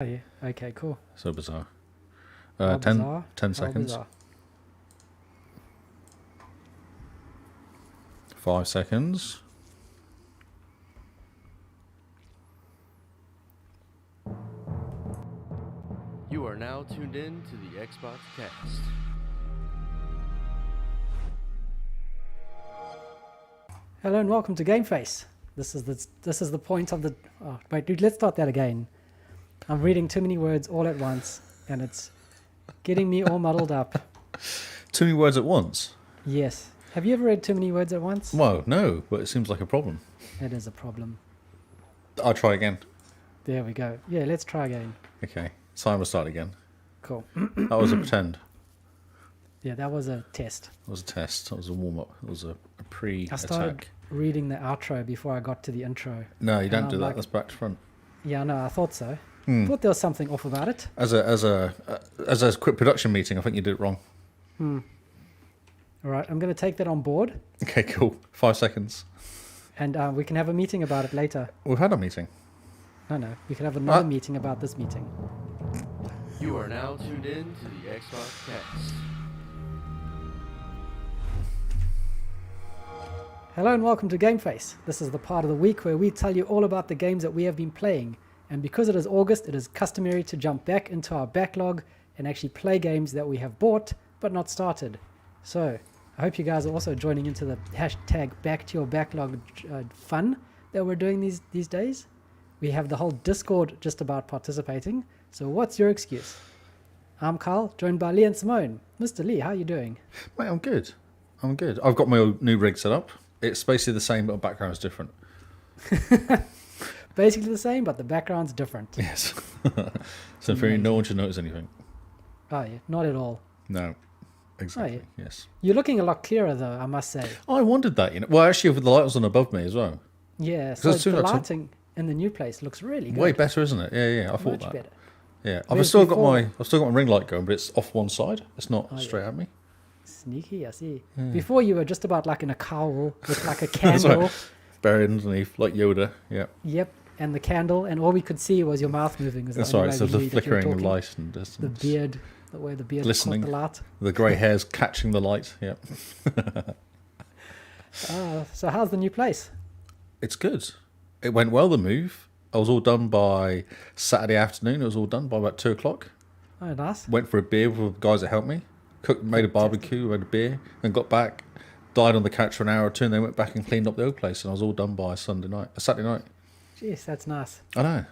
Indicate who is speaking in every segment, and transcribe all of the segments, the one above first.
Speaker 1: Oh, yeah. Okay, cool.
Speaker 2: So bizarre.
Speaker 1: How
Speaker 2: 10,
Speaker 1: bizarre.
Speaker 2: 10
Speaker 1: How
Speaker 2: seconds.
Speaker 1: bizarre.
Speaker 2: 5 seconds.
Speaker 3: You are now tuned in to the XboxCast.
Speaker 1: Hello and welcome to Game Face. This is the point of the. Oh, wait, dude, let's start that again. I'm reading too many words all at once, and it's getting me all muddled up.
Speaker 2: Too many words at once?
Speaker 1: Yes. Have you ever read too many words at once?
Speaker 2: Well, no, but it seems like a problem.
Speaker 1: It is a problem.
Speaker 2: I'll try again.
Speaker 1: There we go. Yeah, let's try again.
Speaker 2: Okay, Simon will start again.
Speaker 1: Cool.
Speaker 2: That was a pretend.
Speaker 1: Yeah, that was a test.
Speaker 2: That was a test. That was a warm-up. It was a
Speaker 1: I started
Speaker 2: pre-attack.
Speaker 1: reading the outro before I got to the intro.
Speaker 2: No, you
Speaker 1: and
Speaker 2: don't
Speaker 1: I'm
Speaker 2: do that.
Speaker 1: like-
Speaker 2: That's back to front.
Speaker 1: Yeah, no, I thought so.
Speaker 2: Hmm.
Speaker 1: Thought there was something off about it.
Speaker 2: As a quick production meeting, I think you did it wrong.
Speaker 1: All right, I'm going to take that on board,
Speaker 2: Okay, cool. 5 seconds.
Speaker 1: and we can have a meeting about it later.
Speaker 2: We've had a meeting.
Speaker 1: No, we can have another meeting about this meeting.
Speaker 3: You are now tuned in to the XboxCast.
Speaker 1: Hello and welcome to Game Face. This is the part of the week where we tell you all about the games that we have been playing. And because it is August, it is customary to jump back into our backlog and actually play games that we have bought but not started. So I hope you guys are also joining into the hashtag back to your backlog fun that we're doing these days. We have the whole Discord just about participating. So what's your excuse? I'm Carl, joined by Lee and Simone. Mr. Lee, how are you doing?
Speaker 2: Mate, I'm good. I've got my new rig set up. It's basically the same, but the background's different.
Speaker 1: Basically the same, but the background's different.
Speaker 2: Yes. So no one should notice anything.
Speaker 1: Oh yeah, not at all.
Speaker 2: No. Exactly.
Speaker 1: Oh,
Speaker 2: Yes.
Speaker 1: You're looking a lot clearer though, I must say.
Speaker 2: I wondered that, you know. Well, actually, with the light was on above me as well.
Speaker 1: Yeah, so
Speaker 2: as soon
Speaker 1: the
Speaker 2: as I-
Speaker 1: lighting in the new place looks really good.
Speaker 2: Way better, isn't it? Yeah. I thought
Speaker 1: Much
Speaker 2: that.
Speaker 1: better.
Speaker 2: Yeah.
Speaker 1: Whereas
Speaker 2: I've still
Speaker 1: before-
Speaker 2: got my ring light going, but it's off one side. It's not
Speaker 1: Oh, yeah.
Speaker 2: straight at me.
Speaker 1: Sneaky, I see. Before you were just about like in a cowl with like a
Speaker 2: That's
Speaker 1: candle.
Speaker 2: right. Buried underneath, like Yoda. Yeah.
Speaker 1: Yep, and the candle, and all we could see was your mouth moving.
Speaker 2: That's right. So the flickering of
Speaker 1: of
Speaker 2: light and
Speaker 1: The
Speaker 2: distance.
Speaker 1: beard, the way the beard
Speaker 2: Glistening.
Speaker 1: caught the light.
Speaker 2: The grey hairs catching the light. Yeah.
Speaker 1: So how's the new place?
Speaker 2: It's good. It went well, the move. I was all done by Saturday afternoon. It was all done by about 2 o'clock.
Speaker 1: Oh, nice.
Speaker 2: Went for a beer with the guys that helped me. Cooked, made a barbecue, made a beer, and got back. Died on the couch for an hour or two, and then went back and cleaned up the old place. And I was all done by Saturday night.
Speaker 1: Jeez, that's nice.
Speaker 2: I know.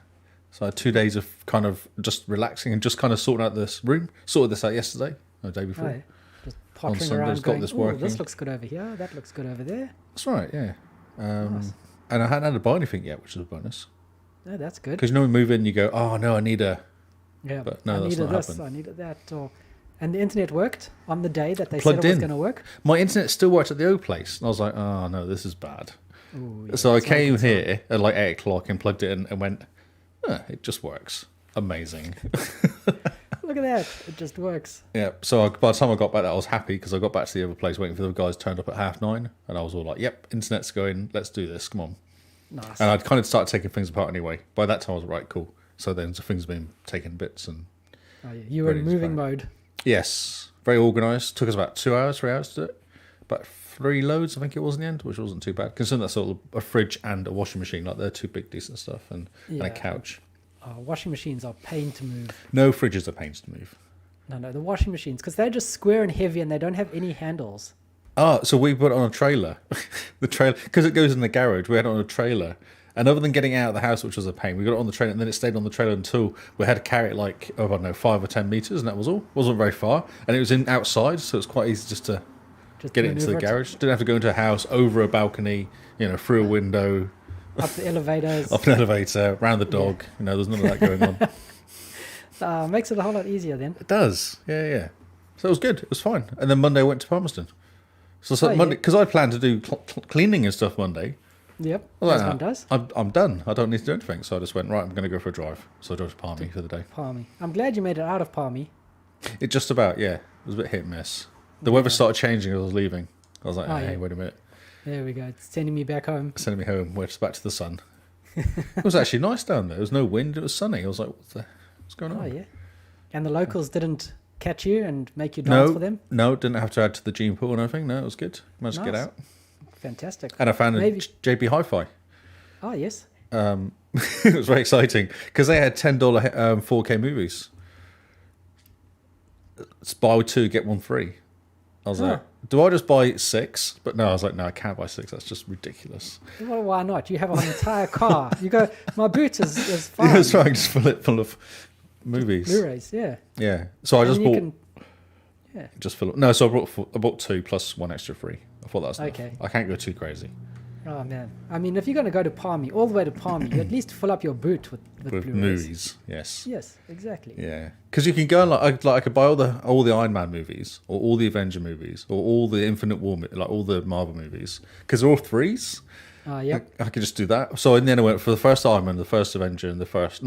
Speaker 2: So I had 2 days of kind of just relaxing and just kind of sorting out this room. Sorted this out yesterday, no, the day before.
Speaker 1: Oh, yeah. Just pottering
Speaker 2: Sundays,
Speaker 1: around
Speaker 2: got
Speaker 1: going,
Speaker 2: this
Speaker 1: "Ooh,
Speaker 2: working."
Speaker 1: this looks good over here, that looks good over there.
Speaker 2: That's right, yeah.
Speaker 1: Nice.
Speaker 2: And I hadn't had to buy anything yet, which is a bonus.
Speaker 1: Oh, that's good.
Speaker 2: Because you know, when you move in, you go, oh no, I need a.
Speaker 1: Yeah,
Speaker 2: But no,
Speaker 1: I
Speaker 2: that's
Speaker 1: needed
Speaker 2: not
Speaker 1: this,
Speaker 2: happened.
Speaker 1: I needed that. And the internet worked on the day that they
Speaker 2: Plugged
Speaker 1: said it was
Speaker 2: in.
Speaker 1: going to work.
Speaker 2: My internet still worked at the old place. And I was like, oh no, this is bad.
Speaker 1: Ooh, yeah,
Speaker 2: So I
Speaker 1: that's not
Speaker 2: came
Speaker 1: good.
Speaker 2: here at like 8 o'clock and plugged it in and went, it just works. Amazing.
Speaker 1: Look at that. It just works.
Speaker 2: Yeah. So by the time I got back, I was happy because I got back to the other place waiting for the guys turned up at 9:30, and I was all like, "Yep, internet's going. Let's do this. Come on."
Speaker 1: Nice.
Speaker 2: And I'd kind of started taking things apart anyway. By that time, I was right, cool. So then the things been taken bits and
Speaker 1: Oh, yeah. You were in
Speaker 2: ready to
Speaker 1: moving
Speaker 2: go.
Speaker 1: mode.
Speaker 2: yes, very organised. Took us about 2 hours, 3 hours to do it. About 3 loads, I think it was in the end, which wasn't too bad. Considering that's sort of a fridge and a washing machine, like they're two big decent stuff, and
Speaker 1: Yeah.
Speaker 2: a couch.
Speaker 1: Washing machines are pain to move.
Speaker 2: No fridges are pains to move.
Speaker 1: No, the washing machines, because they're just square and heavy and they don't have any handles.
Speaker 2: Oh, so we put it on a trailer. The trailer, because it goes in the garage, we had it on a trailer. And other than getting it out of the house, which was a pain, we got it on the trailer and then it stayed on the trailer until we had to carry it like, I don't know, 5 or 10 metres, and that was all. Wasn't very far. And it was in outside, so it's quite easy just to
Speaker 1: Just
Speaker 2: get it into the
Speaker 1: maneuver
Speaker 2: garage. Didn't have to go into a house, over a balcony, through a window,
Speaker 1: up the elevators.
Speaker 2: up an elevator, round the dog. There's none of that going on.
Speaker 1: Makes it a whole lot easier then.
Speaker 2: It does. Yeah. So it was good. It was fine. And then Monday I went to Palmerston. So
Speaker 1: Oh, yeah.
Speaker 2: Monday, because I planned to do cleaning and stuff Monday.
Speaker 1: Yep,
Speaker 2: I was
Speaker 1: as
Speaker 2: like,
Speaker 1: one does.
Speaker 2: I'm done. I don't need to do anything. So I just went, right, I'm going to go for a drive. So I drove to Palmy for the day.
Speaker 1: Palmy. I'm glad you made it out of Palmy.
Speaker 2: It just about, yeah. It was a bit hit and miss. The weather started changing as I was leaving. I was like,
Speaker 1: Oh,
Speaker 2: hey,
Speaker 1: yeah.
Speaker 2: wait a minute.
Speaker 1: There we go. It's sending me back home.
Speaker 2: Sending me home. We're just back to the sun. It was actually nice down there. There was no wind. It was sunny. I was like, what the... What's going on?
Speaker 1: Oh, yeah. And the locals didn't catch you and make you dance for them?
Speaker 2: No, didn't have to add to the gene pool or anything. No, it was good. Managed to get
Speaker 1: Nice.
Speaker 2: out.
Speaker 1: Fantastic.
Speaker 2: And I found
Speaker 1: Maybe-
Speaker 2: a JP Hi-Fi.
Speaker 1: Oh, yes.
Speaker 2: It was very exciting because they had $10 4K movies. It's buy 2, get 1 free. I was like, do I just buy 6? But no, I was like, no, I can't buy 6. That's just ridiculous.
Speaker 1: Well, why not? You have an entire car. You go, my boot is fine.
Speaker 2: That's right, just full of movies.
Speaker 1: Blu-rays, yeah.
Speaker 2: Yeah. So I
Speaker 1: And
Speaker 2: just
Speaker 1: you
Speaker 2: bought.
Speaker 1: can- yeah.
Speaker 2: Just fill. No, so I bought 2 plus 1 extra free. I thought that was enough.
Speaker 1: Okay.
Speaker 2: I can't go too crazy
Speaker 1: Oh, man. I mean, if you're going to go to Palmy, all the way to Palmy, you at least fill up your boot with
Speaker 2: with
Speaker 1: Blu-rays.
Speaker 2: movies. Yes.
Speaker 1: Yes, exactly.
Speaker 2: Yeah, because you can go and I could buy all the Iron Man movies, or all the Avenger movies, or all the Infinite War, like all the Marvel movies, because they're all threes.
Speaker 1: Yep.
Speaker 2: I could just do that. So in the end, I went for the first Iron Man, the first Avenger, and the first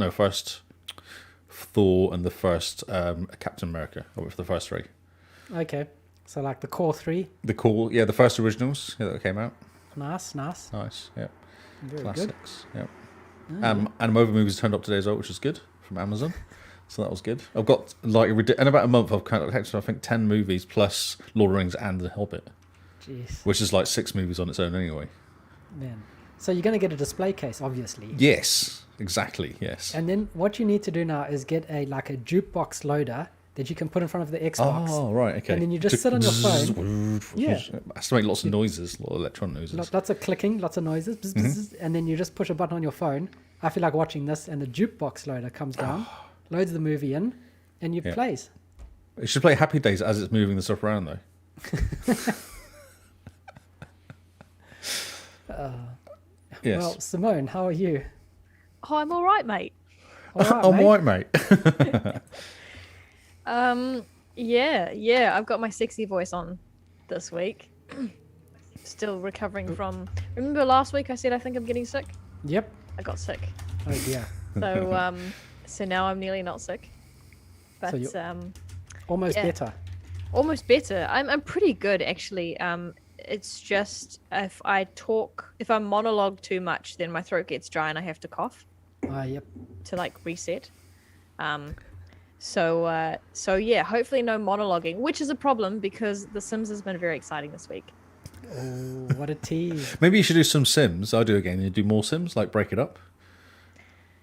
Speaker 2: Thor, and the first Captain America. I went for the first 3.
Speaker 1: Okay. So like the core 3.
Speaker 2: The first originals that came out.
Speaker 1: Nice.
Speaker 2: Nice, yeah.
Speaker 1: Very good.
Speaker 2: Classics, yeah. And Mova movies turned up today as well, which is good from Amazon. So that was good. I've got in about a month I've kind of I think 10 movies plus Lord of the Rings and The Hobbit,
Speaker 1: Jeez,
Speaker 2: which is like 6 movies on its own anyway.
Speaker 1: man. So you're going to get a display case, obviously.
Speaker 2: Yes, exactly. Yes.
Speaker 1: And then what you need to do now is get a jukebox loader that you can put in front of the Xbox.
Speaker 2: Oh, right, okay.
Speaker 1: And then you just sit on your phone. Yeah.
Speaker 2: It has to make lots of noises, a lot of electronic noises.
Speaker 1: Lots of clicking, lots of noises, bzz, bzz, bzz, and then you just push a button on your phone. I feel like watching this, and the jukebox loader comes down, loads the movie in, and you plays.
Speaker 2: You should play Happy Days as it's moving the stuff around, though. Yes.
Speaker 1: Well, Simone, how are you?
Speaker 4: Oh, I'm all right, mate.
Speaker 1: All right,
Speaker 2: I'm
Speaker 1: mate.
Speaker 2: white, mate.
Speaker 4: Yeah, I've got my sexy voice on this week. Still recovering from. Remember last week I said I think I'm getting sick?
Speaker 1: Yep.
Speaker 4: I got sick.
Speaker 1: Oh dear.
Speaker 4: So so now I'm nearly not sick. But
Speaker 1: So you're- Almost
Speaker 4: Yeah.
Speaker 1: better.
Speaker 4: almost better. I'm pretty good actually. It's just if I monologue too much, then my throat gets dry and I have to cough
Speaker 1: Yep.
Speaker 4: to like reset. So yeah, hopefully no monologuing, which is a problem because The Sims has been very exciting this week.
Speaker 1: Oh, what a tease.
Speaker 2: Maybe you should do some Sims. I'll do it again. You do more Sims, like break it up.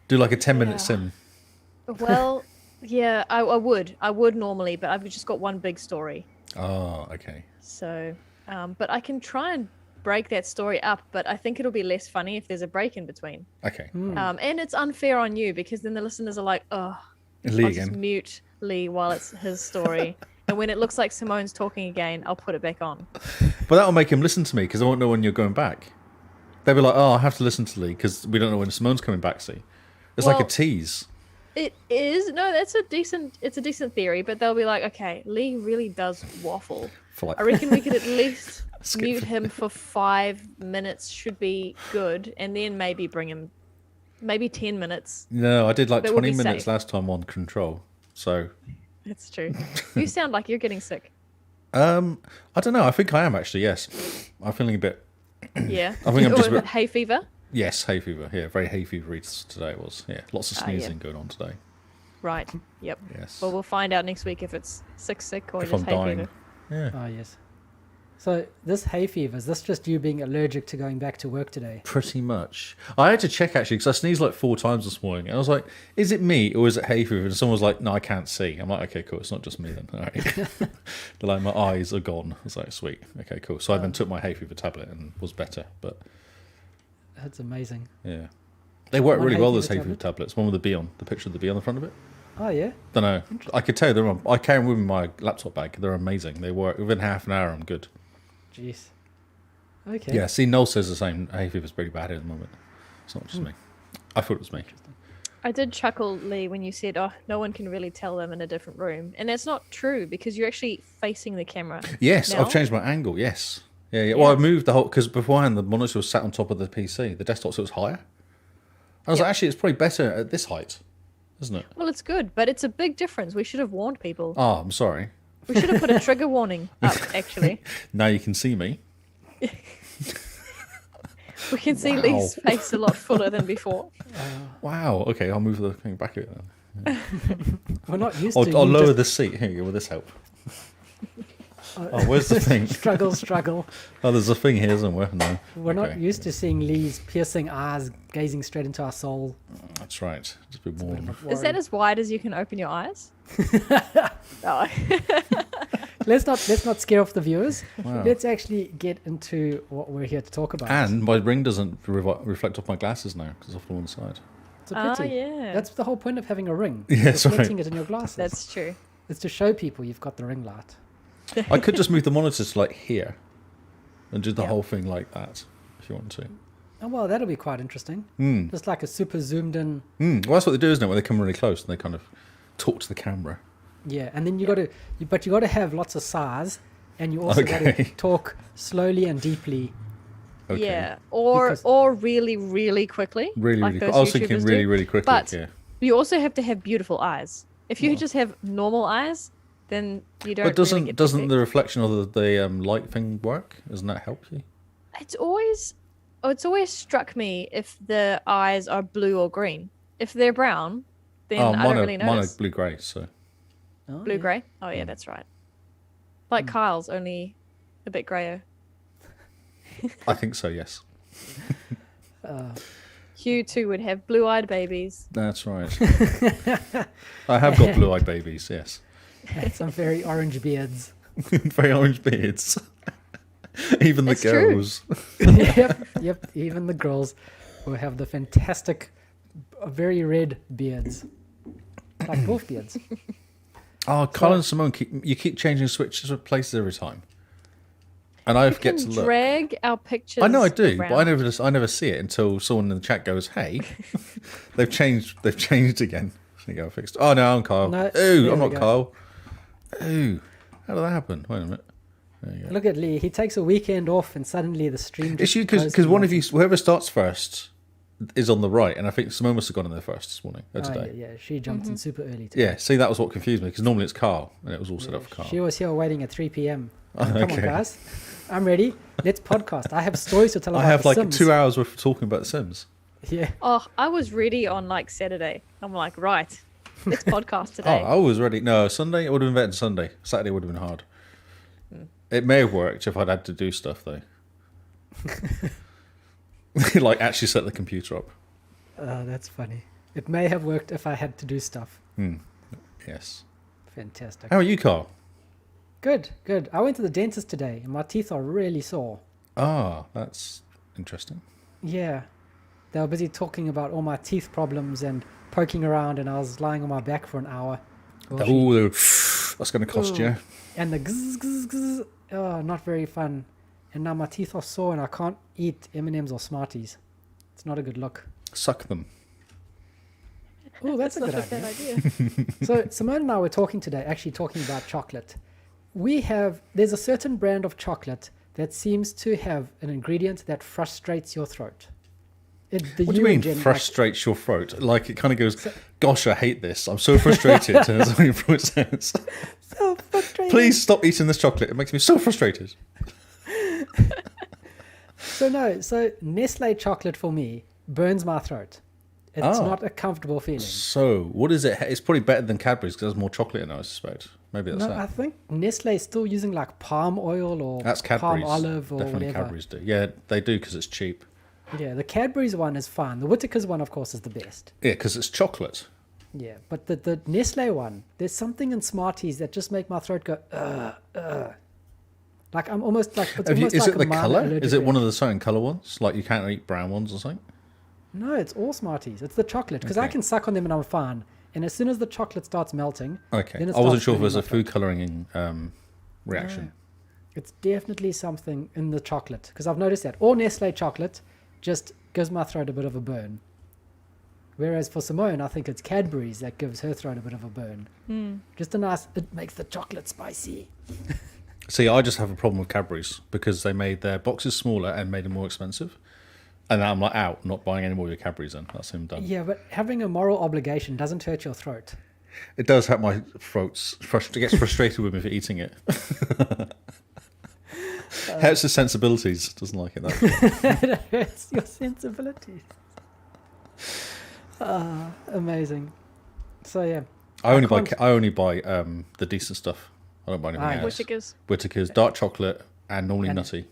Speaker 2: Do like a 10-minute
Speaker 4: Yeah.
Speaker 2: Sim.
Speaker 4: Well, yeah, I would normally, but I've just got one big story.
Speaker 2: Oh, okay.
Speaker 4: So, but I can try and break that story up, but I think it'll be less funny if there's a break in between.
Speaker 2: Okay.
Speaker 4: And it's unfair on you because then the listeners are like, oh,
Speaker 2: Lee
Speaker 4: I'll just
Speaker 2: again.
Speaker 4: mute Lee while it's his story. And when it looks like Simone's talking again, I'll put it back on.
Speaker 2: But that'll make him listen to me because I won't know when you're going back. They'll be like, oh, I have to listen to Lee because we don't know when Simone's coming back, see? It's like a
Speaker 4: Well-
Speaker 2: tease.
Speaker 4: It is it's a decent theory, but they'll be like, okay, Lee really does waffle.
Speaker 2: For like,
Speaker 4: I reckon we could at least
Speaker 2: Skip
Speaker 4: mute
Speaker 2: for-
Speaker 4: him for 5 minutes should be good, and then maybe bring him maybe 10 minutes.
Speaker 2: No, I did like
Speaker 4: But we'll
Speaker 2: 20
Speaker 4: be
Speaker 2: minutes
Speaker 4: safe.
Speaker 2: last time on Control. So,
Speaker 4: That's true. You sound like you're getting sick.
Speaker 2: I don't know. I think I am actually, yes. I'm feeling a bit,
Speaker 4: Yeah.
Speaker 2: I think I'm just a
Speaker 4: Or
Speaker 2: bit-
Speaker 4: hay fever.
Speaker 2: yes, hay fever. Yeah, very hay fever today it was. Yeah, lots of
Speaker 4: Ah, yeah.
Speaker 2: sneezing going on today.
Speaker 4: Right. Yep.
Speaker 2: Yes.
Speaker 4: Well, we'll find out next week if it's sick or
Speaker 2: If
Speaker 4: just
Speaker 2: I'm
Speaker 4: hay
Speaker 2: dying.
Speaker 4: fever.
Speaker 2: Yeah.
Speaker 1: Oh, yes. So this hay fever, is this just you being allergic to going back to work today?
Speaker 2: Pretty much. I had to check actually because I sneezed like 4 times this morning. And I was like, is it me or is it hay fever? And someone was like, no, I can't see. I'm like, okay, cool. It's not just me then. All right. They're like, my eyes are gone. I was like, sweet. Okay, cool. So I then took my hay fever tablet and was better. But
Speaker 1: That's amazing.
Speaker 2: yeah. They work
Speaker 1: One
Speaker 2: really
Speaker 1: hay
Speaker 2: well,
Speaker 1: fever
Speaker 2: those hay fever
Speaker 1: tablet?
Speaker 2: tablets. One with the bee on, the picture of the bee on the front of it.
Speaker 1: Oh, yeah?
Speaker 2: Don't know. I could tell you they're on. I carry them with me in my laptop bag. They're amazing. They work. Within half an hour, I'm good.
Speaker 1: Jeez. Okay.
Speaker 2: Yeah, see, Noel says the same. Hay fever's pretty bad at the moment. It's not just me. I thought it was me.
Speaker 4: I did chuckle, Lee, when you said, oh, no one can really tell them in a different room. And that's not true because you're actually facing the camera.
Speaker 2: Yes,
Speaker 4: now.
Speaker 2: I've changed my angle. Yes. Yeah. Well, I moved the whole because beforehand the monitor was sat on top of the PC, the desktop, so it was higher. I was
Speaker 4: Yep.
Speaker 2: like, actually, it's probably better at this height, isn't it?
Speaker 4: Well, it's good, but it's a big difference. We should have warned people.
Speaker 2: Oh, I'm sorry.
Speaker 4: We should have put a trigger warning up, actually.
Speaker 2: Now you can see me.
Speaker 4: We can see
Speaker 2: Wow.
Speaker 4: Lee's face a lot fuller than before.
Speaker 2: Wow. Okay, I'll move the thing back a bit then.
Speaker 1: We're not used
Speaker 2: I'll
Speaker 1: to.
Speaker 2: lower the seat. Here you go. Will this help? Oh, where's the thing?
Speaker 1: Struggle.
Speaker 2: Oh, there's a thing here somewhere. No.
Speaker 1: We're not
Speaker 2: Okay.
Speaker 1: used to seeing Lee's piercing eyes gazing straight into our soul.
Speaker 2: That's right. Just be warm.
Speaker 4: Is that as wide as you can open your eyes? Oh.
Speaker 1: Let's not scare off the viewers.
Speaker 2: Wow.
Speaker 1: Let's actually get into what we're here to talk about.
Speaker 2: And my ring doesn't reflect off my glasses now because it's off to one side.
Speaker 1: It's a pity.
Speaker 4: yeah.
Speaker 1: That's the whole point of having a ring.
Speaker 2: Yeah, sorry.
Speaker 1: Reflecting it in your glasses.
Speaker 4: That's true.
Speaker 1: It's to show people you've got the ring light.
Speaker 2: I could just move the monitor to like here and do the
Speaker 1: Yeah.
Speaker 2: whole thing like that if you want to.
Speaker 1: Oh, well, that'll be quite interesting.
Speaker 2: Mm.
Speaker 1: Just like a super zoomed in.
Speaker 2: Well, that's what they do, isn't it? When they come really close and they kind of talk to the camera.
Speaker 1: Yeah, and then you got to have lots of size, and you also got to
Speaker 2: Okay.
Speaker 1: talk slowly and deeply.
Speaker 2: Okay.
Speaker 4: Yeah,
Speaker 1: Because-
Speaker 4: or really, really quickly.
Speaker 2: Really,
Speaker 4: like
Speaker 2: really
Speaker 4: those
Speaker 2: quick. I was thinking
Speaker 4: YouTubers
Speaker 2: really,
Speaker 4: do.
Speaker 2: really quickly.
Speaker 4: But
Speaker 2: yeah.
Speaker 4: you also have to have beautiful eyes. If you just have normal eyes, then you don't.
Speaker 2: But doesn't
Speaker 4: really get
Speaker 2: doesn't the reflection of the light thing work? Doesn't that help you?
Speaker 4: It's always struck me if the eyes are blue or green. If they're brown, then I don't really
Speaker 2: mine are
Speaker 4: notice.
Speaker 2: blue grey. So
Speaker 1: Oh,
Speaker 4: Blue
Speaker 1: yeah.
Speaker 4: grey. Oh yeah, that's right. Like Kyle's, only a bit grayer.
Speaker 2: I think so. Yes,
Speaker 4: Hugh too would have blue-eyed babies.
Speaker 2: that's right. I have got blue-eyed babies. Yes,
Speaker 1: And some very orange beards.
Speaker 2: very orange beards. Even the
Speaker 4: It's true.
Speaker 2: girls.
Speaker 1: Yep. Even the girls will have the fantastic, very red beards, like wolf beards.
Speaker 2: Oh, Colin and Simone, you keep changing switches of places every time, and I
Speaker 4: We
Speaker 2: forget
Speaker 4: can
Speaker 2: to look.
Speaker 4: drag our pictures.
Speaker 2: I know I do, but
Speaker 4: around.
Speaker 2: I never see it until someone in the chat goes, "Hey, they've changed again." There you go, fixed. Oh no, I'm Kyle.
Speaker 1: No,
Speaker 2: Ooh,
Speaker 1: there
Speaker 2: I'm
Speaker 1: we
Speaker 2: not
Speaker 1: go.
Speaker 2: Kyle. Ooh, how did that happen? Wait a minute. There you go.
Speaker 1: Look at Lee. He takes a weekend off, and suddenly the stream.
Speaker 2: It's
Speaker 1: just
Speaker 2: you
Speaker 1: goes
Speaker 2: because
Speaker 1: to
Speaker 2: one of
Speaker 1: nothing.
Speaker 2: you, whoever starts first, is on the right, and I think Simone must have gone in there first this morning or
Speaker 1: Oh,
Speaker 2: today.
Speaker 1: yeah, she jumped in super early. Today.
Speaker 2: Yeah, see, that was what confused me because normally it's Carl, and it was all set up for Carl.
Speaker 1: She was here waiting at 3 p.m. Come
Speaker 2: Okay.
Speaker 1: on, guys. I'm ready. Let's podcast. I have stories to tell
Speaker 2: I
Speaker 1: about
Speaker 2: have
Speaker 1: The
Speaker 2: like
Speaker 1: Sims.
Speaker 2: 2 hours worth of talking about The Sims.
Speaker 1: Yeah.
Speaker 4: Oh, I was ready on like Saturday. I'm like, right, let's podcast
Speaker 2: Oh,
Speaker 4: today.
Speaker 2: I was ready. No, Sunday, it would have been better than Sunday. Saturday would have been hard. It may have worked if I'd had to do stuff, though. Like, actually set the computer up.
Speaker 1: That's funny. It may have worked if I had to do stuff.
Speaker 2: Yes.
Speaker 1: Fantastic.
Speaker 2: How are you, Carl?
Speaker 1: Good. I went to the dentist today, and my teeth are really sore.
Speaker 2: Ah, that's interesting.
Speaker 1: Yeah. They were busy talking about all my teeth problems and poking around, and I was lying on my back for an hour. Well,
Speaker 2: Oh, that's going to cost you.
Speaker 1: and the gzz, oh, not very fun. And now my teeth are sore, and I can't eat M&Ms or Smarties. It's not a good look.
Speaker 2: Suck them.
Speaker 1: Oh, that's a
Speaker 4: not
Speaker 1: good
Speaker 4: a bad
Speaker 1: idea.
Speaker 4: idea.
Speaker 1: So Simone and I were talking today, actually talking about chocolate. There's a certain brand of chocolate that seems to have an ingredient that frustrates your throat.
Speaker 2: What do you mean frustrates your throat? Like, it kind of goes, gosh, I hate this. I'm so frustrated. And that's what your throat says.
Speaker 1: So frustrating.
Speaker 2: Please stop eating this chocolate. It makes me so frustrated.
Speaker 1: So Nestle chocolate for me burns my throat. It's not a comfortable feeling.
Speaker 2: So, what is it? It's probably better than Cadbury's because there's more chocolate in it, I suspect. Maybe that's
Speaker 1: No,
Speaker 2: that.
Speaker 1: I think Nestle is still using like palm oil or
Speaker 2: That's
Speaker 1: palm
Speaker 2: Cadbury's.
Speaker 1: olive or
Speaker 2: Definitely
Speaker 1: whatever.
Speaker 2: Cadbury's do. Yeah, they do because it's cheap.
Speaker 1: Yeah, the Cadbury's one is fine. The Whittaker's one, of course, is the best.
Speaker 2: Yeah, because it's chocolate.
Speaker 1: Yeah, but the Nestle one, there's something in Smarties that just make my throat go, Like I'm almost like, it's almost
Speaker 2: Is
Speaker 1: like
Speaker 2: it the
Speaker 1: a minor
Speaker 2: colour?
Speaker 1: allergic
Speaker 2: Is it one
Speaker 1: reaction.
Speaker 2: of the certain colour ones? Like you can't eat brown ones or something?
Speaker 1: No, it's all Smarties. It's the chocolate. Because I
Speaker 2: Okay.
Speaker 1: can suck on them and I'm fine. And as soon as the chocolate starts melting,
Speaker 2: Okay.
Speaker 1: then it
Speaker 2: I wasn't
Speaker 1: starts
Speaker 2: sure if it
Speaker 1: burning
Speaker 2: was
Speaker 1: my
Speaker 2: a
Speaker 1: throat.
Speaker 2: food colouring reaction.
Speaker 1: It's definitely something in the chocolate. Because I've noticed that. All Nestle chocolate just gives my throat a bit of a burn. Whereas for Simone, I think it's Cadbury's that gives her throat a bit of a burn. Just a nice, it makes the chocolate spicy.
Speaker 2: See, I just have a problem with Cadbury's because they made their boxes smaller and made them more expensive. And now I'm like, out, not buying any more of your Cadbury's then. That's him done.
Speaker 1: Yeah, but having a moral obligation doesn't hurt your throat.
Speaker 2: It does hurt my throat. It gets frustrated with me for eating it. Hurts the sensibilities. Doesn't like it that much.
Speaker 1: It hurts your sensibilities. Amazing. So yeah,
Speaker 2: I only buy
Speaker 1: can't-
Speaker 2: the decent stuff. I don't buy anything else.
Speaker 4: Whittaker's.
Speaker 2: Whittaker's, dark chocolate, and normally
Speaker 1: And-
Speaker 2: nutty.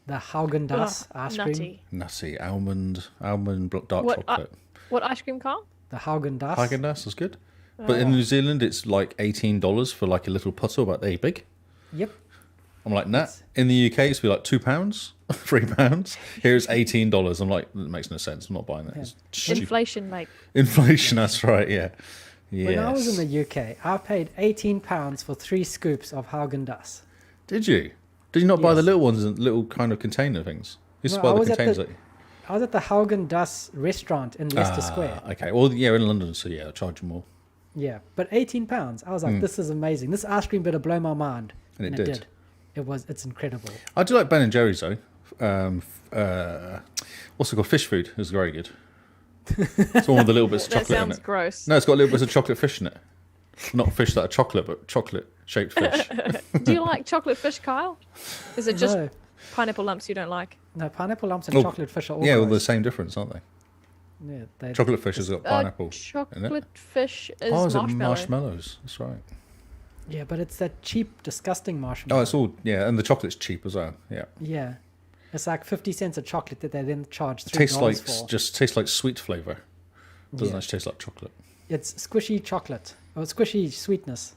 Speaker 1: the Haagen-Dazs ice cream.
Speaker 4: Nutty.
Speaker 2: Nutty, almond, dark
Speaker 4: What,
Speaker 2: chocolate.
Speaker 4: What ice cream, Carl?
Speaker 1: The Haagen-Dazs.
Speaker 2: Haagen-Dazs is good. But in New Zealand, it's like $18 for like a little putter about that big.
Speaker 1: Yep.
Speaker 2: I'm like, nah. In the UK, it's be like £2, £3. Here it's $18. I'm like, that makes no sense. I'm not buying that. It's stupid.
Speaker 4: Inflation, mate.
Speaker 2: Inflation, that's right, yeah.
Speaker 1: When I was
Speaker 2: Yes.
Speaker 1: in the UK, I paid £18 for 3 scoops of Haagen-Dazs.
Speaker 2: Did you? Did you not buy the
Speaker 1: Yes.
Speaker 2: little ones in little kind of container things? You used to
Speaker 1: No, I
Speaker 2: buy the
Speaker 1: was at
Speaker 2: containers.
Speaker 1: the- I was at the Haagen-Dazs restaurant in Leicester Square.
Speaker 2: Okay, well, yeah, in London, so yeah, I'll charge you more.
Speaker 1: Yeah, but £18. I was like, this is amazing. This ice cream better blow my mind.
Speaker 2: And it did.
Speaker 1: It's incredible.
Speaker 2: I do like Ben and Jerry's though. What's it called? Fish food is very good. It's one with the little bits of
Speaker 4: That
Speaker 2: chocolate in
Speaker 4: sounds
Speaker 2: it.
Speaker 4: gross.
Speaker 2: No, it's got little bits of chocolate fish in it. Not fish that are chocolate, but chocolate shaped fish.
Speaker 4: Do you like chocolate fish, Kyle? Is it just
Speaker 1: No,
Speaker 4: pineapple lumps you don't like?
Speaker 1: no, pineapple lumps and
Speaker 2: Oh,
Speaker 1: chocolate fish are all
Speaker 2: Yeah, well, the
Speaker 1: gross.
Speaker 2: same difference, aren't they?
Speaker 1: Yeah, they,
Speaker 2: Chocolate fish has got pineapple.
Speaker 4: Chocolate fish is
Speaker 2: Oh, is it
Speaker 4: marshmallow.
Speaker 2: marshmallows? That's right.
Speaker 1: yeah, but it's that cheap, disgusting marshmallow.
Speaker 2: Oh, it's all yeah, and the chocolate's cheap as well. Yeah,
Speaker 1: Yeah. It's like 50 cents a chocolate that they then charge $3
Speaker 2: tastes like
Speaker 1: for.
Speaker 2: just tastes like sweet flavor. Doesn't
Speaker 1: Yeah.
Speaker 2: actually taste like chocolate.
Speaker 1: It's squishy chocolate. Or squishy sweetness.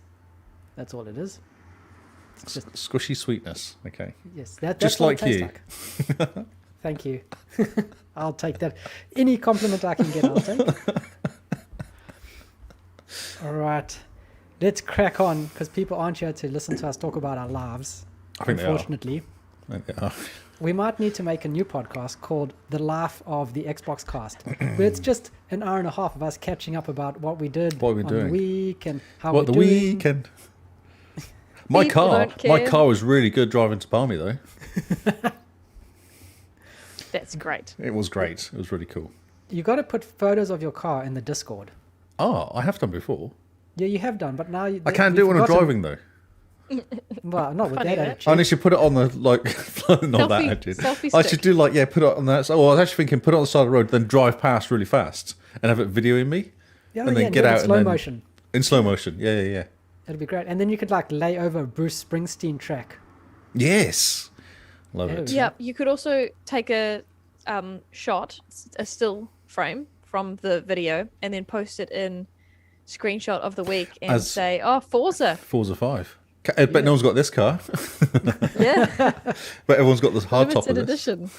Speaker 1: That's all it is. It's just,
Speaker 2: Squishy sweetness. Okay.
Speaker 1: yes, that's
Speaker 2: Just
Speaker 1: what it
Speaker 2: like
Speaker 1: tastes like. Thank you. I'll take that. Any compliment I can get, I'll take. All right. Let's crack on because people aren't here to listen to us talk about our lives.
Speaker 2: I think
Speaker 1: Unfortunately,
Speaker 2: they are. I think they are.
Speaker 1: we might need to make a new podcast called The Life of the Xbox Cast, where it's just an hour and a half of us catching up about what we did
Speaker 2: What we're
Speaker 1: on
Speaker 2: doing.
Speaker 1: the week and how
Speaker 2: What
Speaker 1: we're
Speaker 2: the
Speaker 1: doing.
Speaker 2: weekend? My
Speaker 4: People
Speaker 2: car,
Speaker 4: don't
Speaker 2: my
Speaker 4: care.
Speaker 2: car was really good driving to Palmy though.
Speaker 4: That's great.
Speaker 2: It was great. It was really cool.
Speaker 1: You got to put photos of your car in the Discord.
Speaker 2: Oh, I have done before.
Speaker 1: Yeah, you have done, but now you,
Speaker 2: I can't
Speaker 1: you've
Speaker 2: do it when I'm
Speaker 1: forgotten.
Speaker 2: driving though.
Speaker 1: Well, not with
Speaker 4: Funny
Speaker 1: that
Speaker 4: that.
Speaker 1: attitude.
Speaker 2: I need to put it on the like not that
Speaker 4: Selfie-
Speaker 2: attitude.
Speaker 4: selfie
Speaker 2: I
Speaker 4: stick.
Speaker 2: should do like put it on that. Oh, I was actually thinking put it on the side of the road, then drive past really fast and have it videoing me,
Speaker 1: Yeah,
Speaker 2: and then
Speaker 1: yeah,
Speaker 2: get
Speaker 1: do it in
Speaker 2: out
Speaker 1: slow
Speaker 2: and then
Speaker 1: motion.
Speaker 2: in slow motion. Yeah, yeah, yeah.
Speaker 1: It'd be great. And then you could like lay over a Bruce Springsteen track.
Speaker 2: Yes, love it.
Speaker 1: Ew.
Speaker 4: Yeah, you could also take a shot, a still frame from the video, and then post it in screenshot of the week and
Speaker 2: As-
Speaker 4: say, "Oh, Forza."
Speaker 2: Forza 5. But no one's got this car.
Speaker 4: Yeah,
Speaker 2: But everyone's got this hard top
Speaker 4: limited
Speaker 2: of this.
Speaker 4: edition.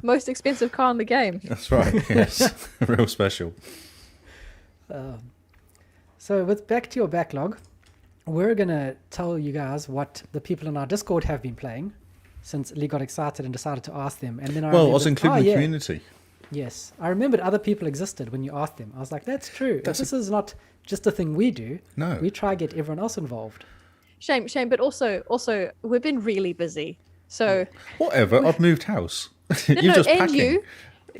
Speaker 4: Most expensive car in the game.
Speaker 2: That's right. Yes, real special.
Speaker 1: So with back to your backlog, we're going to tell you guys what the people in our Discord have been playing since Lee got excited and decided to ask them. And then I
Speaker 2: Well, I was
Speaker 1: remembered,
Speaker 2: including the
Speaker 1: yeah,
Speaker 2: community.
Speaker 1: Yes. I remembered other people existed when you asked them. I was like, that's true.
Speaker 2: That's
Speaker 1: This is not just a thing we do.
Speaker 2: No.
Speaker 1: We try to get everyone else involved.
Speaker 4: Shame, but also we've been really busy. So
Speaker 2: Whatever. I've moved house.
Speaker 4: no,
Speaker 2: You're just
Speaker 4: and
Speaker 2: packing.
Speaker 4: you.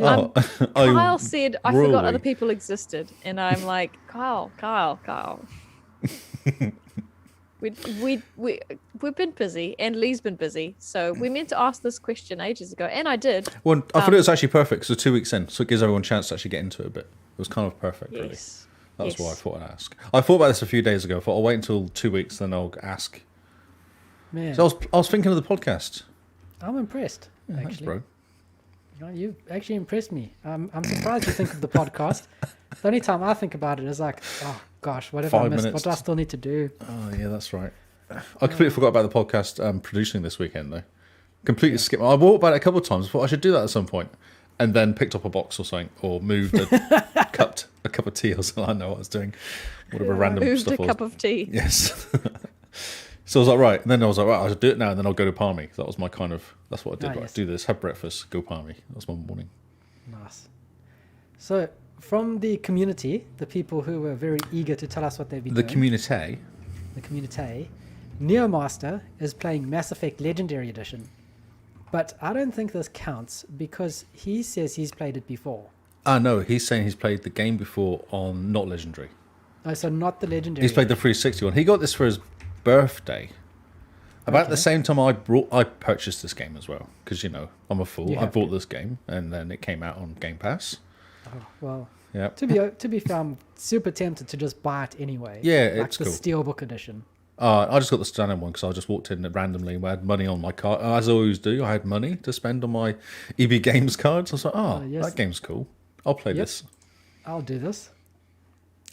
Speaker 2: Oh,
Speaker 4: Kyle said I forgot
Speaker 2: rolling.
Speaker 4: other people existed, and I'm like, Kyle. We've been busy, and Lee's been busy, so we meant to ask this question ages ago, and I did.
Speaker 2: Well, I thought it was actually perfect. So 2 weeks in, so it gives everyone a chance to actually get into it a bit. It was kind of perfect, really.
Speaker 4: Yes.
Speaker 2: That's why I
Speaker 4: Yes.
Speaker 2: thought I'd ask. I thought about this a few days ago. I thought I'll wait until 2 weeks, then I'll ask.
Speaker 1: Man,
Speaker 2: So I was thinking of the podcast.
Speaker 1: I'm impressed,
Speaker 2: Yeah, thanks,
Speaker 1: actually.
Speaker 2: bro.
Speaker 1: You know, you actually impressed me. I'm surprised you think of the podcast. The only time I think about it is like, oh gosh, what have I
Speaker 2: 5
Speaker 1: missed?
Speaker 2: minutes.
Speaker 1: What do I still need to do?
Speaker 2: Oh, yeah, that's right. I completely forgot about the podcast producing this weekend, though. Completely skipped. I walked about it a couple of times. I thought I should do that at some point, and then picked up a box or something, or moved a cup of tea or something. I don't know what I was doing. Whatever random
Speaker 4: Moved
Speaker 2: stuff
Speaker 4: a
Speaker 2: was.
Speaker 4: cup of tea.
Speaker 2: Yes. So I was like, right. And then I was like, right, I should do it now, and then I'll go to Palmy. That was my kind of, that's what I did.
Speaker 1: Ah,
Speaker 2: Right,
Speaker 1: yes.
Speaker 2: do this, have breakfast, go Palmy. That was my morning.
Speaker 1: Nice. So, from the community, the people who were very eager to tell us what they've been
Speaker 2: The
Speaker 1: doing,
Speaker 2: community.
Speaker 1: the community, Neomaster is playing Mass Effect Legendary Edition. But I don't think this counts because he says he's played it before.
Speaker 2: Ah, no, he's saying he's played the game before on not Legendary.
Speaker 1: Oh, so not the Legendary.
Speaker 2: He's played the 360 one. He got this for his birthday. About the
Speaker 1: Okay.
Speaker 2: same time I purchased this game as well, because I'm a fool.
Speaker 1: You
Speaker 2: I
Speaker 1: have
Speaker 2: bought
Speaker 1: to.
Speaker 2: this game and then it came out on Game Pass.
Speaker 1: Oh, well,
Speaker 2: Yeah.
Speaker 1: To be fair, I'm super tempted to just buy it anyway.
Speaker 2: Yeah,
Speaker 1: like
Speaker 2: it's
Speaker 1: the
Speaker 2: cool.
Speaker 1: Steelbook edition.
Speaker 2: I just got the standard one because I just walked in randomly and I had money on my card. As I always do, I had money to spend on my EB Games cards. I was like,
Speaker 1: yes.
Speaker 2: that game's cool. I'll play this.
Speaker 1: I'll do this.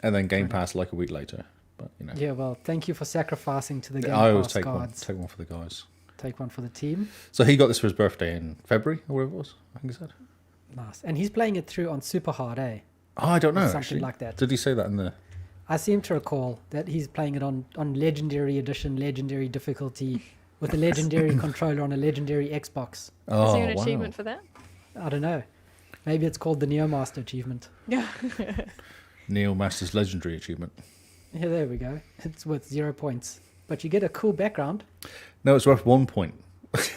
Speaker 2: And then Game Pass like a week later. But
Speaker 1: Yeah, well, thank you for sacrificing to the Game
Speaker 2: I always
Speaker 1: Pass
Speaker 2: take
Speaker 1: cards.
Speaker 2: take one for the guys.
Speaker 1: Take one for the team.
Speaker 2: So he got this for his birthday in February or whatever it was. I think he said.
Speaker 1: Nice. And he's playing it through on super hard, eh?
Speaker 2: Oh, I don't know.
Speaker 1: Something
Speaker 2: Actually,
Speaker 1: like that.
Speaker 2: Did he say that in the?
Speaker 1: I seem to recall that he's playing it on Legendary Edition, Legendary difficulty, with a Legendary controller on a Legendary Xbox.
Speaker 2: Oh,
Speaker 4: Is there an
Speaker 2: wow.
Speaker 4: achievement for that?
Speaker 1: I don't know. Maybe it's called the Neo Master achievement.
Speaker 4: Yeah.
Speaker 2: Neil Master's Legendary achievement.
Speaker 1: Yeah, there we go. It's worth 0 points. But you get a cool background.
Speaker 2: No, it's worth 1 point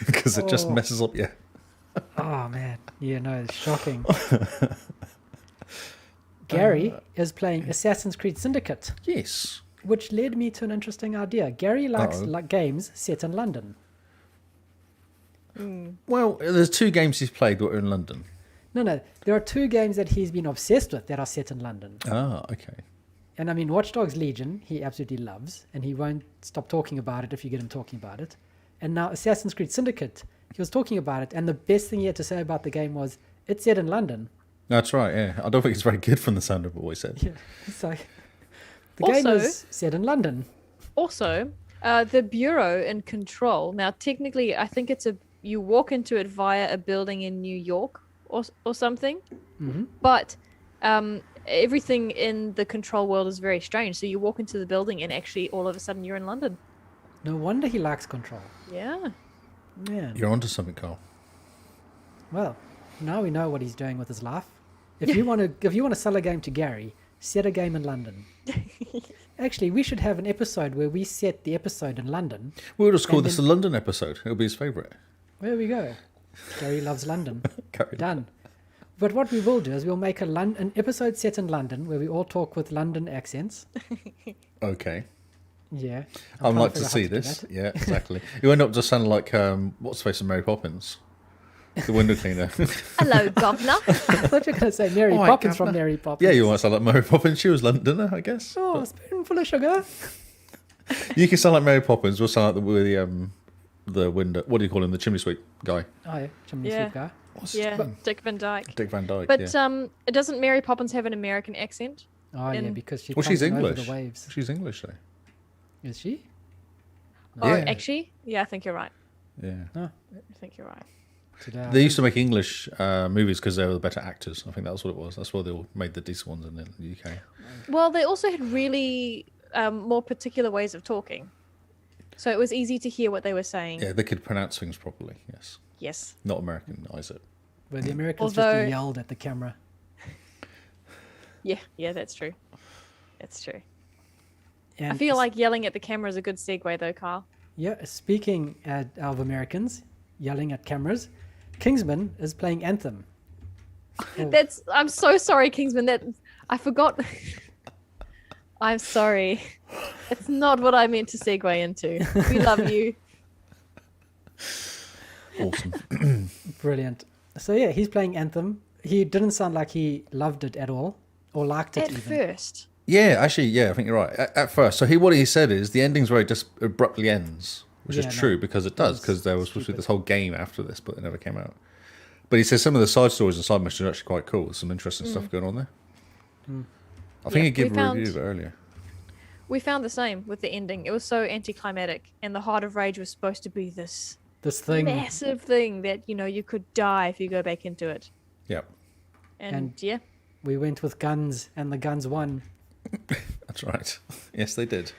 Speaker 2: because it just
Speaker 1: Oh.
Speaker 2: messes up. Yeah.
Speaker 1: Oh, man. Yeah, no, it's shocking. Gary is playing Assassin's Creed Syndicate,
Speaker 2: Yes.
Speaker 1: which led me to an interesting idea. Gary likes
Speaker 2: Uh-oh.
Speaker 1: games set in London.
Speaker 2: Well, there's 2 games he's played that are in London.
Speaker 1: No. There are 2 games that he's been obsessed with that are set in London.
Speaker 2: Ah, okay.
Speaker 1: And I mean, Watch Dogs Legion, he absolutely loves, and he won't stop talking about it if you get him talking about it. And now Assassin's Creed Syndicate, he was talking about it, and the best thing he had to say about the game was, it's set in London.
Speaker 2: That's right. Yeah, I don't think it's very good from the sound of what he said.
Speaker 1: Yeah, so the game
Speaker 4: Also-
Speaker 1: is set in London.
Speaker 4: Also, the bureau in Control. Now, technically, I think you walk into it via a building in New York or something.
Speaker 1: Mm-hmm.
Speaker 4: But everything in the Control world is very strange. So you walk into the building and actually all of a sudden you're in London.
Speaker 1: No wonder he likes Control.
Speaker 4: Yeah.
Speaker 1: Man.
Speaker 2: You're onto something, Carl.
Speaker 1: Well, now we know what he's doing with his life. If you want to sell a game to Gary, set a game in London. Actually, we should have an episode where we set the episode in London.
Speaker 2: We'll just call
Speaker 1: And
Speaker 2: this
Speaker 1: then-
Speaker 2: the London episode. It'll be his favourite.
Speaker 1: There we go. Gary loves London.
Speaker 2: Carry on.
Speaker 1: Done. But what we will do is we'll make an episode set in London where we all talk with London accents.
Speaker 2: Okay.
Speaker 1: Yeah.
Speaker 2: I'd
Speaker 1: trying
Speaker 2: like
Speaker 1: figure
Speaker 2: to
Speaker 1: out
Speaker 2: see
Speaker 1: how do
Speaker 2: this.
Speaker 1: that.
Speaker 2: Yeah, exactly. You end up just sounding like what's the face of Mary Poppins, the window cleaner.
Speaker 4: Hello, governor.
Speaker 1: I thought you were going to say Mary
Speaker 2: Oh, I
Speaker 1: Poppins
Speaker 2: can't-
Speaker 1: from Mary Poppins.
Speaker 2: Yeah, you might sound like Mary Poppins. She was Londoner, I guess.
Speaker 1: Oh, a spoonful of sugar.
Speaker 2: You can sound like Mary Poppins. We'll sound like the window. What do you call him? The chimney sweep guy.
Speaker 1: Oh, yeah. Chimney
Speaker 4: Yeah.
Speaker 1: sweep guy.
Speaker 2: What's his
Speaker 4: Yeah,
Speaker 2: name?
Speaker 4: Dick Van Dyke.
Speaker 2: Dick Van Dyke.
Speaker 4: But
Speaker 2: yeah.
Speaker 4: doesn't Mary Poppins have an American accent?
Speaker 1: Oh, yeah,
Speaker 4: in-
Speaker 1: because she
Speaker 2: Well,
Speaker 1: comes
Speaker 2: she's
Speaker 1: in over
Speaker 2: English.
Speaker 1: the waves.
Speaker 2: She's English, though.
Speaker 1: Is she?
Speaker 4: Oh,
Speaker 2: Yeah.
Speaker 4: actually, yeah, I think you're right.
Speaker 2: Yeah.
Speaker 4: I think you're right.
Speaker 1: Today,
Speaker 2: They used to make English movies because they were the better actors. I think that was what it was. That's why they all made the decent ones in the UK.
Speaker 4: Well, they also had really more particular ways of talking. So it was easy to hear what they were saying.
Speaker 2: Yeah, they could pronounce things properly. Yes,
Speaker 4: Yes.
Speaker 2: not Americanize it.
Speaker 1: where the Americans
Speaker 4: Although-
Speaker 1: just yelled at the camera.
Speaker 4: Yeah, that's true. That's true.
Speaker 1: And
Speaker 4: I feel like yelling at the camera is a good segue, though, Carl.
Speaker 1: Yeah, speaking of Americans yelling at cameras, Kingsman is playing Anthem. Oh,
Speaker 4: I'm so sorry, Kingsman. I forgot. I'm sorry. It's not what I meant to segue into. We love you.
Speaker 2: Awesome.
Speaker 1: brilliant. So yeah, he's playing Anthem. He didn't sound like he loved it at all or liked it
Speaker 4: At
Speaker 1: even.
Speaker 4: first.
Speaker 2: Yeah, actually, yeah, I think you're right. At first, so what he said is the ending's where it just abruptly ends, which
Speaker 1: Yeah,
Speaker 2: is
Speaker 1: no,
Speaker 2: true because it does,
Speaker 1: it's
Speaker 2: because there was supposed to be
Speaker 1: stupid.
Speaker 2: this whole game after this, but it never came out. But he says some of the side stories and side missions are actually quite cool. There's some interesting stuff going on there. I think
Speaker 4: Yeah,
Speaker 2: he gave
Speaker 4: we
Speaker 2: a
Speaker 4: found-
Speaker 2: review of it earlier.
Speaker 4: We found the same with the ending. It was so anticlimactic, and the Heart of Rage was supposed to be this
Speaker 1: This thing.
Speaker 4: massive thing that you could die if you go back into it.
Speaker 2: Yeah,
Speaker 4: And yeah,
Speaker 1: We went with guns and the guns won.
Speaker 2: that's right. Yes, they did.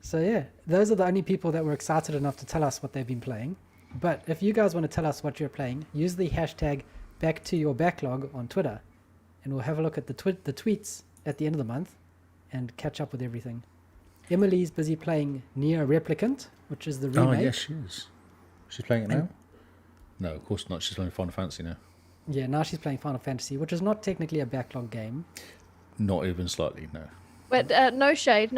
Speaker 1: So yeah, those are the only people that were excited enough to tell us what they've been playing. But if you guys want to tell us what you're playing, use the hashtag #BackToYourBacklog on Twitter, and we'll have a look at the tweets at the end of the month and catch up with everything. Emily's busy playing Nier Replicant, which is the remake.
Speaker 2: Oh, yes, she is. She's playing it now? No, of course not. She's playing Final Fantasy now.
Speaker 1: Yeah, now she's playing Final Fantasy, which is not technically a backlog game.
Speaker 2: Not even slightly, no.
Speaker 4: but no shade.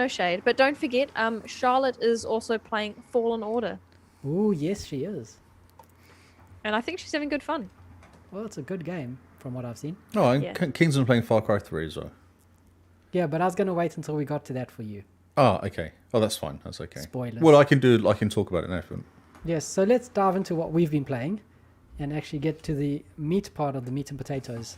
Speaker 4: But don't forget, Charlotte is also playing Fallen Order,
Speaker 1: Ooh, yes, she is.
Speaker 4: and I think she's having good fun.
Speaker 1: Well, it's a good game. from what I've seen.
Speaker 2: Oh, and
Speaker 4: Yeah.
Speaker 2: Kingsman playing Far Cry 3 as well.
Speaker 1: Yeah, but I was going to wait until we got to that for you.
Speaker 2: Oh, okay. Oh, that's fine. That's okay.
Speaker 1: Spoilers.
Speaker 2: Well, I can talk about it now if you want.
Speaker 1: Yes, so let's dive into what we've been playing and actually get to the meat part of the meat and potatoes.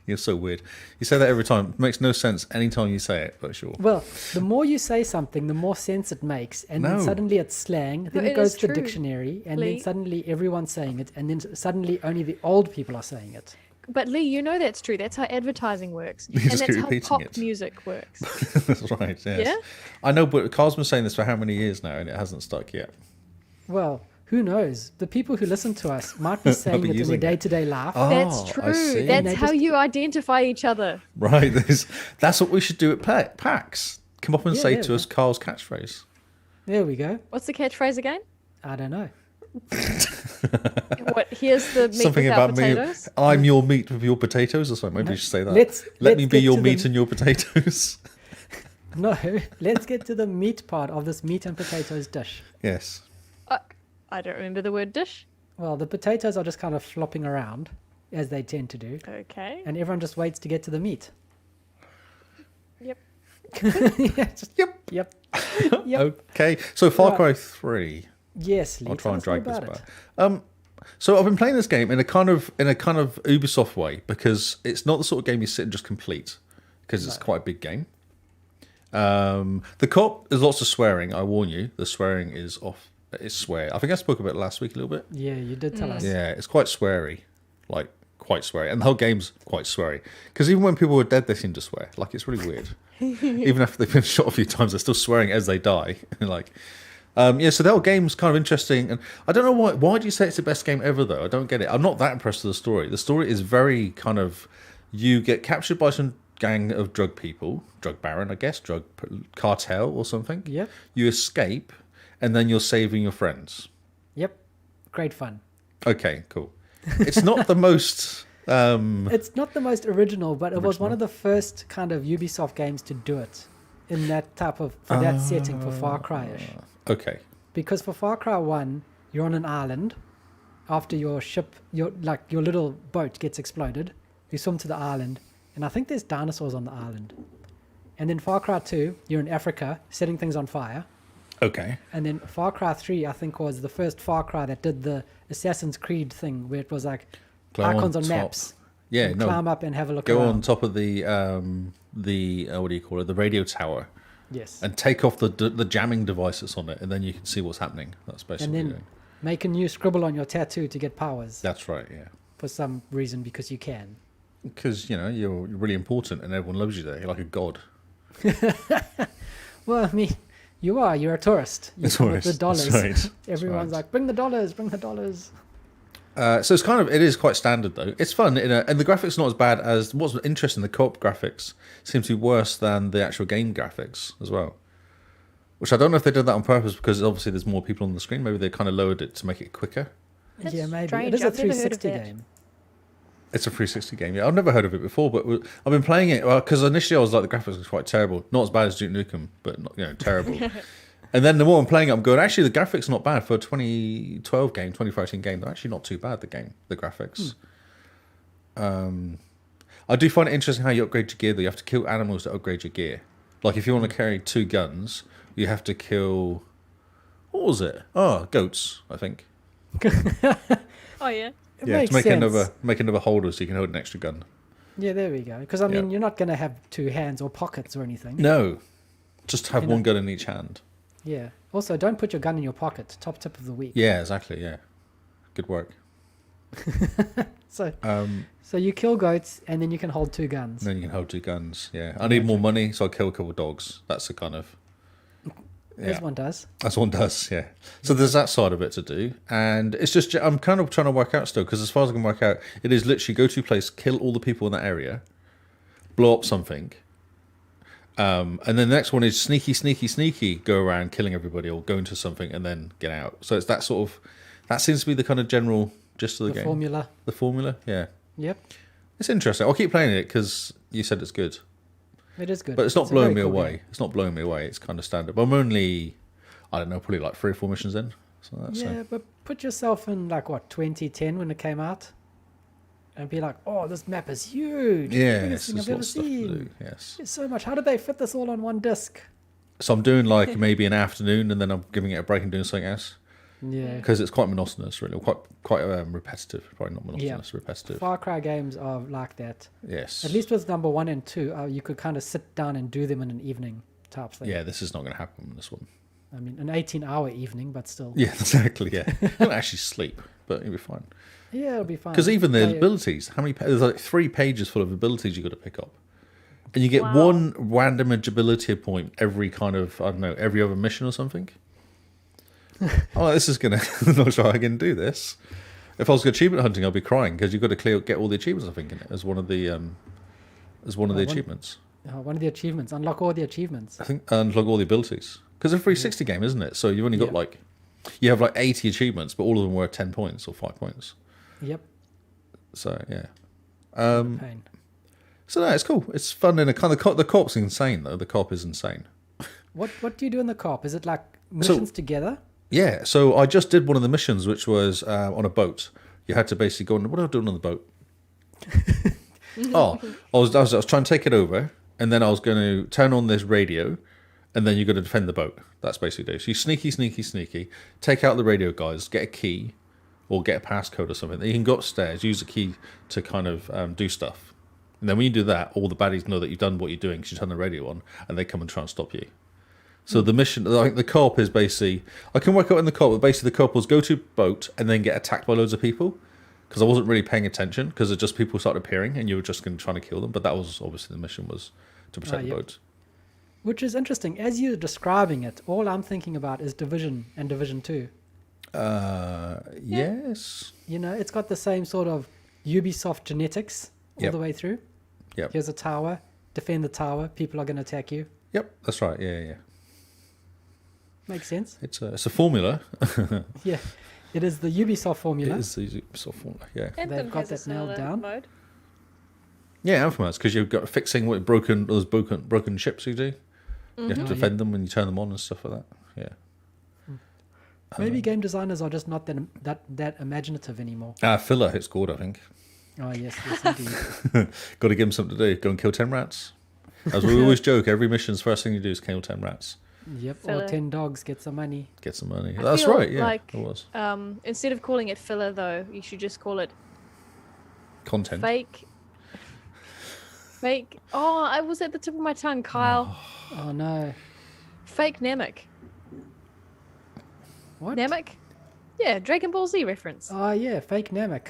Speaker 2: You're so weird. You say that every time. It makes no sense anytime you say it, but sure.
Speaker 1: Well, the more you say something, the more sense it makes, and then
Speaker 2: No.
Speaker 1: suddenly it's slang, then
Speaker 4: No,
Speaker 1: it
Speaker 4: it
Speaker 1: goes
Speaker 4: is
Speaker 1: to the
Speaker 4: true.
Speaker 1: dictionary, and
Speaker 4: Lee.
Speaker 1: then suddenly everyone's saying it, and then suddenly only the old people are saying it.
Speaker 4: But Lee, you know that's true. That's how advertising works.
Speaker 2: You
Speaker 4: And
Speaker 2: just
Speaker 4: that's
Speaker 2: keep
Speaker 4: how
Speaker 2: repeating
Speaker 4: pop
Speaker 2: it.
Speaker 4: music works.
Speaker 2: That's right, yes.
Speaker 4: Yeah?
Speaker 2: I know, but Carl's been saying this for how many years now, and it hasn't stuck yet.
Speaker 1: Well, who knows? The people who listen to us might be saying
Speaker 2: be
Speaker 1: it in their
Speaker 2: using it.
Speaker 1: day-to-day life.
Speaker 2: Oh,
Speaker 4: That's
Speaker 2: I
Speaker 4: true.
Speaker 2: see.
Speaker 1: And
Speaker 4: That's
Speaker 1: they
Speaker 4: how
Speaker 1: just-
Speaker 4: you identify each other.
Speaker 2: Right, that's what we should do at PAX. Come up and
Speaker 1: Yeah,
Speaker 2: say
Speaker 1: yeah,
Speaker 2: to us Carl's catchphrase.
Speaker 1: There we go.
Speaker 4: What's the catchphrase again?
Speaker 1: I don't know.
Speaker 4: What? Here's the meat
Speaker 2: Something
Speaker 4: without
Speaker 2: about
Speaker 4: potatoes.
Speaker 2: me. I'm your meat with your potatoes or something. Maybe you should say that.
Speaker 1: let's
Speaker 2: Let me be
Speaker 1: get
Speaker 2: your
Speaker 1: to
Speaker 2: meat
Speaker 1: the-
Speaker 2: and your potatoes.
Speaker 1: No, let's get to the meat part of this meat and potatoes dish.
Speaker 2: Yes.
Speaker 4: I don't remember the word dish.
Speaker 1: Well, the potatoes are just kind of flopping around, as they tend to do,
Speaker 4: Okay.
Speaker 1: and everyone just waits to get to the meat.
Speaker 4: Yep.
Speaker 1: Yeah, just,
Speaker 2: Yep.
Speaker 1: yep. Yep.
Speaker 2: Okay. So Far
Speaker 1: Right.
Speaker 2: Cry 3.
Speaker 1: Yes, Lee,
Speaker 2: I'll try
Speaker 1: tell
Speaker 2: and
Speaker 1: us all
Speaker 2: drag this
Speaker 1: about
Speaker 2: back.
Speaker 1: it.
Speaker 2: So I've been playing this game in a kind of Ubisoft way because it's not the sort of game you sit and just complete because it's quite a big game. The co-op, there's lots of swearing. I warn you, the swearing is off. It's swear. I think I spoke about it last week a little bit.
Speaker 1: Yeah, you did tell us.
Speaker 2: Yeah, it's quite sweary, like quite sweary, and the whole game's quite sweary. Because even when people were dead, they seem to swear. Like it's really weird. Even after they've been shot a few times, they're still swearing as they die. Like, so the whole game's kind of interesting, and I don't know why. Why do you say it's the best game ever, though? I don't get it. I'm not that impressed with the story. The story is very kind of, you get captured by some gang of drug people, drug baron, I guess, drug cartel or something.
Speaker 1: Yep.
Speaker 2: You escape, and then you're saving your friends.
Speaker 1: Yep. Great fun.
Speaker 2: Okay, cool. It's not the most.
Speaker 1: It's not the most original, but it was one of the first kind of Ubisoft games to do it in that type of, for that setting for Far Cry-ish.
Speaker 2: Okay.
Speaker 1: Because for Far Cry 1, you're on an island after your ship, your little boat gets exploded. You swim to the island, and I think there's dinosaurs on the island. And then Far Cry 2, you're in Africa, setting things on fire.
Speaker 2: Okay.
Speaker 1: And then Far Cry 3, I think, was the first Far Cry that did the Assassin's Creed thing, where it was like
Speaker 2: Climb
Speaker 1: icons on
Speaker 2: top.
Speaker 1: maps.
Speaker 2: Yeah,
Speaker 1: and
Speaker 2: no.
Speaker 1: climb up and have a look
Speaker 2: Go
Speaker 1: around.
Speaker 2: on top of the what do you call it? The radio tower,
Speaker 1: Yes.
Speaker 2: and take off the jamming device that's on it, and then you can see what's happening. That's basically
Speaker 1: And
Speaker 2: it.
Speaker 1: then make a new scribble on your tattoo to get powers
Speaker 2: That's right. Yeah.
Speaker 1: for some reason, because you can.
Speaker 2: Because you're really important, and everyone loves you there. You're like a god.
Speaker 1: Well, I mean, you're a tourist. You
Speaker 2: A
Speaker 1: come with
Speaker 2: tourist,
Speaker 1: the dollars.
Speaker 2: that's right, that's
Speaker 1: Everyone's
Speaker 2: right.
Speaker 1: like, bring the dollars, bring the dollars.
Speaker 2: So it is quite standard though. It's fun, and the graphics not as bad as what's interesting. The co-op graphics seem to be worse than the actual game graphics as well. Which I don't know if they did that on purpose because obviously there's more people on the screen. Maybe they kind of lowered it to make it quicker.
Speaker 4: That's
Speaker 1: Yeah, maybe.
Speaker 4: strange.
Speaker 1: It is a
Speaker 4: I've never heard of
Speaker 1: 360
Speaker 4: that.
Speaker 1: game.
Speaker 2: It's a 360 game. Yeah, I've never heard of it before, but I've been playing it because initially I was like the graphics are quite terrible. Not as bad as Duke Nukem, but not, terrible. And then the more I'm playing it, I'm going, actually, the graphics not bad for a 2012 game, 2013 game. They're actually not too bad, the graphics. I do find it interesting how you upgrade your gear, though. You have to kill animals to upgrade your gear. Like, if you want to carry 2 guns, you have to kill... What was it? Oh, goats, I think.
Speaker 4: Oh yeah.
Speaker 1: It
Speaker 2: Yeah,
Speaker 1: makes
Speaker 2: to
Speaker 1: sense.
Speaker 2: make another holder so you can hold an extra gun.
Speaker 1: Yeah, there we go. Because, I mean,
Speaker 2: Yeah.
Speaker 1: you're not going to have 2 hands or pockets or anything.
Speaker 2: No. Just have
Speaker 1: You know-
Speaker 2: one gun in each hand.
Speaker 1: Yeah. Also, don't put your gun in your pocket. Top tip of the week.
Speaker 2: Yeah, exactly, yeah. Good work.
Speaker 1: So,
Speaker 2: Um,
Speaker 1: so you kill goats, and then you can hold 2 guns.
Speaker 2: then you can hold 2 guns, yeah. I need more money, so I'll kill a couple of dogs. That's the kind of...
Speaker 1: As
Speaker 2: Yeah,
Speaker 1: one does.
Speaker 2: that's one does, yeah. So there's that side of it to do. And it's just, I'm kind of trying to work out still, because as far as I can work out, it is literally go to a place, kill all the people in that area, blow up something, and then the next one is sneaky, go around killing everybody or go into something and then get out. So it's that sort of, that seems to be the kind of general gist of the game.
Speaker 1: Formula.
Speaker 2: The formula, yeah.
Speaker 1: Yep.
Speaker 2: It's interesting. I'll keep playing it because you said it's good.
Speaker 1: It is good.
Speaker 2: But it's not
Speaker 1: a very
Speaker 2: blowing me
Speaker 1: cool
Speaker 2: away.
Speaker 1: game.
Speaker 2: It's not blowing me away. It's kind of standard. But I'm only, I don't know, probably like 3 or 4 missions in. So that's
Speaker 1: Yeah, but put yourself in, like, what, 2010 when it came out? and be like, "Oh, this map is huge!
Speaker 2: Yeah,
Speaker 1: Biggest thing
Speaker 2: there's
Speaker 1: I've ever
Speaker 2: lots of stuff to
Speaker 1: seen.
Speaker 2: do. Yes.
Speaker 1: There's so much. How did they fit this all on one disc?"
Speaker 2: So I'm doing like maybe an afternoon, and then I'm giving it a break and doing something else
Speaker 1: Yeah.
Speaker 2: because it's quite monotonous, really, quite repetitive. Probably not monotonous, repetitive.
Speaker 1: FarCry games are like that.
Speaker 2: Yes.
Speaker 1: At least with number 1 and 2, you could kind of sit down and do them in an evening type thing.
Speaker 2: Yeah, this is not going to happen in this one.
Speaker 1: I mean, an 18-hour evening, but still.
Speaker 2: Yeah, exactly. Yeah, you don't actually sleep, but you'll be fine.
Speaker 1: Yeah, it'll be fine.
Speaker 2: Because even the
Speaker 1: Play-
Speaker 2: abilities, how many? There's like 3 pages full of abilities you got to pick up, and you get
Speaker 4: Wow.
Speaker 2: one random ability point every kind of every other mission or something. Oh, this is gonna. I'm not sure I can do this. If I was achievement hunting, I'd be crying because you've got to get all the achievements. I think in it as one of the achievements.
Speaker 1: one of the achievements. Unlock all the achievements.
Speaker 2: I think unlock all the abilities because it's a 360 game, isn't it? So you've only got
Speaker 1: Yeah.
Speaker 2: you have like 80 achievements, but all of them were 10 points or 5 points.
Speaker 1: Yep.
Speaker 2: So yeah.
Speaker 1: Pain.
Speaker 2: So no, it's cool. It's fun and the co-op's insane though. The co-op is insane.
Speaker 1: What do you do in the co-op? Is it like missions together?
Speaker 2: Yeah. So I just did one of the missions, which was on a boat. You had to basically go on. What am I doing on the boat? I was trying to take it over, and then I was going to turn on this radio, and then you're going to defend the boat. That's basically it. So you sneaky, take out the radio guys, get a key, or get a passcode or something. Then you can go upstairs, use the key to kind of do stuff. And then when you do that, all the baddies know that you've done what you're doing because you turn the radio on, and they come and try and stop you. So the mission, like the co-op is basically, I can work out in the co-op, but basically the co-op was go to boat and then get attacked by loads of people. Because I wasn't really paying attention because just people started appearing and you were just going to try to kill them. But that was obviously the mission was to protect the
Speaker 1: yep.
Speaker 2: boat.
Speaker 1: Which is interesting. As you're describing it, all I'm thinking about is Division and Division 2.
Speaker 2: Yes.
Speaker 1: You know, it's got the same sort of Ubisoft genetics all
Speaker 2: Yep.
Speaker 1: the way through.
Speaker 2: Yep.
Speaker 1: Here's a tower. Defend the tower. People are going to attack you.
Speaker 2: Yep. That's right. Yeah.
Speaker 1: Makes sense.
Speaker 2: It's a formula.
Speaker 1: Yeah. It is the Ubisoft formula.
Speaker 2: It is the sort of formula. Yeah.
Speaker 4: Anthem
Speaker 1: got
Speaker 4: has a
Speaker 1: that nailed
Speaker 4: similar
Speaker 1: down.
Speaker 4: Mode.
Speaker 2: Yeah, Anthem has because you've got fixing what those broken ships you do. You have to defend them when you turn them on and stuff like that. Yeah.
Speaker 1: Maybe game designers are just not that imaginative anymore.
Speaker 2: Filler it's called, I think.
Speaker 1: Oh, yes, indeed.
Speaker 2: Got to give them something to do. Go and kill 10 rats. As we always joke, every mission's first thing you do is kill 10 rats.
Speaker 1: Yep,
Speaker 4: Filler.
Speaker 1: or 10 dogs, get some money.
Speaker 2: Get some money.
Speaker 4: I
Speaker 2: That's
Speaker 4: feel
Speaker 2: right, yeah.
Speaker 4: like,
Speaker 2: it was.
Speaker 4: Instead of calling it filler, though, you should just call it
Speaker 2: Content.
Speaker 4: fake. Fake. Oh, I was at the tip of my tongue, Kyle.
Speaker 1: Oh, no.
Speaker 4: Fake Namek.
Speaker 1: What?
Speaker 4: Namek? Yeah, Dragon Ball Z reference.
Speaker 1: Oh, yeah, fake Namek.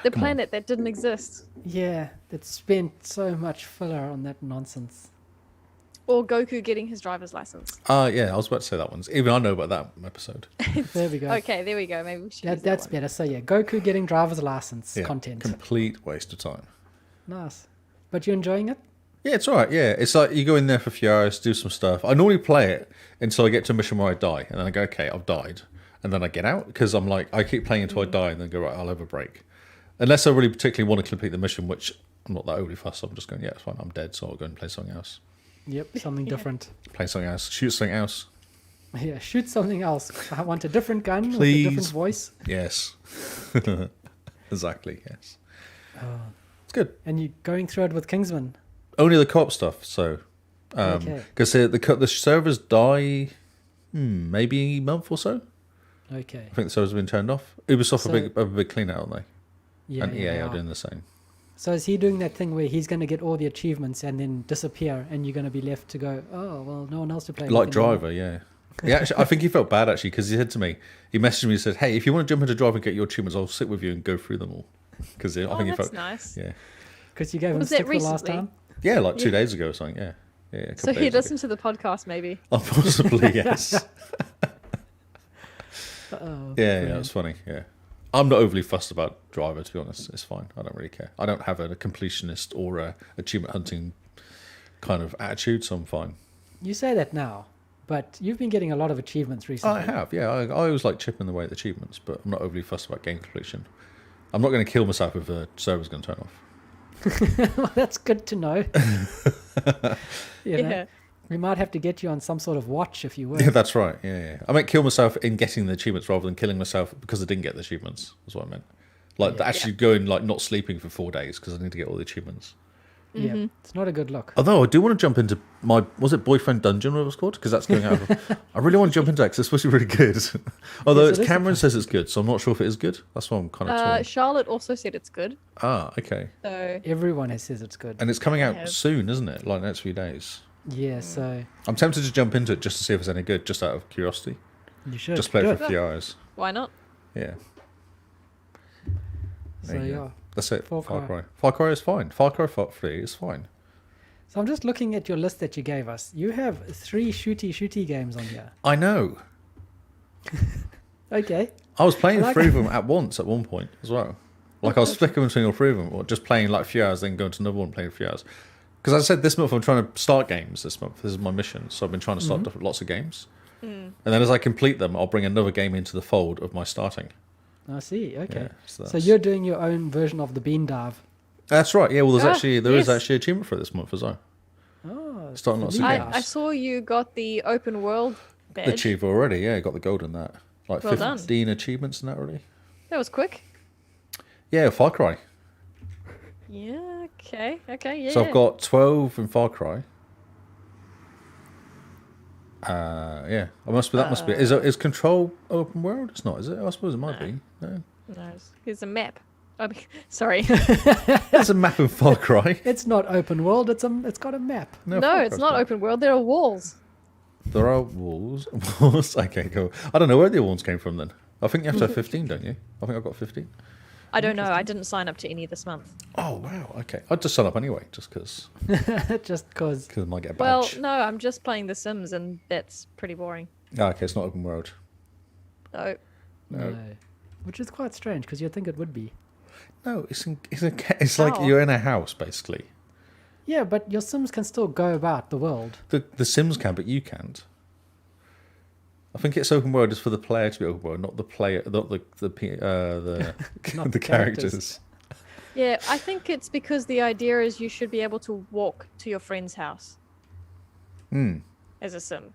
Speaker 4: The planet that didn't exist.
Speaker 1: Yeah, it spent so much filler on that nonsense.
Speaker 4: Or Goku getting his driver's license.
Speaker 2: Yeah, I was about to say that one. Even I know about that episode.
Speaker 1: There we go.
Speaker 4: Okay, there we go. Maybe we should use that
Speaker 1: That's
Speaker 4: one.
Speaker 1: better. So, yeah, Goku getting driver's license
Speaker 2: Yeah,
Speaker 1: content.
Speaker 2: complete waste of time.
Speaker 1: Nice. But you're enjoying it?
Speaker 2: Yeah, it's all right. Yeah, it's like you go in there for a few hours, do some stuff. I normally play it until I get to a mission where I die, and then I go, okay, I've died, and then I get out because I'm like, I keep playing until I die, and then go, right, I'll have a break. Unless I really particularly want to complete the mission, which I'm not that overly fussed. I'm just going, yeah, it's fine. I'm dead, so I'll go and play something else.
Speaker 1: Yep, something different.
Speaker 2: Play something else. Shoot something else.
Speaker 1: Yeah, shoot something else. I want a different gun with a
Speaker 2: Please.
Speaker 1: different voice.
Speaker 2: Yes. Exactly. Yes.
Speaker 1: Oh.
Speaker 2: It's good.
Speaker 1: And you're going through it with Kingsman.
Speaker 2: Only the co-op stuff. So,
Speaker 1: Okay.
Speaker 2: because the servers die, maybe a month or so.
Speaker 1: Okay.
Speaker 2: I think the servers have been turned off. Ubisoft
Speaker 1: So-
Speaker 2: a big clean out, aren't they?
Speaker 1: Yeah,
Speaker 2: And
Speaker 1: yeah,
Speaker 2: EA
Speaker 1: they
Speaker 2: are
Speaker 1: are.
Speaker 2: doing the same.
Speaker 1: So is he doing that thing where he's going to get all the achievements and then disappear, and you're going to be left to go, oh, well, no one else to play
Speaker 2: Like
Speaker 1: with anymore.
Speaker 2: Driver, yeah. Yeah, actually, I think he felt bad actually because he said to me, he messaged me and said, "Hey, if you want to jump into Driver and get your achievements, I'll sit with you and go through them all." Because I
Speaker 4: Oh,
Speaker 2: think he
Speaker 4: that's
Speaker 2: felt,
Speaker 4: nice.
Speaker 2: yeah,
Speaker 1: Because you gave him
Speaker 4: Was that
Speaker 1: stick the last
Speaker 4: recently?
Speaker 1: time.
Speaker 2: yeah, like 2
Speaker 4: Yeah.
Speaker 2: days ago or something. Yeah, yeah. a couple
Speaker 4: So he
Speaker 2: days ago.
Speaker 4: listened to the podcast, maybe.
Speaker 2: Oh, possibly yes.
Speaker 1: Uh-oh.
Speaker 2: Yeah, it's funny. Yeah, I'm not overly fussed about Driver, to be honest. It's fine. I don't really care. I don't have a completionist or a achievement hunting kind of attitude, so I'm fine.
Speaker 1: You say that now, but you've been getting a lot of achievements recently.
Speaker 2: I have, yeah. I always like chipping away at the achievements, but I'm not overly fussed about game completion. I'm not going to kill myself if the server's going to turn off.
Speaker 1: Well, that's good to know. You know,
Speaker 4: Yeah.
Speaker 1: we might have to get you on some sort of watch if you will.
Speaker 2: Yeah, that's right. Yeah. I meant kill myself in getting the achievements rather than killing myself because I didn't get the achievements. That's what I meant. Like actually going like not sleeping for 4 days because I need to get all the achievements.
Speaker 1: Yeah, it's not a good look.
Speaker 2: Although I do want to jump into was it Boyfriend Dungeon, what it was called? Because that's going out. I really want to jump into that because it's supposed to be really good. Although
Speaker 1: Yes, it is
Speaker 2: Cameron says it's good, so I'm not sure if it is good. That's why I'm kind of torn.
Speaker 4: Charlotte also said it's good.
Speaker 2: Ah, okay.
Speaker 4: So
Speaker 1: Everyone has says it's good.
Speaker 2: And it's coming out
Speaker 4: have.
Speaker 2: soon, isn't it? Like next few days.
Speaker 1: Yeah, so
Speaker 2: I'm tempted to jump into it just to see if it's any good, just out of curiosity.
Speaker 1: you should
Speaker 2: Just play
Speaker 1: do
Speaker 2: it for a few hours.
Speaker 4: why not?
Speaker 2: Yeah.
Speaker 1: So
Speaker 2: There you
Speaker 1: yeah.
Speaker 2: go. That's it.
Speaker 1: Far
Speaker 2: Far
Speaker 1: Cry.
Speaker 2: Cry. Far Cry is fine. Far Cry 3 is fine.
Speaker 1: So I'm just looking at your list that you gave us. You have 3 shooty games on here.
Speaker 2: I know.
Speaker 1: Okay.
Speaker 2: I was playing
Speaker 1: I like
Speaker 2: 3 of them at once at one point as well. Like I was flickering between all 3 of them, or just playing like a few hours, then going to another one, playing a few hours. Because I said this month I'm trying to start games this month. This is my mission. So I've been trying to start lots of games. And then as I complete them, I'll bring another game into the fold of my starting.
Speaker 1: I see. Okay.
Speaker 2: Yeah, so
Speaker 1: So
Speaker 2: that's-
Speaker 1: you're doing your own version of the bean dive.
Speaker 2: That's right. Yeah, well, there is
Speaker 4: yes.
Speaker 2: actually achievement for it this month as well.
Speaker 1: Oh,
Speaker 2: Starting lots of
Speaker 1: the
Speaker 2: games.
Speaker 1: bean
Speaker 4: I saw you got the open world badge.
Speaker 2: Achieved already. Yeah, got the gold in that. Like
Speaker 4: Well done.
Speaker 2: 15 achievements in that already.
Speaker 4: That was quick.
Speaker 2: Yeah, Far Cry.
Speaker 4: Yeah. Okay. Okay. Yeah.
Speaker 2: So I've got 12 in Far Cry. Yeah, that must be. Is Control open world? It's not, is it? I suppose it might be. No.
Speaker 4: No, here's a map. Sorry.
Speaker 2: There's a map in Far Cry.
Speaker 1: It's not open world. It's got a map.
Speaker 4: No,
Speaker 2: Far
Speaker 4: it's
Speaker 2: Cry's
Speaker 4: not open world. There are walls.
Speaker 2: There are walls. Walls. Okay, cool. I don't know where the walls came from then. I think you have to have 15, don't you? I think I've got 15.
Speaker 4: I don't know. I didn't sign up to any this month.
Speaker 2: Oh wow. Okay, I'd just sign up anyway, just because
Speaker 1: Just because.
Speaker 2: I might get a
Speaker 4: Well,
Speaker 2: badge.
Speaker 4: no, I'm just playing The Sims, and that's pretty boring.
Speaker 2: Oh, okay, it's not open world.
Speaker 4: So
Speaker 1: No. Which is quite strange because you'd think it would be.
Speaker 2: No, it's like
Speaker 4: How?
Speaker 2: you're in a house basically.
Speaker 1: Yeah, but your Sims can still go about the world.
Speaker 2: The Sims can, but you can't. I think it's open world is for the player to be open world, not the player, not the
Speaker 1: Not
Speaker 2: the
Speaker 1: characters.
Speaker 2: characters.
Speaker 4: yeah, I think it's because the idea is you should be able to walk to your friend's house as a Sim.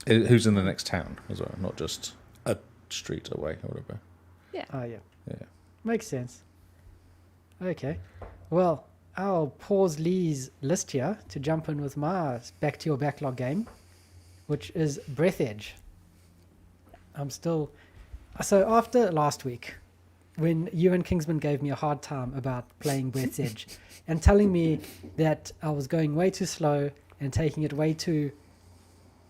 Speaker 2: Who's in the next town as well, not just a street away or whatever.
Speaker 1: Oh, yeah.
Speaker 2: Yeah.
Speaker 1: Makes sense. Okay. Well, I'll pause Lee's list here to jump in with my back to your backlog game, which is Breath Edge. So after last week, when you and Kingsman gave me a hard time about playing Breath Edge and telling me that I was going way too slow and taking it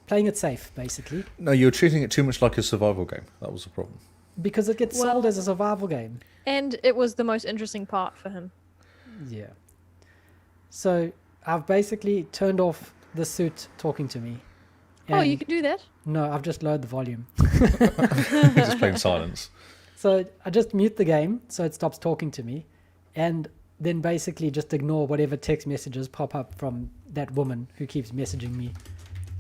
Speaker 1: playing it safe, basically,
Speaker 2: No, you're treating it too much like a survival game. That was the problem.
Speaker 1: because it gets sold
Speaker 4: Well-
Speaker 1: as a survival game.
Speaker 4: And it was the most interesting part for him.
Speaker 1: Yeah. So I've basically turned off the suit talking to me.
Speaker 4: Oh, you
Speaker 1: And-
Speaker 4: can do that?
Speaker 1: No, I've just lowered the volume.
Speaker 2: Just playing silence.
Speaker 1: So I just mute the game so it stops talking to me, and then basically just ignore whatever text messages pop up from that woman who keeps messaging me,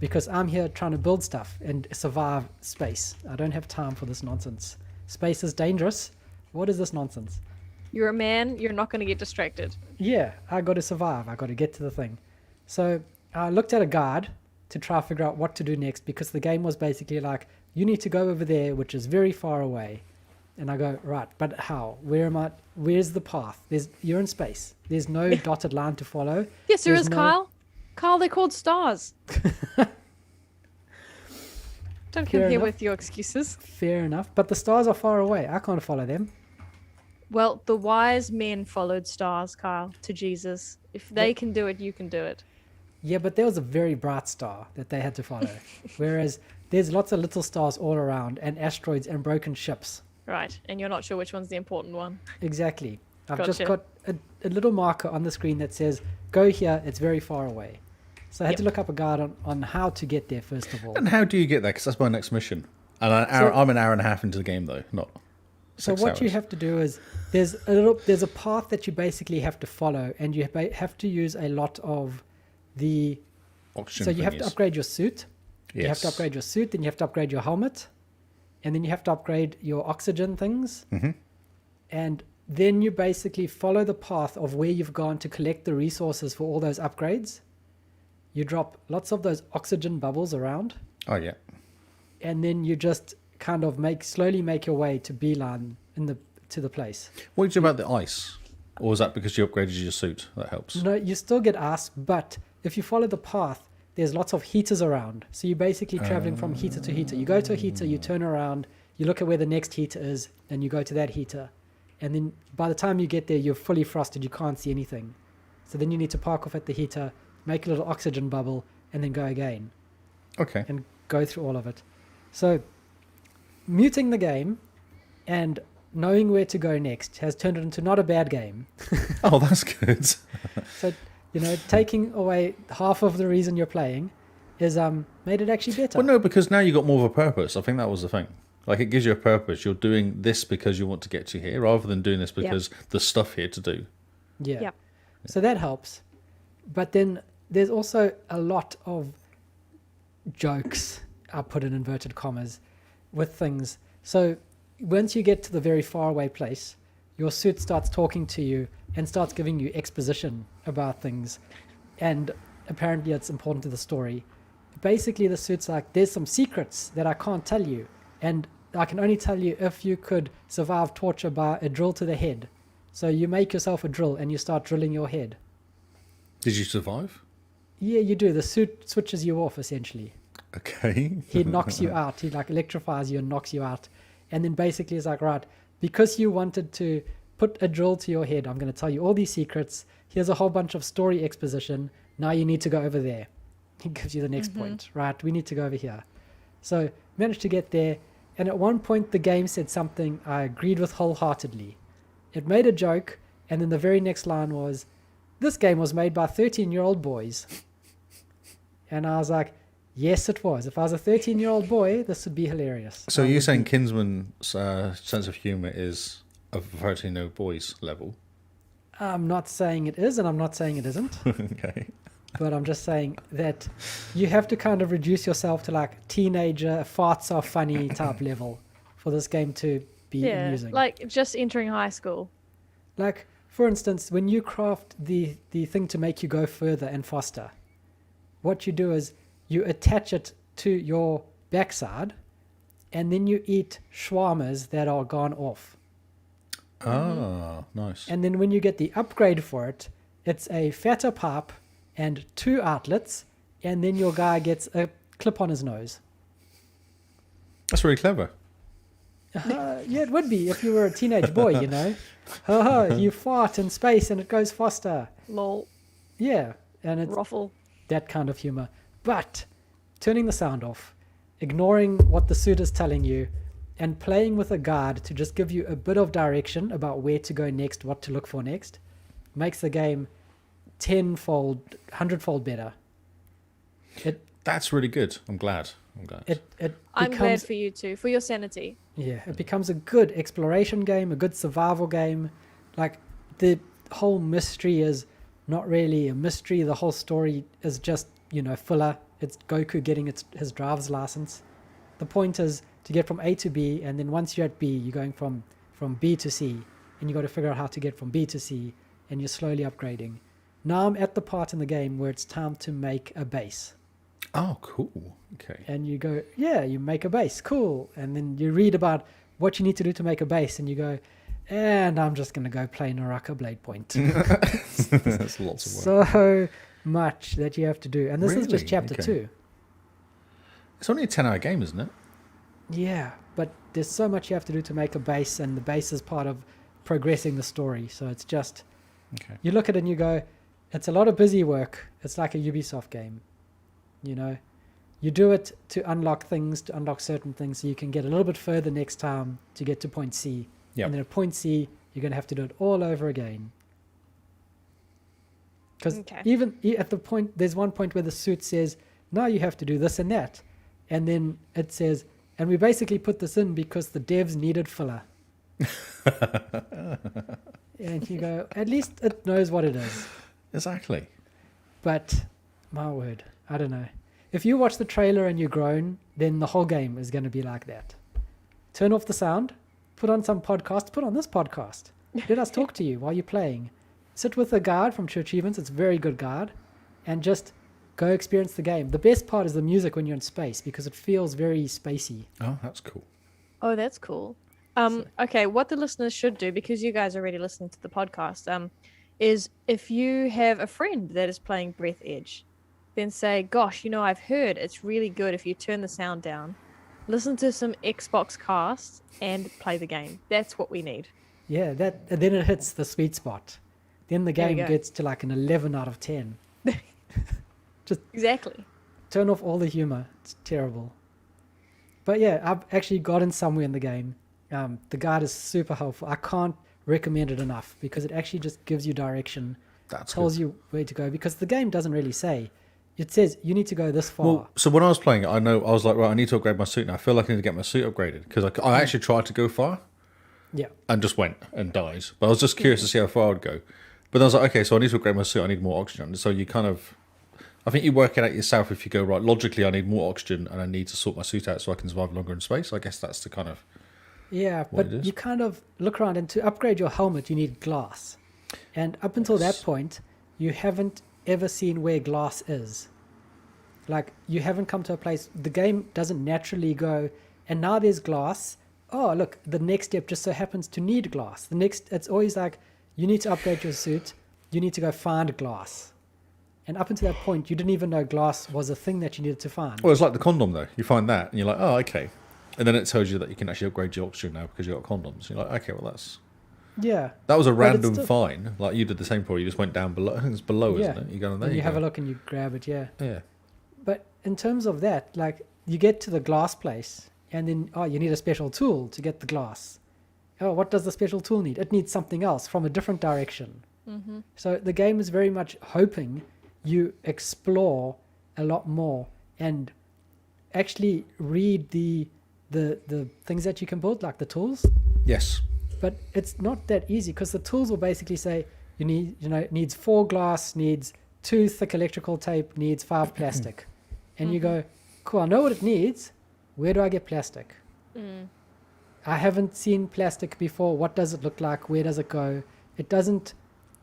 Speaker 1: because I'm here trying to build stuff and survive space. I don't have time for this nonsense. Space is dangerous. What is this nonsense?
Speaker 4: You're a man. You're not going to get distracted.
Speaker 1: Yeah, I got to survive. I got to get to the thing. So I looked at a guide to try to figure out what to do next, because the game was basically like, you need to go over there, which is very far away. And I go, right, but how? Where's the path? You're in space. There's no dotted line to follow.
Speaker 4: Yes, there
Speaker 1: There's
Speaker 4: is,
Speaker 1: no-
Speaker 4: Kyle. Kyle, they're called stars. Don't come
Speaker 1: Fair
Speaker 4: here
Speaker 1: enough.
Speaker 4: with your excuses.
Speaker 1: Fair enough. But the stars are far away. I can't follow them.
Speaker 4: Well, the wise men followed stars, Kyle, to Jesus. If they can do it, you can do it.
Speaker 1: Yeah, but there was a very bright star that they had to follow. Whereas there's lots of little stars all around, and asteroids and broken ships.
Speaker 4: Right, and you're not sure which one's the important one.
Speaker 1: Exactly. I've just
Speaker 4: Gotcha.
Speaker 1: got a little marker on the screen that says, go here, it's very far away. So I had to look up a guide on how to get there, first of all.
Speaker 2: And how do you get there? Because that's my next mission. And I'm an hour and a half into the game, though, not
Speaker 1: So
Speaker 2: 6
Speaker 1: what you
Speaker 2: hours.
Speaker 1: have to do is, there's a path that you basically have to follow, and you have to use a lot of the...
Speaker 2: Oxygen
Speaker 1: So you have to
Speaker 2: thingies.
Speaker 1: upgrade your suit.
Speaker 2: Yes.
Speaker 1: You have to upgrade your suit, then you have to upgrade your helmet, and then you have to upgrade your oxygen things.
Speaker 2: Mm-hmm.
Speaker 1: And then you basically follow the path of where you've gone to collect the resources for all those upgrades. You drop lots of those oxygen bubbles around,
Speaker 2: Oh, yeah.
Speaker 1: and then you just kind of slowly make your way to beeline to the place.
Speaker 2: What did you do about the ice? Or is that because you upgraded your suit? That helps.
Speaker 1: No, you still get ice, but if you follow the path, there's lots of heaters around. So you're basically traveling from heater to heater. You go to a heater, you turn around, you look at where the next heater is, and you go to that heater. And then by the time you get there, you're fully frosted. You can't see anything. So then you need to park off at the heater, make a little oxygen bubble, and then go again.
Speaker 2: Okay.
Speaker 1: And go through all of it. So muting the game and knowing where to go next has turned it into not a bad game.
Speaker 2: Oh, that's good.
Speaker 1: So, taking away half of the reason you're playing is made it actually better.
Speaker 2: Well, no, because now you got more of a purpose. I think that was the thing. Like, it gives you a purpose. You're doing this because you want to get to here, rather than doing this because there's stuff here to do.
Speaker 1: Yeah.
Speaker 4: Yep.
Speaker 1: So that helps. But then there's also a lot of jokes, I put in inverted commas, with things. So once you get to the very far away place, your suit starts talking to you and starts giving you exposition about things. And apparently it's important to the story. Basically, the suit's like, there's some secrets that I can't tell you. And I can only tell you if you could survive torture by a drill to the head. So you make yourself a drill and you start drilling your head.
Speaker 2: Did you survive?
Speaker 1: Yeah, you do. The suit switches you off, essentially.
Speaker 2: Okay.
Speaker 1: He knocks you out. He electrifies you and knocks you out. And then basically it's like, right, because you wanted to put a drill to your head, I'm going to tell you all these secrets. Here's a whole bunch of story exposition. Now you need to go over there. He gives you the next point. Right, we need to go over here. So managed to get there. And at one point the game said something I agreed with wholeheartedly. It made a joke. And then the very next line was, this game was made by 13-year-old boys. And I was like, yes, it was. If I was a 13-year-old boy, this would be hilarious.
Speaker 2: So you're saying Kinsman's sense of humour is of 13-year-old boys level?
Speaker 1: I'm not saying it is, and I'm not saying it isn't.
Speaker 2: Okay.
Speaker 1: But I'm just saying that you have to kind of reduce yourself to like teenager, farts are funny type level for this game to be amusing.
Speaker 4: Like just entering high school.
Speaker 1: Like, for instance, when you craft the thing to make you go further and faster, what you do is you attach it to your backside, and then you eat shawarmas that are gone off.
Speaker 2: Ah, nice.
Speaker 1: And then when you get the upgrade for it, it's a fatter pipe and 2 outlets, and then your guy gets a clip on his nose.
Speaker 2: That's really clever.
Speaker 1: Yeah, it would be if you were a teenage boy, you know. You fart in space and it goes faster.
Speaker 4: Lol.
Speaker 1: Yeah, and it's
Speaker 4: Ruffle.
Speaker 1: that kind of humor. But turning the sound off, ignoring what the suit is telling you, and playing with a guide to just give you a bit of direction about where to go next, what to look for next, makes the game 10-fold, 100-fold better.
Speaker 2: That's really good. I'm glad.
Speaker 4: I'm glad for you too, for your sanity.
Speaker 1: Yeah, it becomes a good exploration game, a good survival game. Like, the whole mystery is not really a mystery. The whole story is just, filler. It's Goku getting his driver's license. The point is to get from A to B, and then once you're at B, you're going from B to C, and you got to figure out how to get from B to C, and you're slowly upgrading. Now I'm at the part in the game where it's time to make a base.
Speaker 2: Oh, cool. Okay.
Speaker 1: And you go, yeah, you make a base. Cool. And then you read about what you need to do to make a base, and you go, and I'm just going to go play Naraka Blade Point.
Speaker 2: That's lots of work.
Speaker 1: So much that you have to do. And this is just
Speaker 2: Really?
Speaker 1: chapter
Speaker 2: Okay.
Speaker 1: 2.
Speaker 2: It's only a 10-hour game, isn't it?
Speaker 1: Yeah, but there's so much you have to do to make a base, and the base is part of progressing the story. So it's just, you look at it and you go, it's a lot of busy work. It's like a Ubisoft game. You do it to unlock things, to unlock certain things, so you can get a little bit further next time to get to point C.
Speaker 2: Yep.
Speaker 1: And then at point C, you're going to have to do it all over again. Because even at the point, there's one point where the suit says, now you have to do this and that. And then it says, and we basically put this in because the devs needed filler. And you go, at least it knows what it is.
Speaker 2: Exactly.
Speaker 1: But, my word, I don't know. If you watch the trailer and you groan, then the whole game is going to be like that. Turn off the sound, put on some podcast, put on this podcast. Let us talk to you while you're playing. Sit with a guide from True Achievements, it's a very good guide, and just go experience the game. The best part is the music when you're in space, because it feels very spacey.
Speaker 2: Oh, that's cool.
Speaker 4: Oh, that's cool. Okay, what the listeners should do, because you guys are already listening to the podcast, is if you have a friend that is playing Breath Edge, then say, gosh, I've heard it's really good if you turn the sound down, listen to some Xbox Cast, and play the game. That's what we need.
Speaker 1: Yeah, and then it hits the sweet spot. Then the
Speaker 4: There we
Speaker 1: game
Speaker 4: go.
Speaker 1: gets to like an 11 out of 10.
Speaker 4: Exactly.
Speaker 1: Turn off all the humor. It's terrible. But yeah, I've actually gotten somewhere in the game. The guide is super helpful. I can't recommend it enough because it actually just gives you direction,
Speaker 2: That's
Speaker 1: tells
Speaker 2: good.
Speaker 1: you where to go, because the game doesn't really say. It says you need to go this far.
Speaker 2: Well, so when I was playing it, I was like, right, I need to upgrade my suit now. I feel like I need to get my suit upgraded because I actually tried to go far
Speaker 1: Yeah.
Speaker 2: and just went and died. But I was just curious to see how far I would go. But then I was like, okay, so I need to upgrade my suit. I need more oxygen. So you kind of, I think you work it out yourself if you go, right, logically I need more oxygen and I need to sort my suit out so I can survive longer in space. I guess that's the kind of,
Speaker 1: Yeah,
Speaker 2: what
Speaker 1: but
Speaker 2: it is.
Speaker 1: you kind of look around, and to upgrade your helmet, you need glass. And up until that
Speaker 2: Yes.
Speaker 1: point, you haven't ever seen where glass is. Like, you haven't come to a place, the game doesn't naturally go, and now there's glass. Oh, look, the next step just so happens to need glass. It's always like, you need to upgrade your suit, you need to go find glass. And up until that point, you didn't even know glass was a thing that you needed to find.
Speaker 2: well, it's like the condom though. You find that and you're like, oh, okay. And then it tells you that you can actually upgrade your oxygen now because you've got condoms. You're like, okay, well,
Speaker 1: Yeah.
Speaker 2: that was a
Speaker 1: But it's
Speaker 2: random
Speaker 1: still-
Speaker 2: find. Like you did the same for you just went down below. I think it's below,
Speaker 1: Yeah.
Speaker 2: isn't it? You go in there.
Speaker 1: And you have
Speaker 2: go.
Speaker 1: a look and you grab it, yeah.
Speaker 2: Yeah.
Speaker 1: But in terms of that, like, you get to the glass place, and then, oh, you need a special tool to get the glass. Oh, what does the special tool need? It needs something else from a different direction.
Speaker 4: Mm-hmm.
Speaker 1: So the game is very much hoping you explore a lot more and actually read the things that you can build, like the tools.
Speaker 2: Yes.
Speaker 1: But it's not that easy because the tools will basically say you need, it needs 4 glass, needs 2 thick electrical tape, needs 5 plastic. And you go, cool, I know what it needs. Where do I get plastic? I haven't seen plastic before. What does it look like? Where does it go? It doesn't,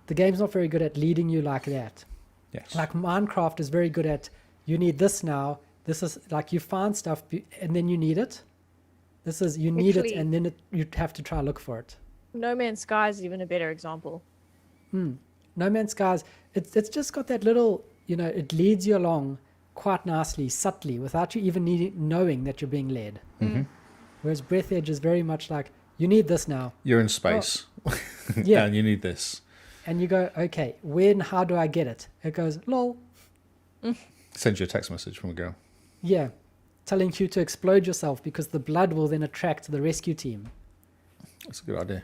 Speaker 1: the game's not very good at leading you like that.
Speaker 2: Yes.
Speaker 1: Like Minecraft is very good at, you need this now. This is like you find stuff and then you need it. This is, you need it
Speaker 4: Actually-
Speaker 1: and then you have to try look for it.
Speaker 4: No Man's Sky is even a better example.
Speaker 1: No Man's Skies, it's just got that little, it leads you along quite nicely, subtly, without you even knowing that you're being led. Whereas Breath Edge is very much like, you need this now.
Speaker 2: You're in space.
Speaker 1: Yeah.
Speaker 2: And you need this.
Speaker 1: And you go, okay, when, how do I get it? It goes, lol.
Speaker 2: Sends you a text message from a girl.
Speaker 1: Yeah. Telling you to explode yourself because the blood will then attract the rescue team.
Speaker 2: That's a good idea.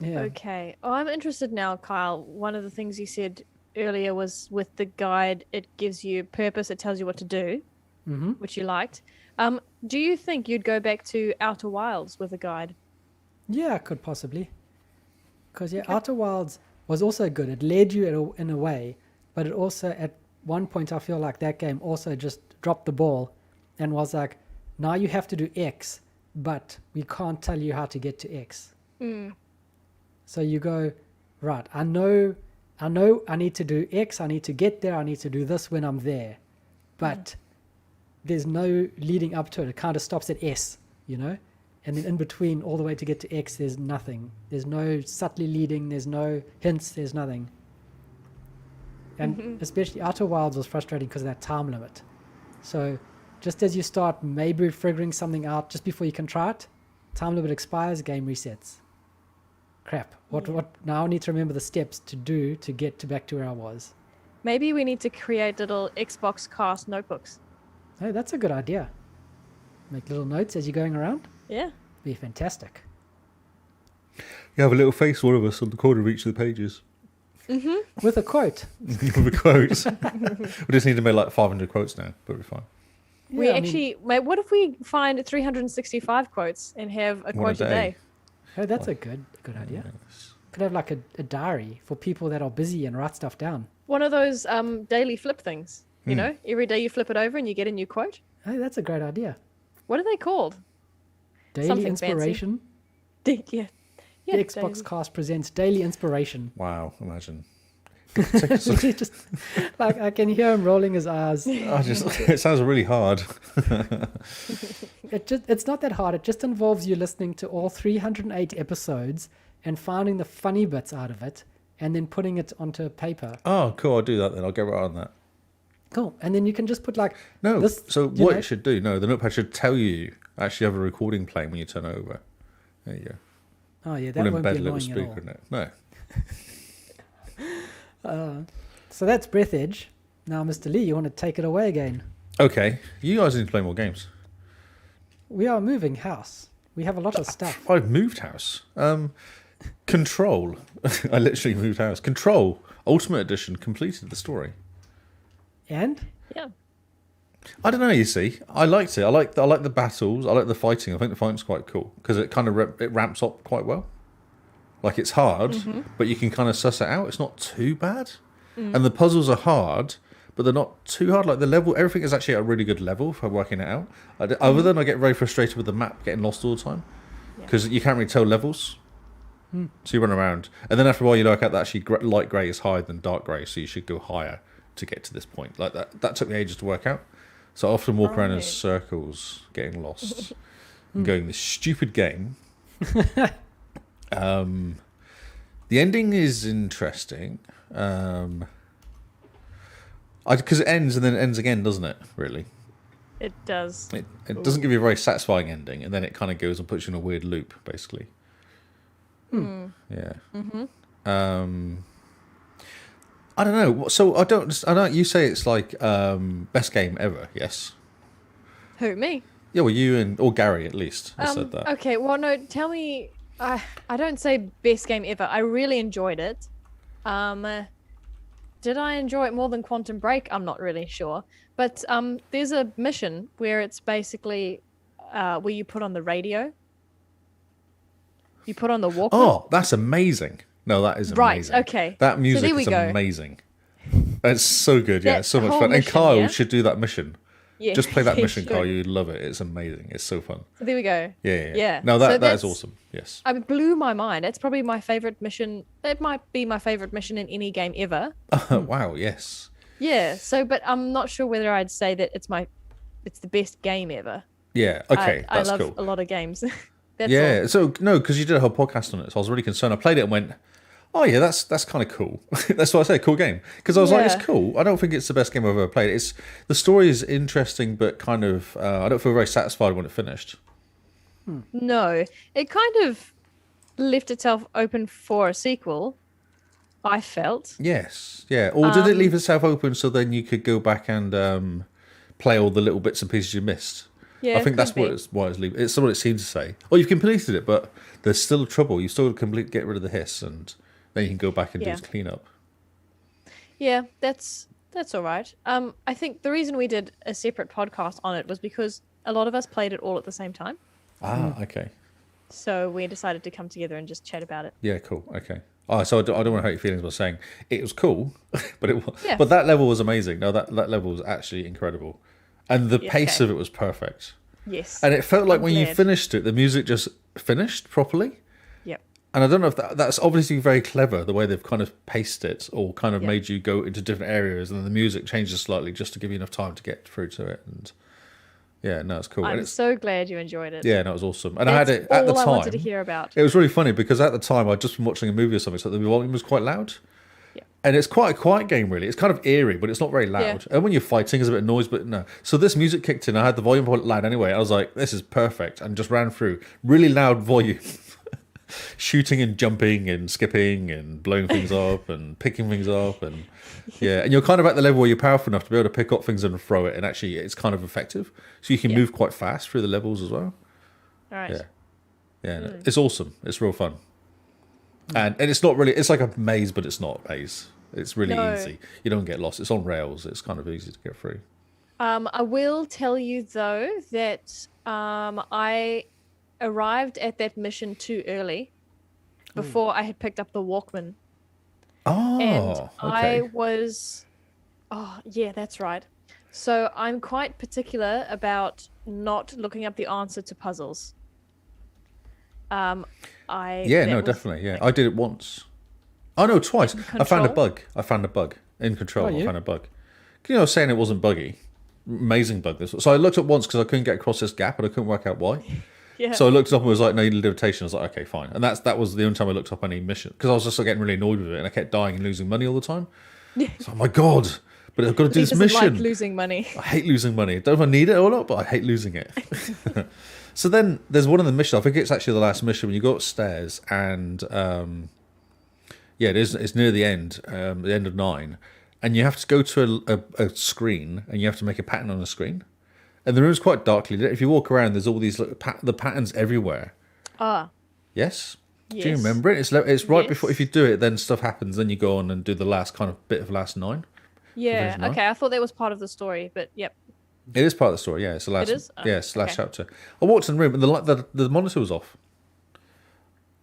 Speaker 1: Yeah.
Speaker 4: Okay. Oh, I'm interested now, Kyle. One of the things you said earlier was with the guide, it gives you purpose, it tells you what to do, which you liked. Do you think you'd go back to Outer Wilds with a guide?
Speaker 1: Yeah, I could possibly. Because, yeah, Outer Wilds was also good. It led you in a way, but it also, at one point, I feel like that game also just dropped the ball and was like, now you have to do X, but we can't tell you how to get to X. So you go, right, I know I need to do X, I need to get there, I need to do this when I'm there. But there's no leading up to it. It kind of stops at S, And then in between, all the way to get to X, there's nothing. There's no subtly leading, there's no hints, there's nothing. And especially Outer Wilds was frustrating because of that time limit. So just as you start maybe figuring something out just before you can try it, time limit expires, game resets. Crap. What now I need to remember the steps to do to get back to where I was.
Speaker 4: Maybe we need to create little Xbox Cast notebooks.
Speaker 1: Hey, that's a good idea. Make little notes as you're going around.
Speaker 4: Yeah.
Speaker 1: Be fantastic.
Speaker 2: You have a little face, one of us, on the corner of each of the pages.
Speaker 1: With a quote.
Speaker 2: With a quote. We just need to make like 500 quotes now, but we're fine.
Speaker 4: We
Speaker 1: Yeah, I mean,
Speaker 4: actually, mate, what if we find 365 quotes and have a quote a day?
Speaker 1: hey, that's a good idea. Could have like a diary for people that are busy and write stuff down.
Speaker 4: One of those daily flip things, every day you flip it over and you get a new quote.
Speaker 1: Hey, that's a great idea.
Speaker 4: What are they called?
Speaker 1: Daily
Speaker 4: Something fancy.
Speaker 1: inspiration.
Speaker 4: Yeah.
Speaker 1: The Xbox Cast presents Daily Inspiration.
Speaker 2: Wow, imagine.
Speaker 1: Just like I can hear him rolling his eyes.
Speaker 2: It sounds really hard.
Speaker 1: It's not that hard. It just involves you listening to all 308 episodes and finding the funny bits out of it and then putting it onto paper.
Speaker 2: Oh, cool. I'll do that then. I'll get right on that.
Speaker 1: Cool. And then you can just put like
Speaker 2: No,
Speaker 1: this,
Speaker 2: so
Speaker 1: you
Speaker 2: what
Speaker 1: know-
Speaker 2: it should do, no, the notepad should tell you actually have a recording playing when you turn it over. There you go.
Speaker 1: Oh yeah, that
Speaker 2: We'll
Speaker 1: won't be
Speaker 2: embed a little
Speaker 1: annoying at all.
Speaker 2: speaker in it. No.
Speaker 1: So that's Breath Edge. Now, Mr. Lee, you want to take it away again?
Speaker 2: Okay, you guys need to play more games.
Speaker 1: We are moving house. We have a lot of stuff.
Speaker 2: I've moved house. Control. I literally moved house. Control Ultimate Edition completed the story.
Speaker 1: And
Speaker 4: Yeah.
Speaker 2: I don't know. You see, I liked it. I like the battles. I like the fighting. I think the fighting's quite cool because it kind of it ramps up quite well. Like it's hard, but you can kind of suss it out. It's not too bad, and the puzzles are hard, but they're not too hard. Like the level, everything is actually at a really good level for working it out. Other than I get very frustrated with the map getting lost all the time because you can't really tell levels. So you run around, and then after a while you work out that actually light grey is higher than dark grey, so you should go higher to get to this point. Like that took me ages to work out. So I often walk around in
Speaker 4: Right.
Speaker 2: circles, getting lost, and going this stupid game. The ending is interesting. Because it ends and then it ends again, doesn't it? Really,
Speaker 4: It does.
Speaker 2: it doesn't give you a very satisfying ending, and then it kind of goes and puts you in a weird loop, basically. Yeah. I don't know. So I don't. You say it's like best game ever. Yes.
Speaker 4: Who, me?
Speaker 2: Yeah. Well, you or Gary at least has said that.
Speaker 4: Okay, well, no, tell me. I don't say best game ever. I really enjoyed it. Did I enjoy it more than Quantum Break? I'm not really sure. But there's a mission where it's basically where you put on the radio. You put on the Walkman.
Speaker 2: Oh, that's amazing. No, that is amazing.
Speaker 4: Right, okay.
Speaker 2: That
Speaker 4: So
Speaker 2: music
Speaker 4: there we
Speaker 2: is
Speaker 4: go.
Speaker 2: amazing. It's so good. Yeah,
Speaker 4: That
Speaker 2: it's so much
Speaker 4: whole
Speaker 2: fun. And
Speaker 4: mission,
Speaker 2: Kyle
Speaker 4: yeah?
Speaker 2: should do that mission.
Speaker 4: Yeah,
Speaker 2: Just play that
Speaker 4: he
Speaker 2: mission, Kyle.
Speaker 4: should.
Speaker 2: You'd love it. It's amazing. It's so fun.
Speaker 4: So there we go.
Speaker 2: Yeah.
Speaker 4: So
Speaker 2: No, that is
Speaker 4: that's-
Speaker 2: awesome. Yes.
Speaker 4: It blew my mind. That's probably my favorite mission. That might be my favorite mission in any game ever.
Speaker 2: Wow. Yes.
Speaker 4: Yeah. So, but I'm not sure whether I'd say that it's the best game ever.
Speaker 2: Yeah. Okay.
Speaker 4: I
Speaker 2: That's
Speaker 4: love
Speaker 2: cool.
Speaker 4: a lot of games. That's
Speaker 2: Yeah.
Speaker 4: all.
Speaker 2: So no, because you did a whole podcast on it, so I was really concerned. I played it and went, "Oh yeah, that's kind of cool." That's what I say, cool game. Because I was like,
Speaker 4: Yeah.
Speaker 2: "It's cool." I don't think it's the best game I've ever played. It's the story is interesting, but kind of I don't feel very satisfied when it finished.
Speaker 4: No, it kind of left itself open for a sequel. I felt.
Speaker 2: Yes. Yeah. Or did it leave itself open so then you could go back and play all the little bits and pieces you missed?
Speaker 4: Yeah,
Speaker 2: I think that's
Speaker 4: could
Speaker 2: what
Speaker 4: be.
Speaker 2: it's what it seems to say. Oh, you've completed it, but there's still trouble. You still get rid of the hiss, and then you can go back and do
Speaker 4: Yeah.
Speaker 2: its cleanup.
Speaker 4: Yeah, that's all right. I think the reason we did a separate podcast on it was because a lot of us played it all at the same time.
Speaker 2: Okay.
Speaker 4: So we decided to come together and just chat about it.
Speaker 2: Yeah, cool. Okay. Oh, so I don't want to hurt your feelings by saying it was cool, but
Speaker 4: Yeah.
Speaker 2: but that level was amazing. No, that level was actually incredible, and the
Speaker 4: Yeah,
Speaker 2: pace
Speaker 4: okay.
Speaker 2: of it was perfect.
Speaker 4: Yes.
Speaker 2: And it felt like
Speaker 4: I'm
Speaker 2: when you
Speaker 4: glad.
Speaker 2: finished it, the music just finished properly.
Speaker 4: Yep.
Speaker 2: And I don't know if that's obviously very clever, the way they've kind of paced it or kind of
Speaker 4: Yeah.
Speaker 2: made you go into different areas, and then the music changes slightly just to give you enough time to get through to it. And yeah, no, it's cool. And
Speaker 4: I'm
Speaker 2: it's,
Speaker 4: so glad you enjoyed it.
Speaker 2: yeah, no, it was awesome. And I had
Speaker 4: That's
Speaker 2: it at the
Speaker 4: all I
Speaker 2: time.
Speaker 4: wanted to hear about.
Speaker 2: It was really funny because at the time I'd just been watching a movie or something, so the volume was quite loud.
Speaker 4: Yeah.
Speaker 2: And it's quite a quiet game, really. It's kind of eerie, but it's not very loud. And when you're fighting, there's a bit of noise, but no. So this music kicked in. I had the volume quite loud anyway. I was like, this is perfect. And just ran through. Really loud volume. Shooting and jumping and skipping and blowing things up and picking things up. And yeah, and you're kind of at the level where you're powerful enough to be able to pick up things and throw it. And actually, it's kind of effective. So you can move quite fast through the levels as well.
Speaker 4: All right.
Speaker 2: Yeah. Yeah, no, it's awesome. It's real fun. And it's not really, it's like a maze, but it's not a maze. It's really
Speaker 4: No.
Speaker 2: easy. You don't get lost. It's on rails. It's kind of easy to get through.
Speaker 4: I will tell you though that I arrived at that mission too early before I had picked up the Walkman.
Speaker 2: Oh,
Speaker 4: And I
Speaker 2: okay.
Speaker 4: was, oh yeah, that's right. So I'm quite particular about not looking up the answer to puzzles.
Speaker 2: Yeah,
Speaker 4: that
Speaker 2: no,
Speaker 4: was-
Speaker 2: definitely. Yeah, I did it once. Oh, no, twice. I found a
Speaker 4: Control?
Speaker 2: bug. I found a bug. In Control,
Speaker 1: Oh,
Speaker 2: I
Speaker 1: you?
Speaker 2: found a bug. You know, I was saying it wasn't buggy. amazing bug this. So I looked up once because I couldn't get across this gap and I couldn't work out why.
Speaker 4: Yeah.
Speaker 2: So I looked up and was like, no, you need levitation. I was like, okay, fine. And that was the only time I looked up any mission because I was just like, getting really annoyed with it and I kept dying and losing money all the time. So, oh my god! But I've got to do this mission.
Speaker 4: Like losing money.
Speaker 2: I hate losing money. I don't know if I need it or not, but I hate losing it. So then there's one of the missions. I think it's actually the last mission when you go upstairs and yeah, it's near the end of 9, and you have to go to a screen and you have to make a pattern on the screen. And the room's quite darkly lit. If you walk around, there's all these the patterns everywhere.
Speaker 4: Ah.
Speaker 2: Yes?
Speaker 4: Yes.
Speaker 2: Do you remember it? It's right
Speaker 4: Yes.
Speaker 2: before, if you do it, then stuff happens. Then you go on and do the last kind of bit of last 9.
Speaker 4: Yeah.
Speaker 2: Provision 9.
Speaker 4: Okay. I thought that was part of the story, but yep.
Speaker 2: It is part of the story, yeah. It's the last,
Speaker 4: It is? Oh,
Speaker 2: yeah, it's the last
Speaker 4: okay.
Speaker 2: chapter. I walked in the room and the monitor was off.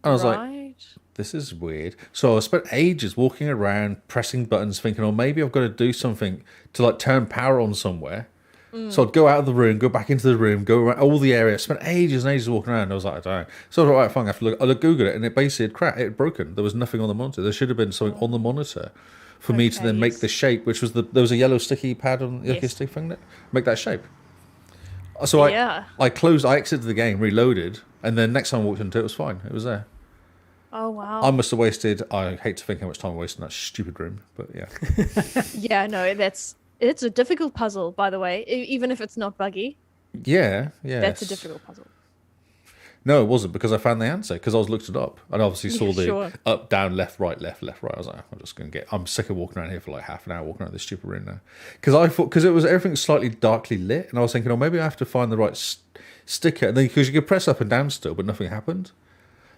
Speaker 2: And I was like,
Speaker 4: Right.
Speaker 2: this is weird. So I spent ages walking around, pressing buttons, thinking, oh, maybe I've got to do something to like turn power on somewhere. So I'd go out of the room, go back into the room, go around all the area. Spent ages and ages walking around. I was like, I don't know. So I was like, right, fine, I have to look. I Googled it, and it basically it had broken. There was nothing on the monitor. There should have been something on the monitor for me to
Speaker 4: Okay,
Speaker 2: then make
Speaker 4: yes.
Speaker 2: the shape, which was there was a yellow sticky pad on the
Speaker 4: Yes.
Speaker 2: sticky thing, make that shape. So
Speaker 4: Yeah.
Speaker 2: I exited the game, reloaded, and then next time I walked into it, it was fine. It was there.
Speaker 4: Oh wow.
Speaker 2: I must have wasted. I hate to think how much time I wasted in that stupid room, but yeah.
Speaker 4: Yeah. No. It's a difficult puzzle, by the way. Even if it's not buggy,
Speaker 2: Yeah.
Speaker 4: that's a difficult puzzle.
Speaker 2: No, it wasn't because I found the answer because I was looked it up and obviously saw the
Speaker 4: Sure.
Speaker 2: up, down, left, right. I was like, I'm sick of walking around here for like half an hour walking around this stupid room now because it was everything slightly darkly lit and I was thinking, oh, maybe I have to find the right sticker and then because you could press up and down still, but nothing happened.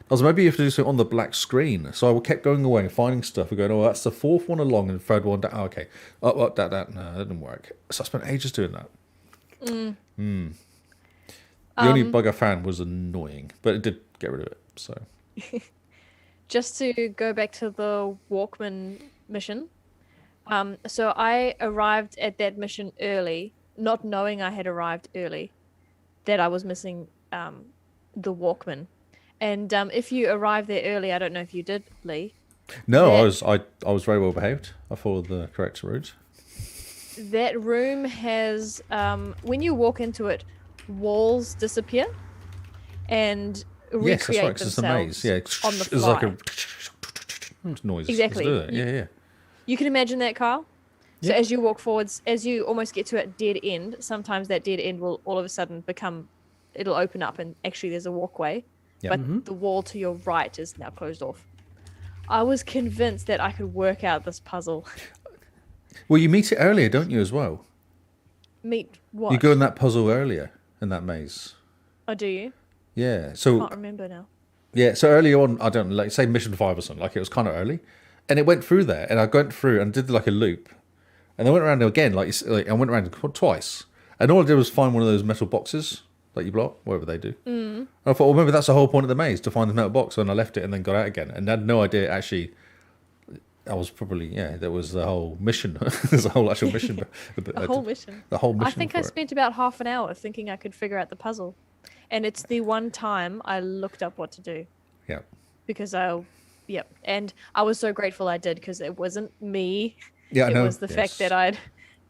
Speaker 2: I was maybe you have to do something on the black screen. So I kept going away and finding stuff and going, oh, that's the 4th one along and the 3rd one down. Oh, okay. Up, that. No, that didn't work. So I spent ages doing that. The only bug I found was annoying, but it did get rid of it. So
Speaker 4: Just to go back to the Walkman mission. So I arrived at that mission early, not knowing I had arrived early, that I was missing the Walkman. And if you arrived there early, I don't know if you did, Lee.
Speaker 2: no,
Speaker 4: that-
Speaker 2: I was very well behaved. I followed the correct route.
Speaker 4: That room has, when you walk into it, walls disappear and
Speaker 2: Yes, that's
Speaker 4: recreate
Speaker 2: right. 'Cause it's a maze.
Speaker 4: themselves
Speaker 2: Yeah,
Speaker 4: on the
Speaker 2: it's
Speaker 4: fly.
Speaker 2: like a noise.
Speaker 4: Exactly.
Speaker 2: Let's do it. Yeah.
Speaker 4: You can imagine that, Carl? So
Speaker 1: Yep.
Speaker 4: as you walk forwards, as you almost get to a dead end, sometimes that dead end will all of a sudden it'll open up and actually there's a walkway,
Speaker 2: Yep.
Speaker 4: but the wall to your right is now closed off. I was convinced that I could work out this puzzle.
Speaker 2: Well, you meet it earlier, don't you, as well?
Speaker 4: Meet what?
Speaker 2: You go in that puzzle earlier in that maze.
Speaker 4: Oh, do you?
Speaker 2: Yeah.
Speaker 4: I
Speaker 2: So
Speaker 4: can't remember now.
Speaker 2: yeah. So earlier on, I don't know, like say mission 5 or something. Like it was kind of early, and it went through there, and I went through and did like a loop, and I went around again. Like I went around twice, and all I did was find one of those metal boxes that you block, whatever they do. And I thought, well, maybe that's the whole point of the maze to find the metal box. And I left it and then got out again, and I had no idea actually. I was probably there was the whole mission. There's a whole actual mission.
Speaker 4: The whole mission.
Speaker 2: The whole mission.
Speaker 4: I think
Speaker 2: for
Speaker 4: I
Speaker 2: it.
Speaker 4: spent about half an hour thinking I could figure out the puzzle. And it's the one time I looked up what to do
Speaker 2: Yeah.
Speaker 4: because and I was so grateful I did because it wasn't me.
Speaker 2: Yeah, I
Speaker 4: It
Speaker 2: know.
Speaker 4: was the fact that I'd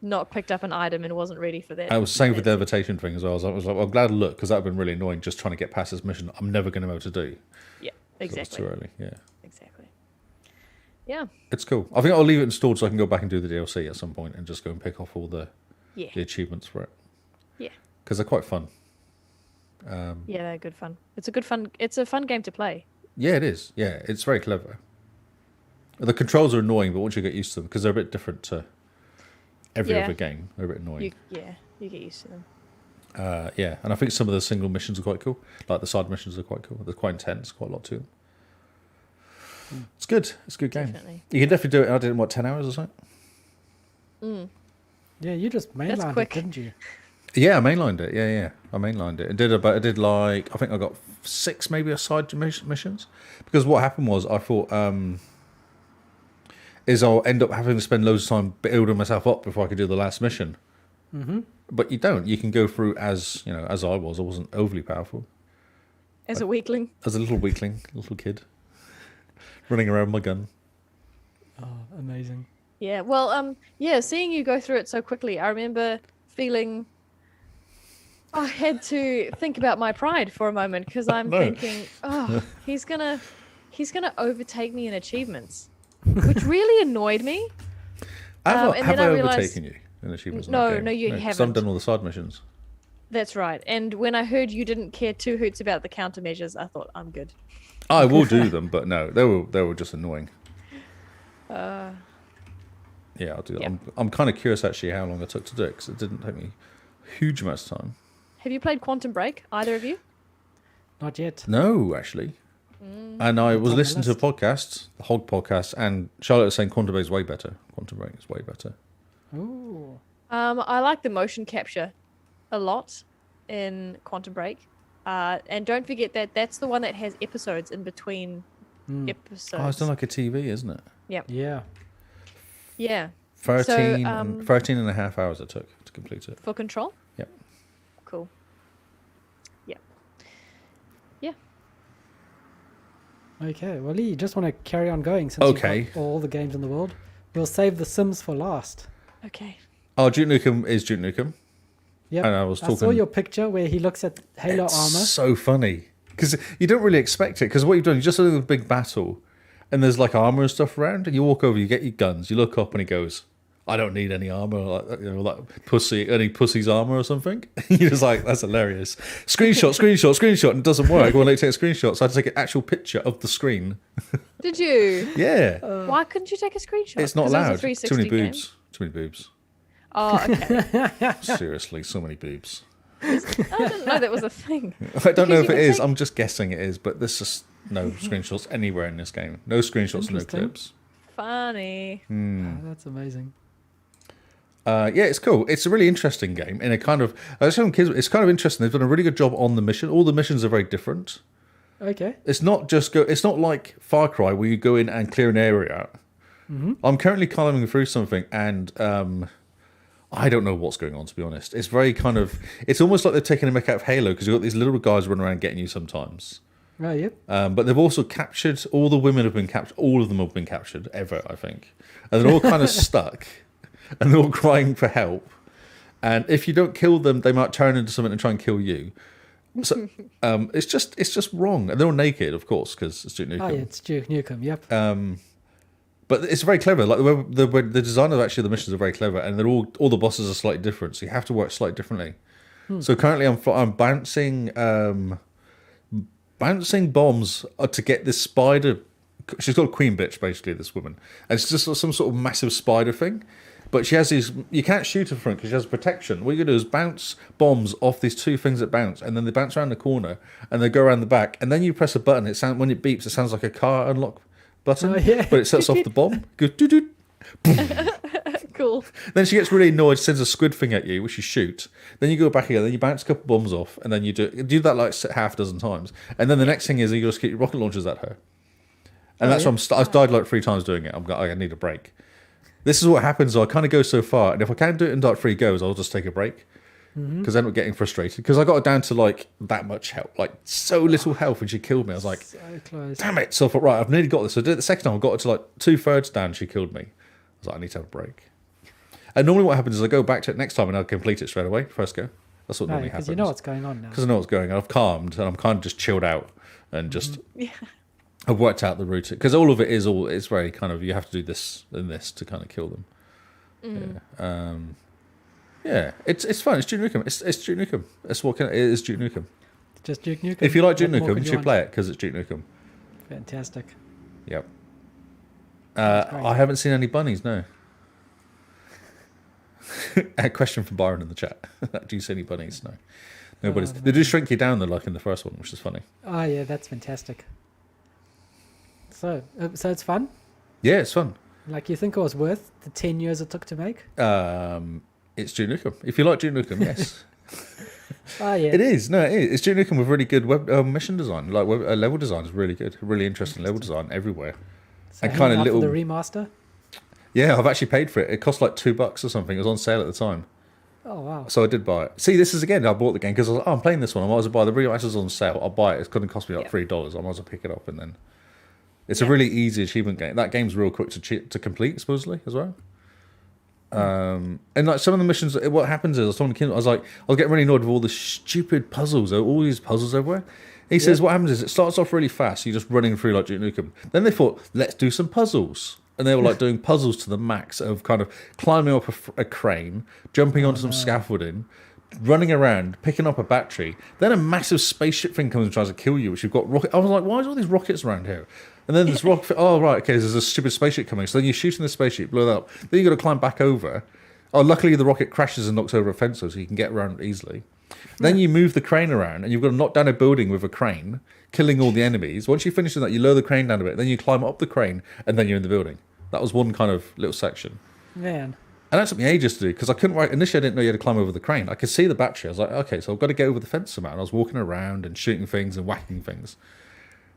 Speaker 4: not picked up an item and wasn't ready for that.
Speaker 2: I was saying with the levitation thing as well. I was like, well, I'm glad to look because that would have been really annoying just trying to get past this mission. I'm never going to be able to do.
Speaker 4: Yeah,
Speaker 2: 'Cause it was
Speaker 4: exactly.
Speaker 2: too early. Yeah.
Speaker 4: Exactly. Yeah.
Speaker 2: It's cool. I think I'll leave it installed so I can go back and do the DLC at some point and just go and pick off all the
Speaker 4: Yeah.
Speaker 2: achievements for it
Speaker 4: Yeah.
Speaker 2: because they're quite fun.
Speaker 4: Yeah, they're good fun. It's a fun game to play.
Speaker 2: Yeah, it is. Yeah, it's very clever. The controls are annoying, but once you get used to them, because they're a bit different to every
Speaker 4: Yeah.
Speaker 2: other game, they're a bit annoying.
Speaker 4: You get used to them.
Speaker 2: Yeah, and I think some of the single missions are quite cool. Like the side missions are quite cool. They're quite intense, quite a lot to them. It's good. It's a good game.
Speaker 4: Definitely.
Speaker 2: You can definitely do it. I did it in, what, 10 hours or something?
Speaker 1: Yeah, you just mainlined it,
Speaker 4: quick.
Speaker 1: didn't you?
Speaker 2: Yeah, I mainlined it. Yeah. I mainlined it. I did like, I think I got 6 maybe side missions. Because what happened was I thought, is I'll end up having to spend loads of time building myself up before I could do the last mission. Mm-hmm. But you don't. You can go through as I was. I wasn't overly powerful.
Speaker 4: As a weakling.
Speaker 2: As a little weakling, little kid, running around with my gun.
Speaker 1: Oh, amazing.
Speaker 4: Yeah. Well, seeing you go through it so quickly, I remember feeling. I had to think about my pride for a moment because I'm
Speaker 2: No.
Speaker 4: thinking, he's gonna overtake me in achievements, which really annoyed me.
Speaker 2: Have
Speaker 4: and
Speaker 2: I
Speaker 4: then I realised-
Speaker 2: overtaken you in achievements? in
Speaker 4: No,
Speaker 2: that game?
Speaker 4: no, you
Speaker 2: 'cause
Speaker 4: haven't.
Speaker 2: I've done all the side missions.
Speaker 4: That's right. And when I heard you didn't care two hoots about the countermeasures, I thought I'm good.
Speaker 2: I will do them, but no, they were just annoying. Yeah, I'll do that.
Speaker 4: Yeah.
Speaker 2: I'm kind of curious actually how long it took to do it because it didn't take me huge amounts of time.
Speaker 4: Have you played Quantum Break, either of you?
Speaker 1: Not yet.
Speaker 2: No, actually. And I was
Speaker 1: on the
Speaker 2: listening to a podcast, the Hog podcast, and Charlotte was saying Quantum Break is way better. Quantum Break is way better.
Speaker 1: Ooh.
Speaker 4: I like the motion capture a lot in Quantum Break. And don't forget that that's the one that has episodes in between episodes.
Speaker 2: Oh, it's done like a TV, isn't it?
Speaker 1: Yeah.
Speaker 4: Yeah.
Speaker 2: 13,
Speaker 4: So,
Speaker 2: 13 and a half hours it took to complete it.
Speaker 4: For Control?
Speaker 2: Yep.
Speaker 4: Cool. Yeah. Yeah.
Speaker 1: Okay. Well, Lee, you just want to carry on going since you've
Speaker 2: Okay.
Speaker 1: got all the games in the world. We'll save the Sims for last.
Speaker 4: Okay.
Speaker 2: Oh, Duke Nukem is Duke Nukem.
Speaker 1: Yep.
Speaker 2: And I was
Speaker 1: saw
Speaker 2: talking-
Speaker 1: your picture where he looks at Halo
Speaker 2: It's
Speaker 1: armor.
Speaker 2: so funny because you don't really expect it. Because what you've done, you just done a big battle, and there's like armor and stuff around. And you walk over, you get your guns, you look up, and he goes, "I don't need any armor, like pussy, any pussy's armor or something." You're just like, that's hilarious. Screenshot, and it doesn't work. Well, take a screenshot, so I had to take an actual picture of the screen.
Speaker 4: Did you?
Speaker 2: Yeah,
Speaker 4: Why couldn't you take a screenshot?
Speaker 2: it's not
Speaker 4: 'Cause it was a
Speaker 2: allowed.
Speaker 4: 360
Speaker 2: Too many
Speaker 4: game.
Speaker 2: boobs. Too many boobs.
Speaker 4: Oh, okay.
Speaker 2: Seriously, so many boobs.
Speaker 4: I didn't know that was a thing.
Speaker 2: I don't know
Speaker 4: Because
Speaker 2: if
Speaker 4: you
Speaker 2: it
Speaker 4: can
Speaker 2: is.
Speaker 4: take-
Speaker 2: I'm just guessing it is, but there's just no screenshots anywhere in this game. No screenshots, no
Speaker 1: Interesting.
Speaker 2: clips.
Speaker 4: Funny.
Speaker 2: Hmm.
Speaker 1: Oh, that's amazing.
Speaker 2: Yeah, it's cool. It's a really interesting game. In a kind of, I was telling kids, it's kind of interesting. They've done a really good job on the mission. All the missions are very different.
Speaker 1: Okay.
Speaker 2: It's not just It's not like FarCry where you go in and clear an area out. I'm currently climbing through something, and I don't know what's going on, to be honest. It's very kind of. It's almost like they're taking a mick out of Halo because you've got these little guys running around getting you sometimes.
Speaker 1: Oh, yep.
Speaker 2: But they've also captured. All the women have been captured. All of them have been captured ever, I think, and they're all kind of stuck, and they're all crying for help. And if you don't kill them, they might turn into something and try and kill you. So it's just wrong. And they're all naked, of course, because it's Duke Nukem.
Speaker 1: Oh, yeah, it's Duke Nukem. Yep.
Speaker 2: But it's very clever. Like the design of actually the missions are very clever, and they're all the bosses are slightly different, so you have to work slightly differently. So currently, I'm bouncing bombs to get this spider. She's got a queen bitch, basically, this woman, and it's just some sort of massive spider thing. But she has these. You can't shoot her from because she has protection. What you do is bounce bombs off these two things that bounce, and then they bounce around the corner, and they go around the back, and then you press a button. When it beeps, it sounds like a car unlock button,
Speaker 1: Oh, yeah.
Speaker 2: but it sets off the bomb. Goes doo doo.
Speaker 4: Cool.
Speaker 2: Then she gets really annoyed, sends a squid thing at you, which you shoot. Then you go back again, then you bounce a couple bombs off, and then you do that like half a dozen times. And then the next thing is you just get your rocket launchers at her. And that's what I've died like 3 times doing it. I need a break. This is what happens. I kind of go so far, and if I can't do it in like 3 goes, I'll just take a break. Because I end up getting frustrated. Because I got it down to like that much health, like so little health, and she killed me. I was like,
Speaker 1: So close.
Speaker 2: damn it. So I thought, right, I've nearly got this. So I did it the second time, I got it to like 2/3 down, she killed me. I was like, I need to have a break. And normally what happens is I go back to it next time and I'll complete it straight away, first go. That's what normally
Speaker 1: Because
Speaker 2: happens.
Speaker 1: you know what's going on now.
Speaker 2: Because I know what's going on. I've calmed and I'm kind of just chilled out and just I've worked out the route. Because all of it is it's very kind of, you have to do this and this to kind of kill them. Yeah, it's fun. It's Duke Nukem. It's Duke Nukem. It is Duke Nukem.
Speaker 1: Just Duke Nukem.
Speaker 2: If you like Duke
Speaker 1: What more
Speaker 2: Nukem,
Speaker 1: could
Speaker 2: you
Speaker 1: you
Speaker 2: should play it because it's Duke Nukem.
Speaker 1: Fantastic.
Speaker 2: Yep.
Speaker 1: great.
Speaker 2: I haven't seen any bunnies, no. A question from Byron in the chat. Do you see any bunnies? No. Nobody's. They do shrink you down though, like in the first one, which is funny.
Speaker 1: Oh, yeah, that's fantastic. So it's fun?
Speaker 2: Yeah, it's fun.
Speaker 1: Like, you think it was worth the 10 years it took to make?
Speaker 2: It's Duke Nukem. If you like Duke Nukem, yes.
Speaker 1: Oh, yeah.
Speaker 2: It is. No, it is. It's Duke Nukem with really good web mission design. Like level design is really good. Really interesting level design everywhere.
Speaker 1: So
Speaker 2: and
Speaker 1: hang
Speaker 2: kind of
Speaker 1: out for
Speaker 2: little.
Speaker 1: the remaster?
Speaker 2: Yeah, I've actually paid for it. It cost like $2 or something. It was on sale at the time.
Speaker 1: Oh, wow.
Speaker 2: So I did buy it. See, this is again, I bought the game because I was like, I'm playing this one. I might as well buy the remaster's on sale. I'll buy it. It's going to cost me like $3. I might as well pick it up and then. It's a really easy achievement game. That game's real quick to complete, supposedly, as well. And like some of the missions, what happens is I was talking to Kim, I was getting really annoyed with all the stupid puzzles, all these puzzles everywhere. He says what happens is it starts off really fast, you're just running through like Duke Nukem. Then they thought, let's do some puzzles. And they were like doing puzzles to the max of kind of climbing up a crane, jumping onto some scaffolding, running around, picking up a battery. Then a massive spaceship thing comes and tries to kill you, which you've got rocket. I was like, why is all these rockets around here? And then this rocket. Oh right, okay. There's a stupid spaceship coming. So then you're shooting the spaceship, blow it up. Then you got to climb back over. Oh, luckily the rocket crashes and knocks over a fence, so you can get around easily. Then you move the crane around, and you've got to knock down a building with a crane, killing all the enemies. Once you finish with that, you lower the crane down a bit. Then you climb up the crane, and then you're in the building. That was one kind of little section.
Speaker 1: Man.
Speaker 2: And that took me ages to do because I couldn't write. Initially, I didn't know you had to climb over the crane. I could see the battery. I was like, okay, so I've got to get over the fence somehow. And I was walking around and shooting things and whacking things.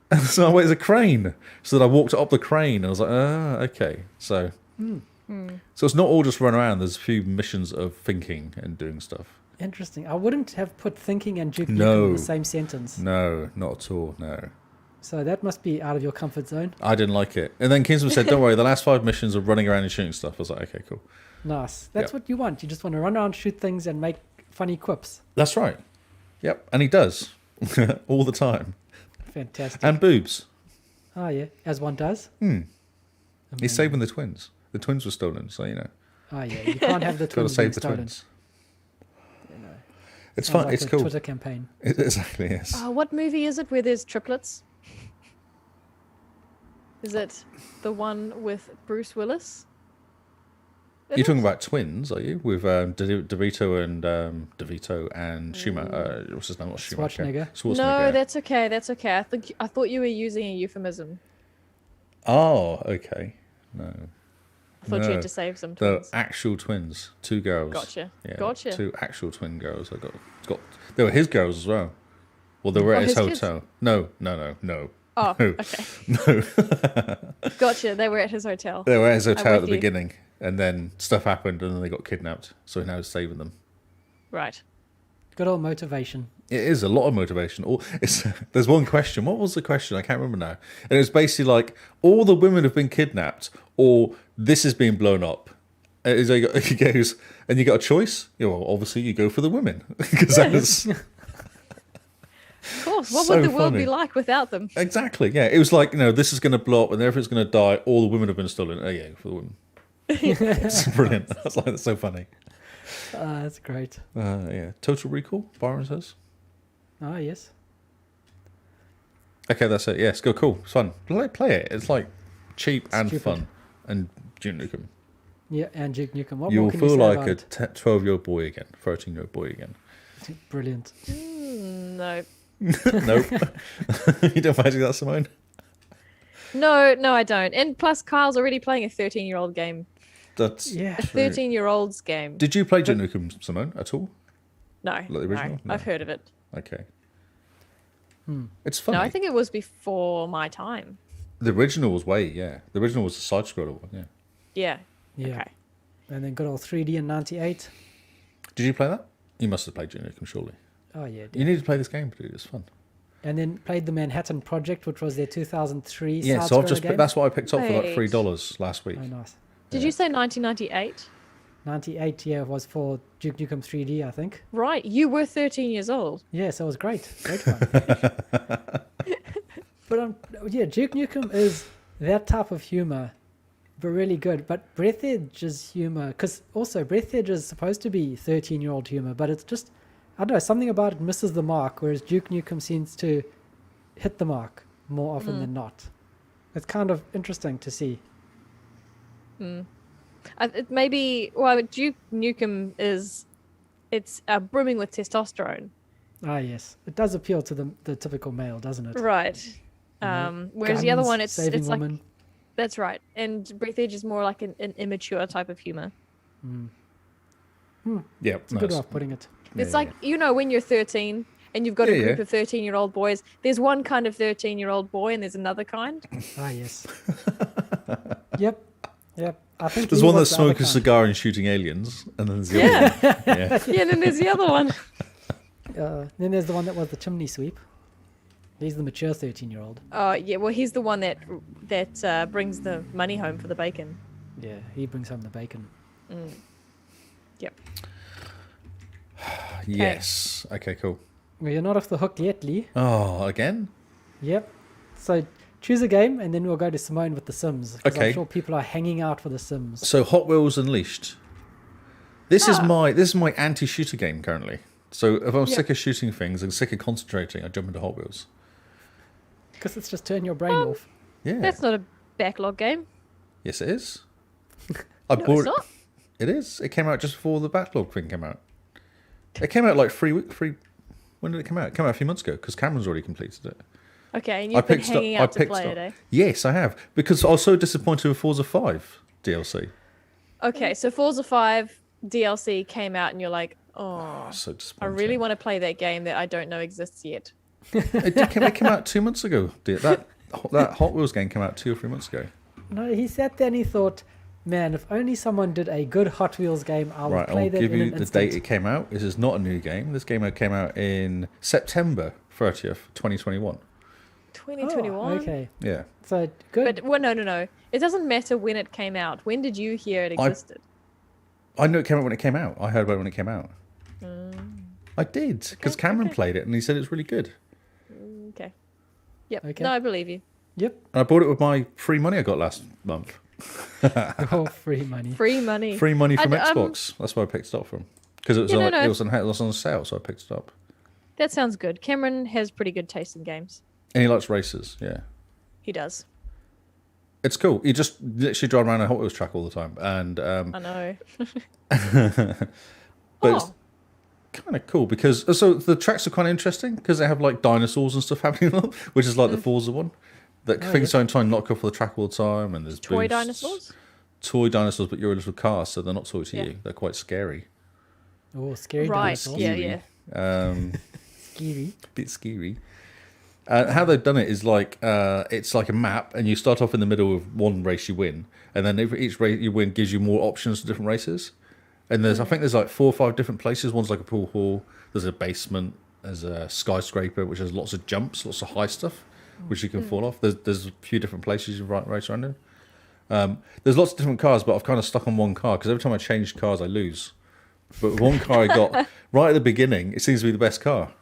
Speaker 2: And so I went, there's a crane. So then I walked up the crane and I was like, okay. So it's not all just run around. There's a few missions of thinking and doing stuff.
Speaker 1: Interesting. I wouldn't have put thinking and Duke Nukem in the same sentence.
Speaker 2: No, not at all, no.
Speaker 1: So that must be out of your comfort zone.
Speaker 2: I didn't like it. And then Kingsman said, don't worry, the last 5 missions are running around and shooting stuff. I was like, okay, cool.
Speaker 1: Nice. That's what you want. You just want to run around, shoot things, and make funny quips.
Speaker 2: That's right. Yep. And he does. All the time.
Speaker 1: Fantastic.
Speaker 2: And boobs.
Speaker 1: Oh, yeah. As one does.
Speaker 2: He's saving the twins. The twins were stolen, so you know.
Speaker 1: Oh, yeah. You can't have the
Speaker 2: Got to
Speaker 1: twins
Speaker 2: save
Speaker 1: being
Speaker 2: the
Speaker 1: stolen.
Speaker 2: twins.
Speaker 1: You know.
Speaker 2: It's
Speaker 1: Sounds
Speaker 2: fun.
Speaker 1: like
Speaker 2: It's
Speaker 1: a
Speaker 2: cool.
Speaker 1: Twitter campaign.
Speaker 2: Exactly, yes.
Speaker 4: What movie is it where there's triplets? Is it the one with Bruce Willis?
Speaker 2: You're talking about twins, are you? With DeVito and Schumacher. What's his name? Not Schumacher.
Speaker 1: Schwarzenegger.
Speaker 4: No, that's okay. That's okay. I thought you were using a euphemism.
Speaker 2: Oh, okay. No.
Speaker 4: I thought you
Speaker 2: No.
Speaker 4: had to save some
Speaker 2: The
Speaker 4: twins.
Speaker 2: actual twins. 2 girls.
Speaker 4: Gotcha.
Speaker 2: Yeah,
Speaker 4: Gotcha.
Speaker 2: 2 actual twin girls. I got. They were his girls as well. Well, they were at his
Speaker 4: his kids?
Speaker 2: hotel. No.
Speaker 4: Oh,
Speaker 2: No.
Speaker 4: okay.
Speaker 2: No.
Speaker 4: Gotcha. They were at his hotel.
Speaker 2: They were at his hotel at
Speaker 4: with
Speaker 2: the
Speaker 4: you.
Speaker 2: beginning, and then stuff happened, and then they got kidnapped. So now he's saving them.
Speaker 4: Right.
Speaker 1: Good old motivation.
Speaker 2: It is a lot of motivation. There's one question. What was the question? I can't remember now. And it was basically like, all the women have been kidnapped, or this is being blown up. And he goes, and you got a choice? Yeah, well, obviously you go for the women. Because that was...
Speaker 4: Of course. What
Speaker 2: So
Speaker 4: would the world
Speaker 2: funny.
Speaker 4: be like without them?
Speaker 2: Exactly, yeah. It was like, this is going to blow up and everything's going to die. All the women have been stolen. Oh, yeah, for the women. It's brilliant. That's like, that's so funny.
Speaker 1: That's great.
Speaker 2: Yeah. Total Recall, Byron says.
Speaker 1: Ah, yes.
Speaker 2: Okay, that's it. Yes, go cool. It's fun. Play it. It's like cheap and
Speaker 1: Stupid.
Speaker 2: fun. And Duke Nukem.
Speaker 1: Yeah, and Duke Nukem. What
Speaker 2: You'll
Speaker 1: more can
Speaker 2: feel
Speaker 1: you say
Speaker 2: like
Speaker 1: about
Speaker 2: a
Speaker 1: it?
Speaker 2: 12-year-old boy again, 13-year-old boy again.
Speaker 1: Brilliant.
Speaker 4: No.
Speaker 2: Nope. You don't fancy that, Simone?
Speaker 4: No, I don't. And plus, Kyle's already playing a 13-year-old game.
Speaker 2: That's
Speaker 1: Yeah.
Speaker 4: A
Speaker 2: true.
Speaker 4: 13-year-old's game.
Speaker 2: Did you play Duke Nukem, Simone, at all?
Speaker 4: No,
Speaker 2: Like the original? No.
Speaker 4: I've heard of it.
Speaker 2: Okay. It's funny.
Speaker 4: No, I think it was before my time.
Speaker 2: The original was The original was the side-scroller one, yeah.
Speaker 4: Yeah.
Speaker 1: Yeah.
Speaker 4: Okay.
Speaker 1: And then good old 3D in 98.
Speaker 2: Did you play that? You must have played Duke Nukem, surely.
Speaker 1: Oh, yeah.
Speaker 2: You need to play this game, dude. It's fun.
Speaker 1: And then played the Manhattan Project, which was their 2003
Speaker 2: Yeah, so I've just
Speaker 1: game.
Speaker 2: that's what I picked up for like
Speaker 4: Wait.
Speaker 2: $3 last week.
Speaker 1: Oh, nice.
Speaker 4: Did you say 1998?
Speaker 1: 98, yeah, was for Duke Nukem 3D, I think.
Speaker 4: Right. You were 13 years old.
Speaker 1: Yeah, so it was great. Great fun. But yeah, Duke Nukem is that type of humor, but really good. But Breath Edge's humor, because also Breath Edge is supposed to be 13-year-old humor, but it's just, I don't know, something about it misses the mark, whereas Duke Nukem seems to hit the mark more often than not. It's kind of interesting to see.
Speaker 4: Maybe, well, Duke Nukem it's brimming with testosterone.
Speaker 1: Ah, yes. It does appeal to the typical male, doesn't it?
Speaker 4: Right. Whereas the other
Speaker 1: Guns,
Speaker 4: one, it's
Speaker 1: saving
Speaker 4: like,
Speaker 1: women.
Speaker 4: that's right. And Breath Edge is more like an immature type of humor.
Speaker 2: Yeah,
Speaker 1: It's a good way of putting it.
Speaker 4: It's like, when you're 13 and you've got a group of 13-year-old boys, there's one kind of 13-year-old boy and there's another kind.
Speaker 1: Ah, yes. Yep. I think
Speaker 2: There's
Speaker 1: he
Speaker 2: one that
Speaker 1: was the other
Speaker 2: smokes a
Speaker 1: kind.
Speaker 2: cigar and shooting aliens, and then there's the other one. Yeah.
Speaker 4: Yeah, and then there's the other one.
Speaker 1: Then there's the one that was the chimney sweep. He's the mature 13-year-old.
Speaker 4: Oh, yeah, well, he's the one that brings the money home for the bacon.
Speaker 1: Yeah, he brings home the bacon.
Speaker 4: Yep.
Speaker 2: Yes. Okay, cool.
Speaker 1: Well, you're not off the hook yet, Lee.
Speaker 2: Oh, again?
Speaker 1: Yep. So choose a game, and then we'll go to Simone with the Sims. 'Cause
Speaker 2: Okay.
Speaker 1: I'm sure people are hanging out for the Sims.
Speaker 2: So Hot Wheels Unleashed. This is my anti-shooter game currently. So if I'm sick of shooting things and sick of concentrating, I jump into Hot Wheels.
Speaker 1: Because it's just turn your brain off.
Speaker 2: Yeah.
Speaker 4: That's not a backlog game.
Speaker 2: Yes, it is. I
Speaker 4: No,
Speaker 2: bought
Speaker 4: it's not.
Speaker 2: It is. It came out just before the backlog thing came out. It came out like 3 weeks. When did it come out? It came out a few months ago because Cameron's already completed it.
Speaker 4: Okay, and you've been hanging out to play
Speaker 2: up.
Speaker 4: it, eh?
Speaker 2: Yes, I have because I was so disappointed with Forza 5 DLC.
Speaker 4: Okay, so Forza 5 DLC came out, and you're like, oh,
Speaker 2: So
Speaker 4: I
Speaker 2: disappointed.
Speaker 4: really want to play that game that I don't know exists yet.
Speaker 2: It came out 2 months ago. That Hot Wheels game came out 2 or 3 months ago.
Speaker 1: No, he sat there and he thought, man, if only someone did a good Hot Wheels game, I would
Speaker 2: Right,
Speaker 1: play
Speaker 2: I'll
Speaker 1: that
Speaker 2: give
Speaker 1: in
Speaker 2: you
Speaker 1: an
Speaker 2: the
Speaker 1: instant.
Speaker 2: date it came out. This is not a new game. This game came out in September 30th, 2021.
Speaker 4: 2021.
Speaker 1: Oh, okay.
Speaker 2: Yeah.
Speaker 1: So good.
Speaker 4: But, well, no. It doesn't matter when it came out. When did you hear it existed?
Speaker 2: I know it came out when it came out. I heard about it when it came out. I did, because Cameron
Speaker 4: okay.
Speaker 2: played it and he said it's really good.
Speaker 4: Okay. Yep.
Speaker 1: Okay.
Speaker 4: No, I believe you.
Speaker 1: Yep.
Speaker 2: And I bought it with my free money I got last month.
Speaker 1: Oh, free money.
Speaker 4: Free money.
Speaker 2: Free money from
Speaker 4: I'd,
Speaker 2: Xbox. That's where I picked it up from. Because it was
Speaker 4: Yeah,
Speaker 2: on,
Speaker 4: no.
Speaker 2: it was on sale, so I picked it up.
Speaker 4: That sounds good. Cameron has pretty good taste in games.
Speaker 2: And he likes races, yeah.
Speaker 4: He does.
Speaker 2: It's cool. You just literally drive around a Hot Wheels track all the time. And
Speaker 4: I know.
Speaker 2: but it's kind of cool because so the tracks are kind of interesting because they have like dinosaurs and stuff happening on them, which is like the Forza one. That things don't try and knock off the track all the time, and there's
Speaker 4: Toy
Speaker 2: boosts.
Speaker 4: dinosaurs?
Speaker 2: Toy dinosaurs, but you're a little car, so they're not toy to
Speaker 4: Yeah.
Speaker 2: you. They're quite scary.
Speaker 1: Oh, scary
Speaker 4: Right.
Speaker 1: dinosaurs.
Speaker 4: Yeah.
Speaker 1: Scary.
Speaker 2: Bit scary. How they've done it is like it's like a map, and you start off in the middle of one race you win, and then each race you win gives you more options to different races. And I think there's like 4 or 5 different places. One's like a pool hall. There's a basement. There's a skyscraper, which has lots of jumps, lots of high stuff, which you can fall off. There's a few different places you race around in. There's lots of different cars, but I've kind of stuck on one car because every time I change cars, I lose. But one car I got right at the beginning, it seems to be the best car.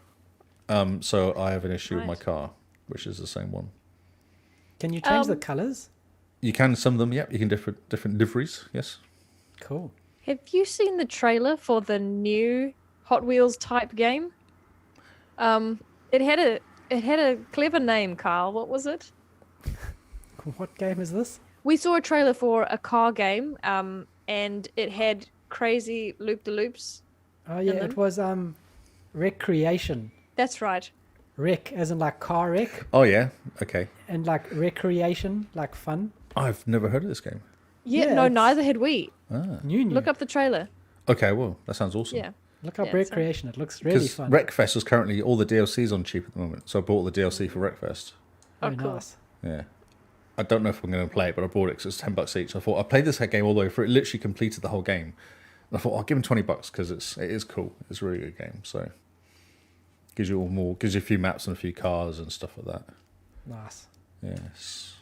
Speaker 2: So I have an issue with my car, which is the same one.
Speaker 1: Can you change the colors?
Speaker 2: You can some of them, yep. You can different liveries, yes.
Speaker 1: Cool.
Speaker 4: Have you seen the trailer for the new Hot Wheels type game? It had a clever name, Carl. What was it?
Speaker 1: What game is this?
Speaker 4: We saw a trailer for a car game, and it had crazy loop-de-loops.
Speaker 1: Oh yeah,
Speaker 4: them?
Speaker 1: it was recreation.
Speaker 4: That's right.
Speaker 1: Rec, as in like car wreck,
Speaker 2: Oh yeah, okay.
Speaker 1: and like recreation, like fun.
Speaker 2: I've never heard of this game.
Speaker 4: Yeah,
Speaker 1: Yeah,
Speaker 4: no,
Speaker 1: it's-
Speaker 4: neither had we.
Speaker 1: New.
Speaker 4: Look up the trailer.
Speaker 2: Okay, well, that sounds awesome.
Speaker 4: Yeah.
Speaker 1: Look up
Speaker 4: Yeah, so-
Speaker 1: recreation. It looks really
Speaker 2: Because
Speaker 1: fun.
Speaker 2: Wreckfest is currently all the DLCs on cheap at the moment, so I bought the DLC for Wreckfest.
Speaker 1: Very
Speaker 4: cool.
Speaker 1: nice.
Speaker 2: Yeah, I don't know if I'm going to play it, but I bought it because it's $10 each. I thought I played this game all the way through. It literally completed the whole game. And I thought I'll give him $20 because it is cool. It's a really good game. So gives you a few maps and a few cars and stuff like that.
Speaker 1: Nice.
Speaker 2: Yes,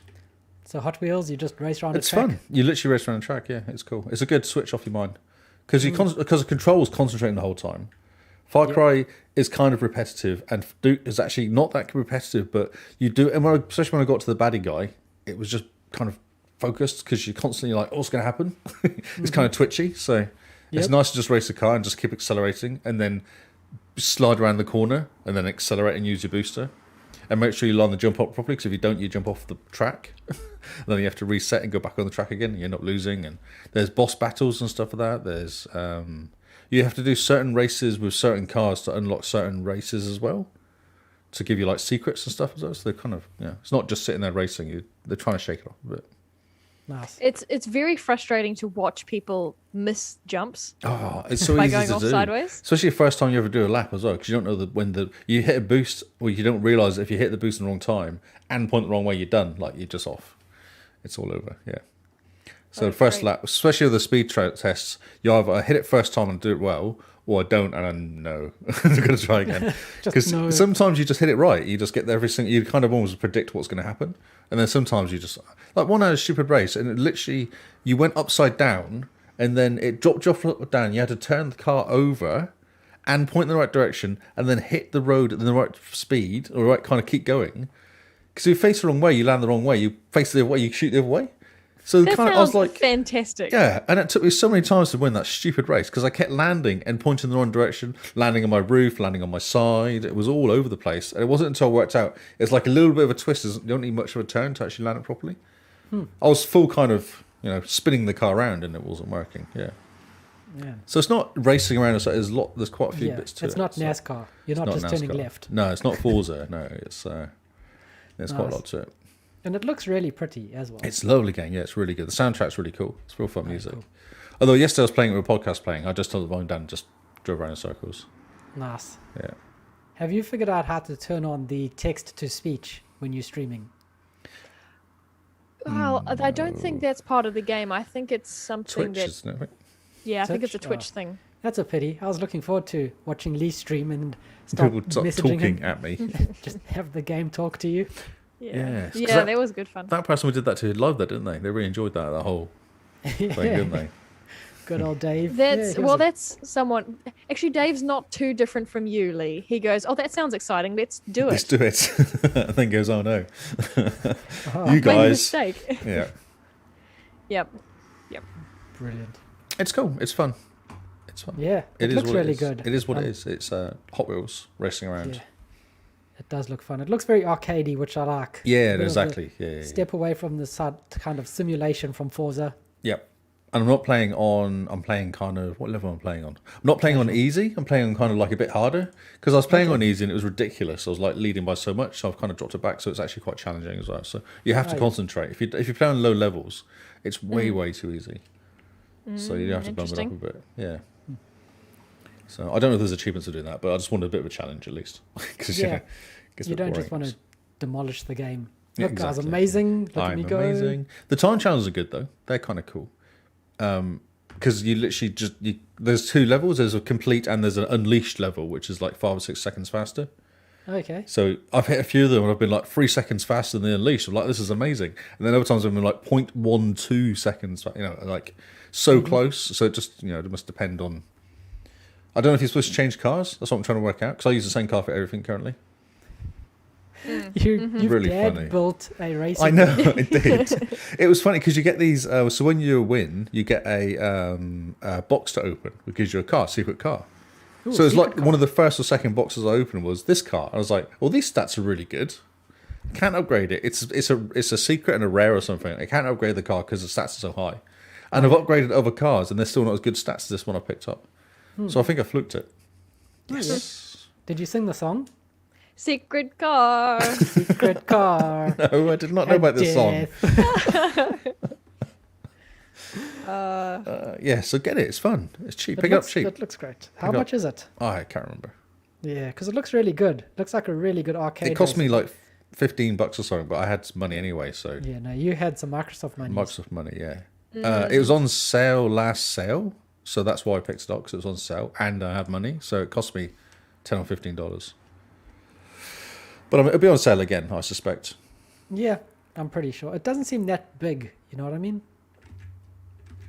Speaker 1: So Hot Wheels, you just race around
Speaker 2: it's
Speaker 1: a track.
Speaker 2: fun. You literally race around the track. Yeah, it's cool. It's a good switch off your mind because because the control's concentrating the whole time. FarCry is kind of repetitive, and Duke is actually not that repetitive, but you do. And especially when I got to the baddie guy, it was just kind of focused because you're constantly like, "Oh, what's going to happen?" It's kind of twitchy, so it's
Speaker 1: Yep.
Speaker 2: nice to just race the car and just keep accelerating, and then slide around the corner, and then accelerate and use your booster, and make sure you line the jump up properly. Because if you don't, you jump off the track. Then you have to reset and go back on the track again, and you're not losing. And there's boss battles and stuff like that. There's you have to do certain races with certain cars to unlock certain races as well, to give you like secrets and stuff as well. So they're kind of it's not just sitting there racing. They're trying to shake it off a bit.
Speaker 1: Nice.
Speaker 4: It's very frustrating to watch people miss jumps
Speaker 2: Oh, it's so
Speaker 4: by
Speaker 2: easy
Speaker 4: going
Speaker 2: to
Speaker 4: off
Speaker 2: do.
Speaker 4: Especially
Speaker 2: Especially the first time you ever do a lap as well, because you don't know that when you hit a boost, or you don't realise if you hit the boost in the wrong time and point the wrong way, you're done. Like you're just off. It's all over. Yeah. So the first lap, especially with the speed tests, you either hit it first time and do it well, or I don't and I know I'm going to try again. Because
Speaker 1: no.
Speaker 2: sometimes you just hit it right. You just get every single. You kind of almost predict what's going to happen, and then sometimes you just like one had a stupid race, and it literally you went upside down, and then it dropped you off down. You had to turn the car over and point in the right direction, and then hit the road at the right speed, or right kind of keep going. Because if you face the wrong way, you land the wrong way. You face the other way, you shoot the other way. So
Speaker 4: That
Speaker 2: kind of, I
Speaker 4: sounds
Speaker 2: was like,
Speaker 4: fantastic.
Speaker 2: yeah, and it took me so many times to win that stupid race because I kept landing and pointing in the wrong direction, landing on my roof, landing on my side. It was all over the place. And it wasn't until I worked out it's like a little bit of a twist. You don't need much of a turn to actually land it properly. I was full kind of, spinning the car around and it wasn't working. Yeah.
Speaker 1: Yeah.
Speaker 2: So it's not racing around. There's quite a few bits to it.
Speaker 1: It's not NASCAR. You're not just turning
Speaker 2: NASCAR.
Speaker 1: left.
Speaker 2: No, it's not Forza. No, it's there's quite a lot to it.
Speaker 1: And it looks really pretty as well.
Speaker 2: It's a lovely game. Yeah, it's really good. The soundtrack's really cool. It's real fun
Speaker 1: Very
Speaker 2: music.
Speaker 1: cool.
Speaker 2: Although yesterday I was playing it with a podcast playing. I just told the volume down and just drove around in circles.
Speaker 1: Nice.
Speaker 2: Yeah.
Speaker 1: Have you figured out how to turn on the text to speech when you're streaming?
Speaker 4: Well, I don't think that's part of the game. I think it's something
Speaker 2: Twitch, isn't it?
Speaker 4: Yeah, I think it's a
Speaker 1: Twitch?
Speaker 4: Twitch thing.
Speaker 1: That's a pity. I was looking forward to watching Lee stream and start
Speaker 2: People start
Speaker 1: messaging
Speaker 2: talking
Speaker 1: him.
Speaker 2: at me.
Speaker 1: Just have the game talk to you.
Speaker 2: Yes, 'cause
Speaker 4: Yeah, that was good fun.
Speaker 2: That person who did that to loved that, didn't they? They really enjoyed that whole thing, didn't they?
Speaker 1: Good old Dave.
Speaker 4: That's
Speaker 1: he was
Speaker 4: that's someone. Actually, Dave's not too different from you, Lee. He goes, "Oh, that sounds exciting. Let's do
Speaker 2: Let's
Speaker 4: it."
Speaker 2: do it. And then goes, oh no. You
Speaker 4: Made a
Speaker 2: guys.
Speaker 4: mistake.
Speaker 2: Yeah.
Speaker 4: Yep.
Speaker 1: brilliant.
Speaker 2: It's cool. It's fun. It's fun.
Speaker 1: Yeah, it
Speaker 2: is
Speaker 1: looks
Speaker 2: what
Speaker 1: really
Speaker 2: is.
Speaker 1: good.
Speaker 2: It is what
Speaker 1: Um,
Speaker 2: it is. It's Hot Wheels racing around.
Speaker 1: Yeah. It does look fun. It looks very arcadey, which I like.
Speaker 2: Yeah,
Speaker 1: A bit of a
Speaker 2: exactly. Yeah.
Speaker 1: Step away from the kind of simulation from Forza.
Speaker 2: Yep. And I'm not playing on. I'm playing kind of what level am I playing on? I'm not playing on easy. I'm playing on kind of like a bit harder because I was playing on easy and it was ridiculous. I was like leading by so much, so I've kind of dropped it back. So it's actually quite challenging as well. So you have to
Speaker 1: Right.
Speaker 2: concentrate. If you play on low levels, it's way too easy. So you have to bump it up a
Speaker 4: Interesting.
Speaker 2: bit. Yeah. So I don't know if there's achievements to do that, but I just wanted a bit of a challenge at least because
Speaker 1: Yeah.
Speaker 2: gets a
Speaker 1: You
Speaker 2: bit
Speaker 1: don't just
Speaker 2: boring.
Speaker 1: want to demolish the game.
Speaker 2: Yeah,
Speaker 1: Look, guys,
Speaker 2: exactly.
Speaker 1: amazing. Look at
Speaker 2: I'm
Speaker 1: me go.
Speaker 2: amazing. The time challenges are good though. They're kind of cool. Because you literally there's two levels. There's a complete and there's an unleashed level, which is like 5 or 6 seconds faster.
Speaker 1: Okay.
Speaker 2: So I've hit a few of them and I've been like 3 seconds faster than the unleashed. I'm like, this is amazing. And then other times I've been like 0.12 seconds, like so close. So it just, it must depend on. I don't know if you're supposed to change cars. That's what I'm trying to work out. Because I use the same car for everything currently.
Speaker 1: You've
Speaker 2: Really
Speaker 1: dad
Speaker 2: funny.
Speaker 1: built a racing.
Speaker 2: I know, it did. It was funny because you get these. So when you win, you get a box to open, which gives you a secret car.
Speaker 1: Ooh,
Speaker 2: So it's
Speaker 1: secret
Speaker 2: like
Speaker 1: car.
Speaker 2: one of the first or second boxes I opened was this car. I was like, well, these stats are really good. Can't upgrade it. It's a secret and a rare or something. I can't upgrade the car because the stats are so high. And I've upgraded other cars and they're still not as good stats as this one I picked up. So I think I fluked it. Yes.
Speaker 1: Did you sing the song?
Speaker 4: Secret car.
Speaker 1: Secret car.
Speaker 2: No, I did not know about this song. Yeah, so get it. It's fun. It's cheap. Pick it up cheap.
Speaker 1: It looks great. How
Speaker 2: up.
Speaker 1: much is it?
Speaker 2: Oh, I can't remember.
Speaker 1: Yeah, because it looks really good. Looks like a really good arcade.
Speaker 2: It cost me
Speaker 1: racing.
Speaker 2: like $15 or something, but I had some money anyway, so
Speaker 1: Yeah, no, you had some Microsoft money.
Speaker 2: Microsoft money, yeah. It was on sale last sale, so that's why I picked it up, because it was on sale, and I had money, so it cost me $10 or $15. But it'll be on sale again, I suspect.
Speaker 1: Yeah, I'm pretty sure. It doesn't seem that big. You know what I mean?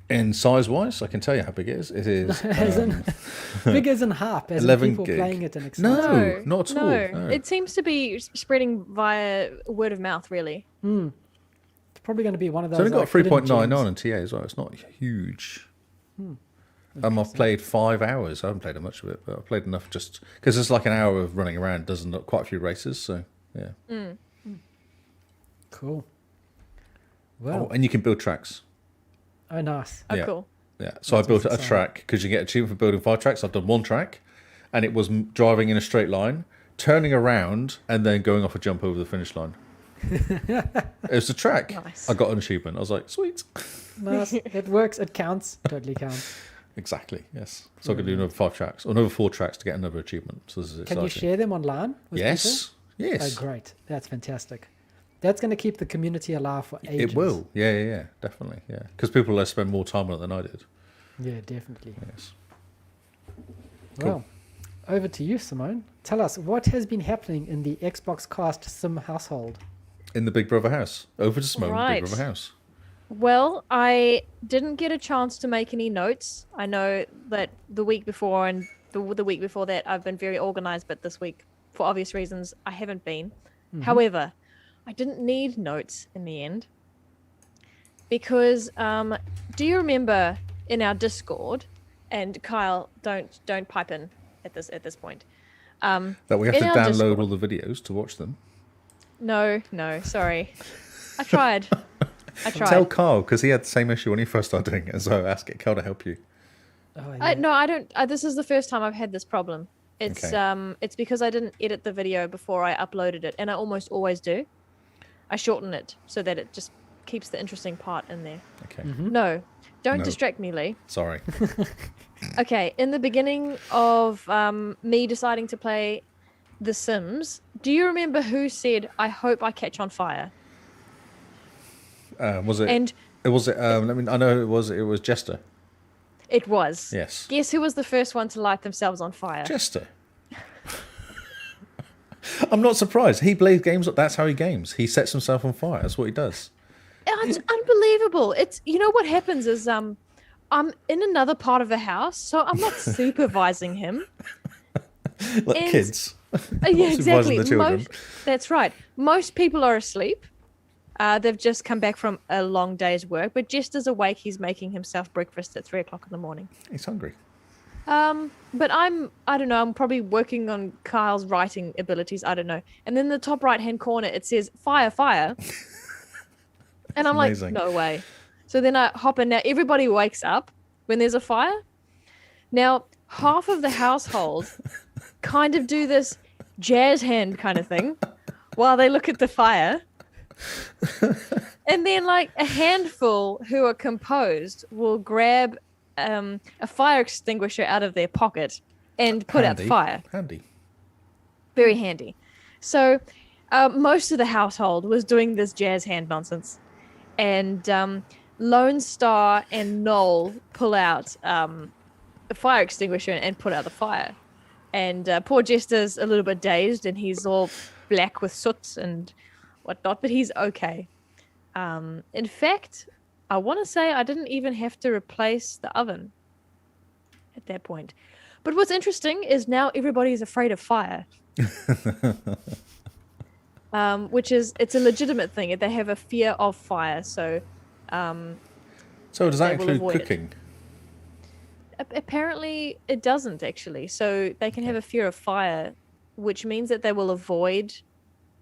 Speaker 2: In size-wise, I can tell you how big it is. It is
Speaker 1: As in, big as in half, as in
Speaker 2: 11
Speaker 1: people
Speaker 2: gig.
Speaker 1: playing it and excited.
Speaker 2: No, not at all.
Speaker 4: No,
Speaker 2: No.
Speaker 4: it seems to be spreading via word of mouth, really.
Speaker 1: It's probably going to be one of those.
Speaker 2: It's only got
Speaker 1: like, hidden
Speaker 2: 3.99
Speaker 1: gems.
Speaker 2: on TA as well. It's not huge. I've played 5 hours. I haven't played much of it, but I've played enough just because it's like an hour of running around. Doesn't quite a few races, so yeah.
Speaker 1: Cool.
Speaker 2: Oh,
Speaker 1: Well,
Speaker 2: and you can build tracks.
Speaker 1: oh, nice.
Speaker 4: Oh,
Speaker 2: Yeah.
Speaker 4: cool.
Speaker 2: Yeah, so
Speaker 1: That's
Speaker 2: I built
Speaker 1: what's
Speaker 2: a
Speaker 1: inside.
Speaker 2: track because you get achievement for building 5 tracks. I've done 1 track, and it was driving in a straight line, turning around, and then going off a jump over the finish line. It was a track.
Speaker 4: Nice.
Speaker 2: I got an achievement. I was like, sweet.
Speaker 1: Nice. It works. It counts. Totally counts.
Speaker 2: Exactly. Yes. So I could do another 5 tracks or another 4 tracks to get another achievement. So this is exciting.
Speaker 1: Can you share them online with
Speaker 2: Yes.
Speaker 1: people?
Speaker 2: Yes.
Speaker 1: Oh, great. That's fantastic. That's going to keep the community alive for ages.
Speaker 2: It will. Yeah. Definitely. Yeah. Because people will spend more time on it than I did.
Speaker 1: Yeah, definitely.
Speaker 2: Yes. Cool.
Speaker 1: Well, over to you, Simone. Tell us what has been happening in the Xbox Cast Sim household.
Speaker 2: In the Big Brother house. Over to Simone,
Speaker 4: Right.
Speaker 2: Big Brother house.
Speaker 4: Well, I didn't get a chance to make any notes. I know that the week before and the week before that, I've been very organized, but this week, for obvious reasons, I haven't been. However, I didn't need notes in the end because do you remember in our Discord? And Kyle, don't pipe in at this point.
Speaker 2: That we have
Speaker 4: in
Speaker 2: to
Speaker 4: our
Speaker 2: download
Speaker 4: Discord-
Speaker 2: all the videos to watch them.
Speaker 4: No, sorry. I tried.
Speaker 2: Tell Carl, because he had the same issue when he first started doing it, so ask Carl to help you.
Speaker 1: Oh, yeah.
Speaker 4: No, I don't. This is the first time I've had this problem. It's
Speaker 2: Okay.
Speaker 4: it's because I didn't edit the video before I uploaded it, and I almost always do. I shorten it so that it just keeps the interesting part in there.
Speaker 2: Okay.
Speaker 4: No, don't
Speaker 2: No.
Speaker 4: distract me, Lee.
Speaker 2: Sorry.
Speaker 4: Okay, in the beginning of me deciding to play The Sims, do you remember who said, "I hope I catch on fire"?
Speaker 2: Was it?
Speaker 4: And
Speaker 2: I know it was. It was Jester.
Speaker 4: it was.
Speaker 2: Yes.
Speaker 4: Guess who was the first one to light themselves on fire?
Speaker 2: Jester. I'm not surprised. He plays games. That's how he games. He sets himself on fire. That's what he does.
Speaker 4: It's unbelievable. It's what happens is I'm in another part of the house, so I'm not supervising him.
Speaker 2: Like
Speaker 4: And-
Speaker 2: kids.
Speaker 4: Yeah,
Speaker 2: Not supervising
Speaker 4: exactly.
Speaker 2: the children.
Speaker 4: That's right. Most people are asleep. They've just come back from a long day's work, but Jester's awake. He's making himself breakfast at 3:00 in the morning.
Speaker 2: He's hungry.
Speaker 4: But I don't know, I'm probably working on Kyle's writing abilities. I don't know. And then the top right-hand corner, it says fire, fire. And I'm
Speaker 2: amazing.
Speaker 4: like, no way. So then I hop in. Now everybody wakes up when there's a fire. Now, half of the household kind of do this jazz hand kind of thing while they look at the fire. And then like a handful who are composed will grab a fire extinguisher out of their pocket and put out the fire.
Speaker 2: Handy.
Speaker 4: Very handy. So most of the household was doing this jazz hand nonsense. And Lone Star and Noel pull out a fire extinguisher and put out the fire. And poor Jester's a little bit dazed and he's all black with soot and whatnot, but he's okay. In fact, I want to say I didn't even have to replace the oven at that point. But what's interesting is now everybody's afraid of fire. It's a legitimate thing. They have a fear of fire. So
Speaker 2: So does that
Speaker 4: They will
Speaker 2: include
Speaker 4: avoid it.
Speaker 2: cooking?
Speaker 4: apparently it doesn't actually. So they can have a fear of fire, which means that they will avoid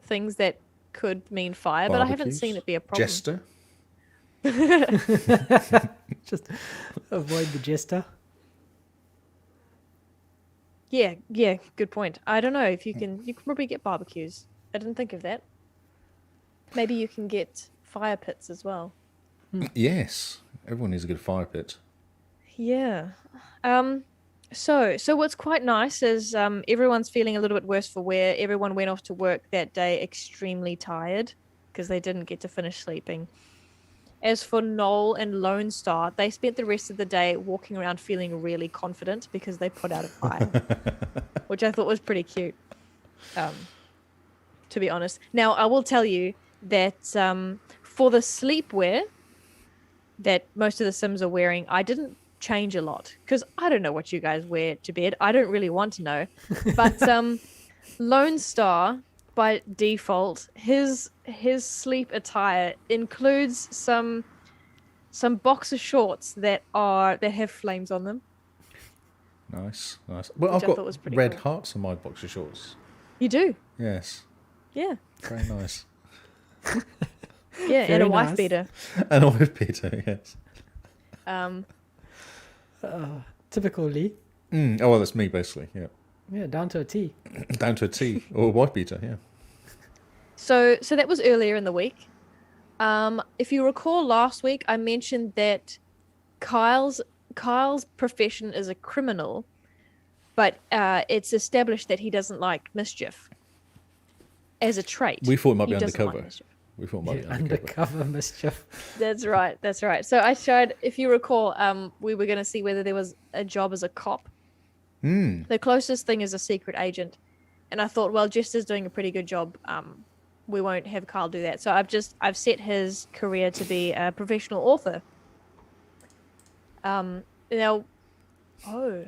Speaker 4: things that could mean fire. But I haven't
Speaker 2: Barbecues?
Speaker 4: seen it be a problem.
Speaker 2: Jester?
Speaker 1: Just avoid the jester.
Speaker 4: Yeah, good point. I don't know if you can probably get barbecues. I didn't think of that. Maybe you can get fire pits as well.
Speaker 2: Yes. Everyone needs a good fire pit.
Speaker 4: Yeah. So what's quite nice is everyone's feeling a little bit worse for wear. Everyone went off to work that day extremely tired because they didn't get to finish sleeping. As for Noel and Lone Star, they spent the rest of the day walking around feeling really confident because they put out a fire, which I thought was pretty cute, to be honest. Now, I will tell you that for the sleepwear that most of the Sims are wearing, I didn't change a lot because I don't know what you guys wear to bed. I don't really want to know. But Lone Star, by default, his sleep attire includes some boxer shorts that have flames on them.
Speaker 2: Nice. Well,
Speaker 4: Which
Speaker 2: I've
Speaker 4: I
Speaker 2: got
Speaker 4: thought was pretty
Speaker 2: red
Speaker 4: cool.
Speaker 2: hearts on my boxer shorts.
Speaker 4: You do?
Speaker 2: Yes.
Speaker 4: Yeah.
Speaker 2: Very nice.
Speaker 4: Yeah, and
Speaker 1: Very
Speaker 4: a wife
Speaker 1: nice.
Speaker 4: beater.
Speaker 2: And a with Peter, yes.
Speaker 1: Typical Lee.
Speaker 2: Oh, well, that's me, basically, yeah.
Speaker 1: Yeah, down to a T.
Speaker 2: Down to a T. Or a wife beater, yeah.
Speaker 4: So that was earlier in the week. If you recall last week, I mentioned that Kyle's profession is a criminal, but it's established that he doesn't like mischief as a trait.
Speaker 2: We thought it might be
Speaker 4: He doesn't like
Speaker 2: undercover.
Speaker 4: mischief.
Speaker 2: We thought it might be undercover.
Speaker 1: Undercover mischief.
Speaker 4: That's right. So I tried, if you recall, we were going to see whether there was a job as a cop. The closest thing is a secret agent. And I thought, well, Jester's doing a pretty good job we won't have Carl do that. So I've set his career to be a professional author. Now,
Speaker 1: Oh,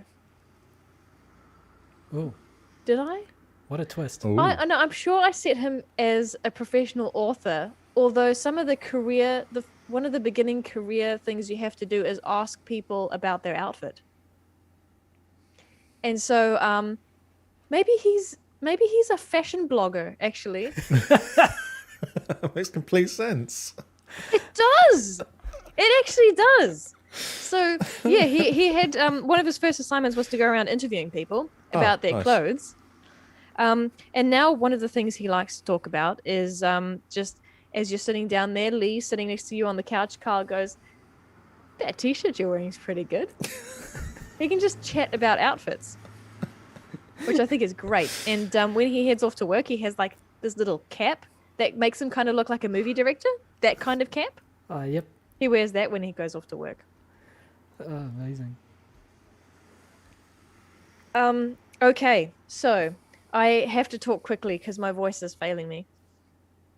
Speaker 4: did I?
Speaker 1: what a twist.
Speaker 2: Ooh.
Speaker 4: No, I'm sure I set him as a professional author. Although some of the one of the beginning career things you have to do is ask people about their outfit. And so, maybe he's a fashion blogger. Actually,
Speaker 2: Makes complete sense.
Speaker 4: it does. It actually does. So yeah, he had one of his first assignments was to go around interviewing people about their
Speaker 2: nice.
Speaker 4: clothes. And now one of the things he likes to talk about is just as you're sitting down there, Lee sitting next to you on the couch, Carl goes, "That t-shirt you're wearing is pretty good." He can just chat about outfits, which I think is great. And when he heads off to work, he has like this little cap that makes him kind of look like a movie director. That kind of cap.
Speaker 1: Yep.
Speaker 4: He wears that when he goes off to work.
Speaker 1: Amazing.
Speaker 4: Okay, so I have to talk quickly because my voice is failing me.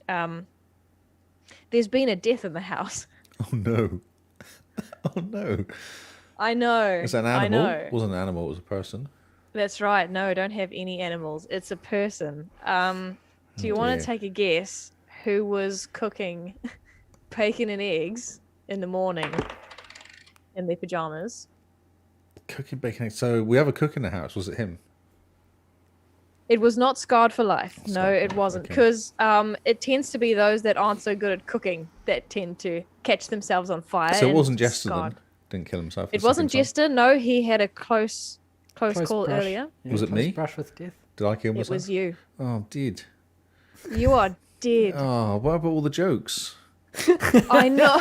Speaker 4: There's been a death in the house.
Speaker 2: Oh no. Oh no.
Speaker 4: I know.
Speaker 2: Is that an
Speaker 4: I
Speaker 2: animal?
Speaker 4: know.
Speaker 2: It wasn't an animal, it was a person.
Speaker 4: That's right. No, don't have any animals. It's a person. Do you want
Speaker 2: dear.
Speaker 4: to take a guess who was cooking bacon and eggs in the morning in their pajamas?
Speaker 2: Cooking bacon eggs. So we have a cook in the house. Was it him?
Speaker 4: It was not Scarred for Life. No,
Speaker 2: Scarred for
Speaker 4: it
Speaker 2: Life,
Speaker 4: wasn't.
Speaker 2: okay.
Speaker 4: Because it tends to be those that aren't so good at cooking that tend to catch themselves on fire.
Speaker 2: So it
Speaker 4: and
Speaker 2: wasn't Jester
Speaker 4: scarred.
Speaker 2: then? Didn't kill himself.
Speaker 4: It
Speaker 2: the
Speaker 4: wasn't
Speaker 2: second time?
Speaker 4: Jester. No, he had a close call
Speaker 1: brush.
Speaker 4: earlier.
Speaker 1: Yeah,
Speaker 2: Was it
Speaker 1: close
Speaker 2: me?
Speaker 1: brush with death.
Speaker 2: Did I kill
Speaker 4: It
Speaker 2: myself?
Speaker 4: was you.
Speaker 2: Oh, did.
Speaker 4: You are dead.
Speaker 2: Oh, what about all the jokes?
Speaker 4: I know.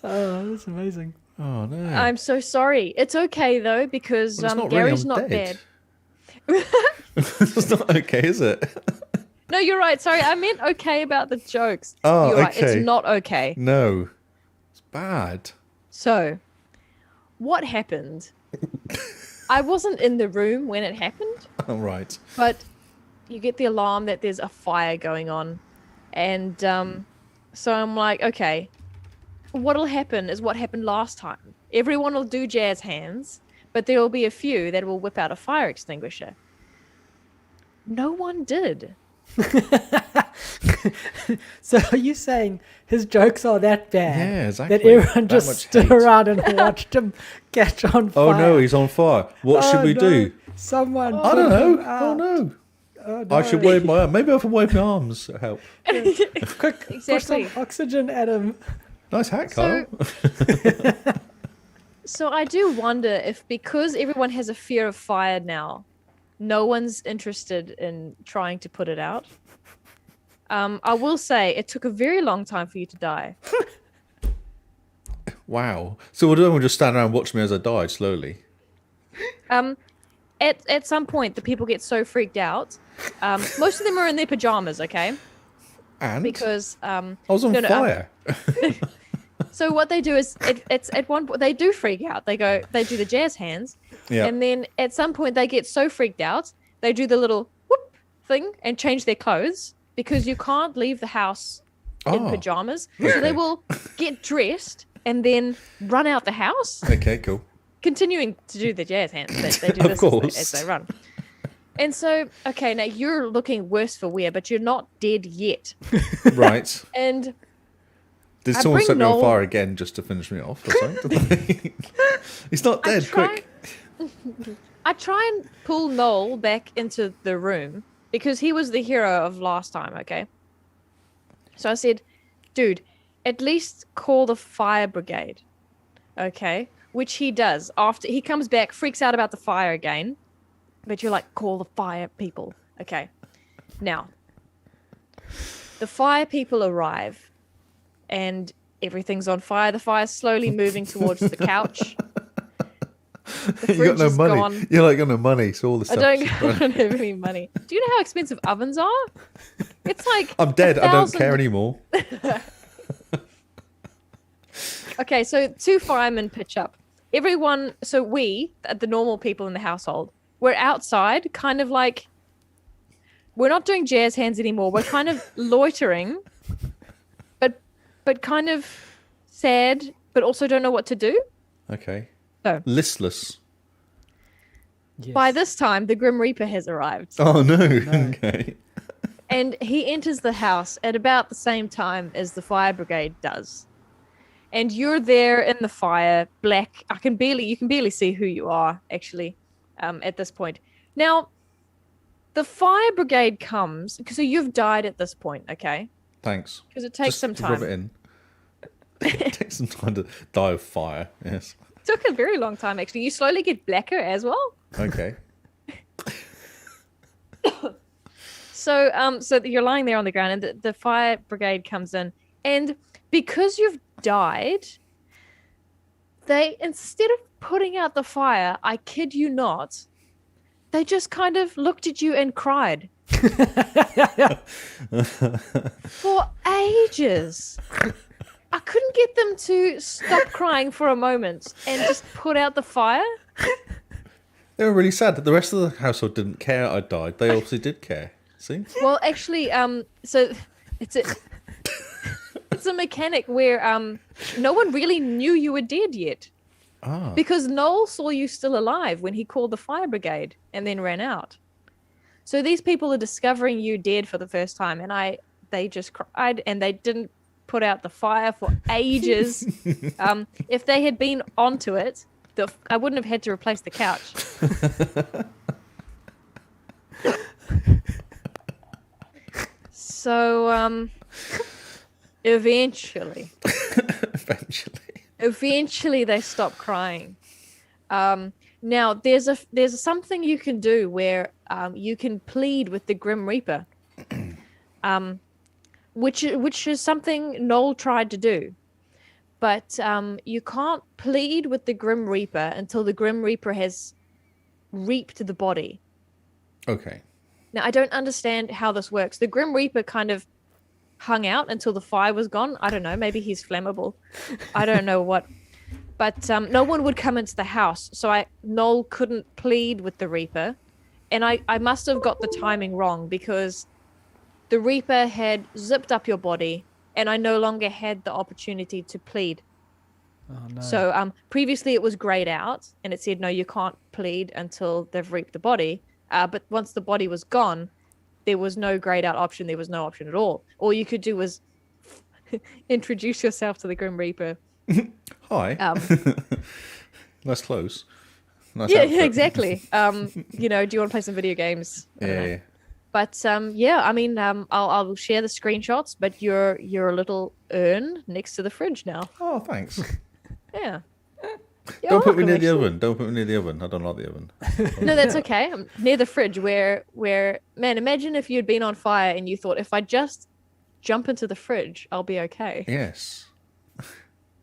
Speaker 1: Oh, that's amazing.
Speaker 2: Oh no.
Speaker 4: I'm so sorry. It's okay though because
Speaker 2: Well, it's not
Speaker 4: Gary's
Speaker 2: really, I'm
Speaker 4: not
Speaker 2: dead.
Speaker 4: bad.
Speaker 2: It's not okay, is it?
Speaker 4: No, you're right. Sorry, I meant okay about the jokes.
Speaker 2: Oh,
Speaker 4: you're right.
Speaker 2: okay.
Speaker 4: It's not okay.
Speaker 2: No. It's bad.
Speaker 4: So, what happened? I wasn't in the room when it happened,
Speaker 2: All right.
Speaker 4: but you get the alarm that there's a fire going on. And so I'm like, okay, what'll happen is what happened last time. Everyone will do jazz hands, but there will be a few that will whip out a fire extinguisher. No one did.
Speaker 1: So are you saying his jokes are that bad
Speaker 2: Yeah, exactly.
Speaker 1: that everyone
Speaker 2: That
Speaker 1: just
Speaker 2: much
Speaker 1: stood
Speaker 2: hate.
Speaker 1: around and watched him catch on fire?
Speaker 2: Oh no, he's on fire. What should we
Speaker 1: no.
Speaker 2: do?
Speaker 1: Someone
Speaker 2: I
Speaker 1: put
Speaker 2: don't know.
Speaker 1: him out.
Speaker 2: Oh no.
Speaker 1: Oh,
Speaker 2: I should
Speaker 1: no.
Speaker 2: wave my arm. Maybe I can wave my arms to help.
Speaker 1: Quick, push
Speaker 4: Exactly.
Speaker 1: some oxygen at him.
Speaker 2: Nice hat, Carl.
Speaker 4: So I do wonder if because everyone has a fear of fire now, no one's interested in trying to put it out. I will say it took a very long time for you to die.
Speaker 2: Wow. So we'll do we'll just stand around and watch me as I die slowly.
Speaker 4: At some point, the people get so freaked out. Most of them are in their pajamas, okay?
Speaker 2: And
Speaker 4: Because
Speaker 2: I was on
Speaker 4: no, no,
Speaker 2: fire.
Speaker 4: so what they do is it's at one point they do freak out. They do the jazz hands,
Speaker 2: Yeah.
Speaker 4: and then at some point they get so freaked out they do the little whoop thing and change their clothes because you can't leave the house in
Speaker 2: Oh,
Speaker 4: pajamas. So
Speaker 2: okay.
Speaker 4: they will get dressed and then run out the house,
Speaker 2: Okay, cool.
Speaker 4: continuing to do the jazz hands. They do
Speaker 2: Of
Speaker 4: this
Speaker 2: course.
Speaker 4: as they run. And so, okay, now you're looking worse for wear, but you're not dead yet.
Speaker 2: Right.
Speaker 4: And
Speaker 2: Did
Speaker 4: I
Speaker 2: someone
Speaker 4: bring
Speaker 2: set me on
Speaker 4: Noel-
Speaker 2: fire again just to finish me off or something? He's not dead, quick.
Speaker 4: I try and pull Noel back into the room because he was the hero of last time, okay? So I said, dude, at least call the fire brigade, okay? Which he does. After he comes back, freaks out about the fire again, but you're like, call the fire people, okay? Now, the fire people arrive and everything's on fire. The fire's slowly moving towards the couch. The
Speaker 2: You got
Speaker 4: fridge
Speaker 2: no
Speaker 4: is
Speaker 2: money.
Speaker 4: gone.
Speaker 2: You're like got no money, so all the
Speaker 4: I
Speaker 2: stuff.
Speaker 4: don't have any money. Do you know how expensive ovens are? It's like
Speaker 2: I'm dead. I don't
Speaker 4: 1,000
Speaker 2: care anymore.
Speaker 4: Okay, so 2 firemen pitch up. Everyone, so we, the normal people in the household, we're outside, kind of like we're not doing jazz hands anymore. We're kind of loitering, but kind of sad, but also don't know what to do.
Speaker 2: Okay.
Speaker 4: So
Speaker 2: Listless.
Speaker 1: Yes.
Speaker 4: by this time, the Grim Reaper has arrived.
Speaker 2: Oh no. Okay.
Speaker 4: And he enters the house at about the same time as the fire brigade does. And you're there in the fire, black. You can barely see who you are, actually, at this point. Now, the fire brigade comes, so you've died at this point, okay?
Speaker 2: Thanks.
Speaker 4: Because it takes
Speaker 2: Just
Speaker 4: some
Speaker 2: Rub it
Speaker 4: time.
Speaker 2: in. It takes some time to die of fire. Yes.
Speaker 4: It took a very long time, actually. You slowly get blacker as well.
Speaker 2: Okay.
Speaker 4: So you're lying there on the ground, and the fire brigade comes in, and because you've died, they, instead of putting out the fire, I kid you not, they just kind of looked at you and cried for ages. I couldn't get them to stop crying for a moment and just put out the fire.
Speaker 2: They were really sad. The rest of the household didn't care I died. They obviously did care. See?
Speaker 4: Well, actually, so it's a mechanic where no one really knew you were dead yet.
Speaker 2: Ah.
Speaker 4: Because Noel saw you still alive when he called the fire brigade and then ran out. So these people are discovering you dead for the first time, and they just cried, and they didn't put out the fire for ages. If they had been onto it, I wouldn't have had to replace the couch. So eventually they stop crying. Now there's something you can do where you can plead with the Grim Reaper, which is something Noel tried to do, but you can't plead with the Grim Reaper until the Grim Reaper has reaped the body.
Speaker 2: Okay.
Speaker 4: Now, I don't understand how this works. The Grim Reaper kind of hung out until the fire was gone. I don't know. Maybe he's flammable. I don't know what. But no one would come into the house. So Noel couldn't plead with the Reaper. And I must have got the timing wrong, because the Reaper had zipped up your body and I no longer had the opportunity to plead.
Speaker 1: Oh, no.
Speaker 4: So previously it was grayed out and it said, no, you can't plead until they've reaped the body. But once the body was gone, there was no grayed out option. There was no option at all. All you could do was introduce yourself to the Grim Reaper.
Speaker 2: Hi. Nice clothes. Nice
Speaker 4: Yeah,
Speaker 2: outfit.
Speaker 4: exactly. Do you want to play some video games? I don't know.
Speaker 2: Yeah.
Speaker 4: But I mean, I'll share the screenshots. But you're a little urn next to the fridge now.
Speaker 2: Oh, thanks.
Speaker 4: Yeah.
Speaker 2: Don't put me near the oven. Don't put me near the oven. I don't like the oven.
Speaker 4: No, that's okay. I'm near the fridge where man, imagine if you'd been on fire and you thought, if I just jump into the fridge, I'll be okay.
Speaker 2: Yes.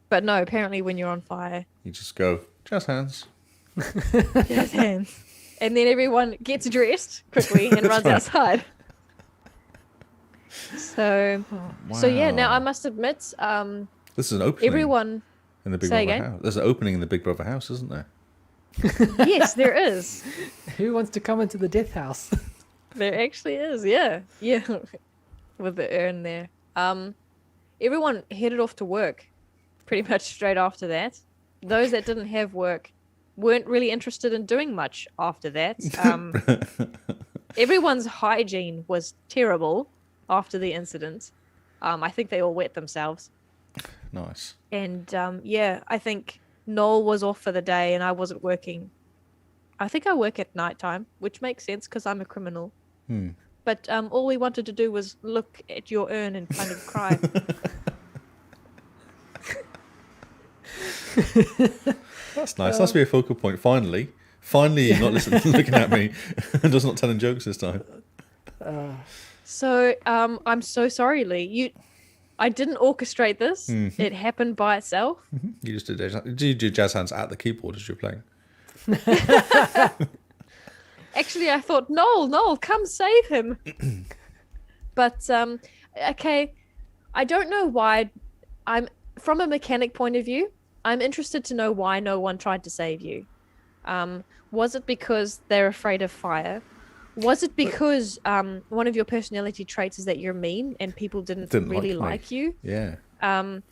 Speaker 4: But no, apparently when you're on fire,
Speaker 2: You just go, just hands.
Speaker 4: just hands. And then everyone gets dressed quickly and runs
Speaker 2: right.
Speaker 4: outside. So yeah, now
Speaker 2: Wow.
Speaker 4: I must admit,
Speaker 2: This is an opening
Speaker 4: everyone,
Speaker 2: in the Big
Speaker 4: Say
Speaker 2: Brother
Speaker 4: again?
Speaker 2: house. There's an opening in the Big Brother house, isn't there?
Speaker 4: yes, there is.
Speaker 1: Who wants to come into the death house?
Speaker 4: There actually is, yeah. With the urn there. Everyone headed off to work pretty much straight after that. Those that didn't have work weren't really interested in doing much after that. Everyone's hygiene was terrible after the incident. I think they all wet themselves.
Speaker 2: Nice.
Speaker 4: And I think Noel was off for the day and I wasn't working. I think I work at nighttime, which makes sense because I'm a criminal. But all we wanted to do was look at your urn and kind of cry.
Speaker 2: That's nice. That's be a focal point. Finally, you're not looking at me and just not telling jokes this time.
Speaker 4: So I'm so sorry, Lee. I didn't orchestrate this. It happened by itself.
Speaker 2: You just did you do jazz hands at the keyboard as you're playing?
Speaker 4: Actually, I thought, Noel, come save him. But okay, I don't know why. From a mechanic point of view, I'm interested to know why no one tried to save you. Was it because they're afraid of fire? Was it because one of your personality traits is that you're mean and people didn't really like you?
Speaker 2: Yeah.
Speaker 4: I'm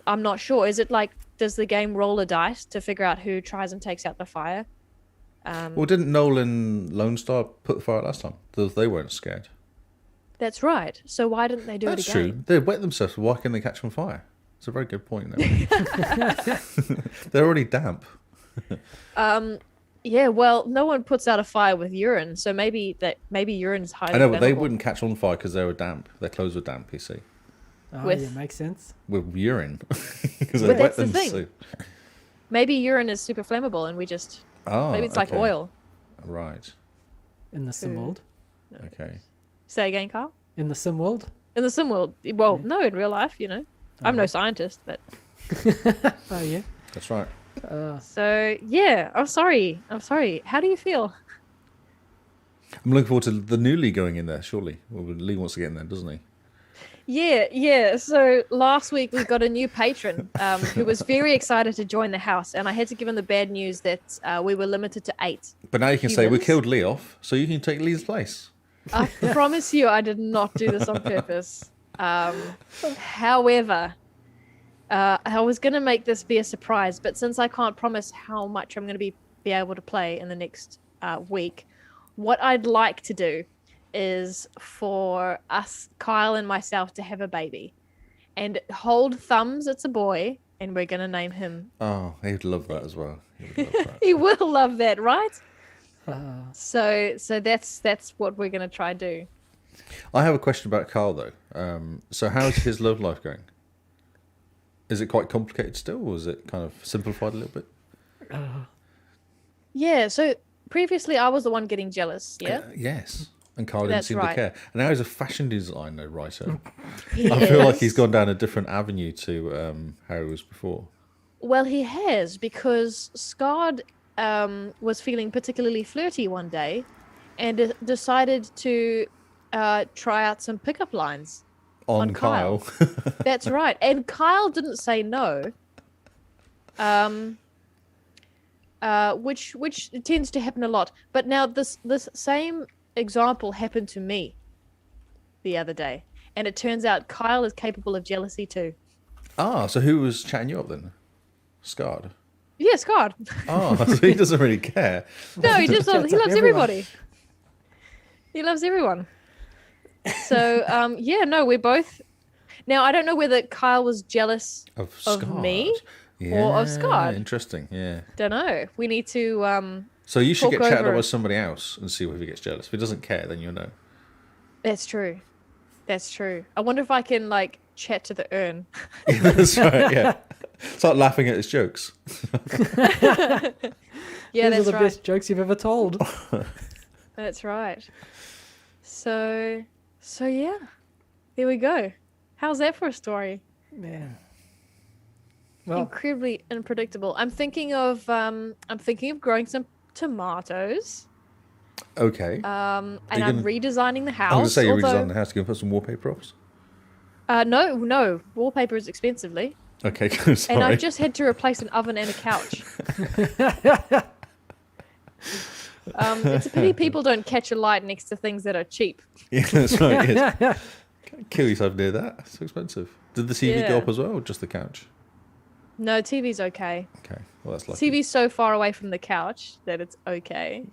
Speaker 4: not sure. Is it like, does the game roll a dice to figure out who tries and takes out the fire?
Speaker 2: Well, didn't Nolan Lone Star put the fire out last time? They weren't scared.
Speaker 4: That's right. So why didn't they do
Speaker 2: That's
Speaker 4: it again?
Speaker 2: true. They wet themselves. Why can they catch on fire? It's a very good point. They're already damp.
Speaker 4: Yeah, well, no one puts out a fire with urine, so maybe urine's highly
Speaker 2: I know, but they
Speaker 4: flammable.
Speaker 2: wouldn't catch on fire because they were damp. Their clothes were damp, you see.
Speaker 1: Oh,
Speaker 4: With-
Speaker 1: yeah, makes sense.
Speaker 2: With urine. Because they
Speaker 4: But
Speaker 2: wet
Speaker 4: that's the thing.
Speaker 2: themselves.
Speaker 4: Maybe urine is super flammable and we just...
Speaker 2: Oh,
Speaker 4: maybe it's like
Speaker 2: okay.
Speaker 4: oil.
Speaker 2: Right.
Speaker 1: In the sim world.
Speaker 2: Okay.
Speaker 4: Say again, Carl?
Speaker 1: In the sim world.
Speaker 4: In the sim world. Well, no, in real life, you know. I'm no scientist, but...
Speaker 1: Oh, yeah.
Speaker 2: That's right.
Speaker 4: So, yeah, I'm sorry. How do you feel?
Speaker 2: I'm looking forward to the new Lee going in there, surely. Well, Lee wants to get in there, doesn't he?
Speaker 4: Yeah. So last week we got a new patron who was very excited to join the house, and I had to give him the bad news that we were limited to 8.
Speaker 2: But now you can say, we
Speaker 4: humans.
Speaker 2: killed Lee off, so you can take Lee's place.
Speaker 4: I promise you, I did not do this on purpose. However, I was going to make this be a surprise, but since I can't promise how much I'm going to be able to play in the next week, what I'd like to do is for us, Kyle and myself, to have a baby. And hold thumbs, it's a boy, and we're going to name him.
Speaker 2: Oh, he'd love that as well. He would love that.
Speaker 4: He will love that, right?
Speaker 1: Uh,
Speaker 4: So that's what we're going to try and do.
Speaker 2: I have a question about Carl, though. So how's his love life going? Is it quite complicated still, or is it kind of simplified a little bit?
Speaker 4: Yeah, so previously I was the one getting jealous, yeah?
Speaker 2: Yes. And Carl didn't
Speaker 4: That's
Speaker 2: seem
Speaker 4: right.
Speaker 2: to care. And now he's a fashion designer writer.
Speaker 4: He
Speaker 2: I feel like
Speaker 4: is.
Speaker 2: he's gone down a different avenue to how he was before.
Speaker 4: Well, he has, because Scard was feeling particularly flirty one day and decided to try out some pickup lines.
Speaker 2: On
Speaker 4: Kyle.
Speaker 2: Kyle.
Speaker 4: That's right. And Kyle didn't say no. Which tends to happen a lot. But now this same example happened to me the other day. And it turns out Kyle is capable of jealousy too.
Speaker 2: Ah, so who was chatting you up then? Scarred.
Speaker 4: Yeah, Scard.
Speaker 2: Oh, so he doesn't really care.
Speaker 4: No, he just
Speaker 1: Chats
Speaker 4: he
Speaker 1: up
Speaker 4: loves
Speaker 1: everyone.
Speaker 4: everybody. He loves everyone. So yeah, no, we're both. Now I don't know whether Kyle was jealous.
Speaker 2: Of
Speaker 4: Of
Speaker 2: Scarred.
Speaker 4: me
Speaker 2: Yeah,
Speaker 4: or of Scarred?
Speaker 2: Interesting, yeah.
Speaker 4: Don't know. We need to.
Speaker 2: So you should
Speaker 4: Talk
Speaker 2: get chatted
Speaker 4: over
Speaker 2: up
Speaker 4: it.
Speaker 2: with somebody else and see if he gets jealous. If he doesn't care, then you'll know.
Speaker 4: That's true. That's true. I wonder if I can like chat to the urn.
Speaker 2: That's right, yeah. Start laughing at his jokes.
Speaker 4: Yeah,
Speaker 1: These
Speaker 4: that's
Speaker 1: are the
Speaker 4: right.
Speaker 1: best jokes you've ever told.
Speaker 4: That's right. So yeah, there we go. How's that for a story?
Speaker 1: Man. Well,
Speaker 4: Incredibly unpredictable. I'm thinking of growing some tomatoes.
Speaker 2: Okay.
Speaker 4: And
Speaker 2: you
Speaker 4: I'm
Speaker 2: gonna-
Speaker 4: redesigning the
Speaker 2: I
Speaker 4: house.
Speaker 2: was going to say you're
Speaker 4: although,
Speaker 2: redesigning the house. You can put some wallpaper off.
Speaker 4: no, wallpaper is expensively,
Speaker 2: Okay, good. Sorry.
Speaker 4: and I've just had to replace an oven and a couch. It's a pity people don't catch a light next to things that are cheap.
Speaker 2: Yeah, that's right. Yes. Can't kill yourself near that. It's so expensive. Did the TV go
Speaker 4: Yeah.
Speaker 2: up as well, or just the couch?
Speaker 4: No, TV's okay.
Speaker 2: Okay, well that's lucky.
Speaker 4: TV's so far away from the couch that it's okay.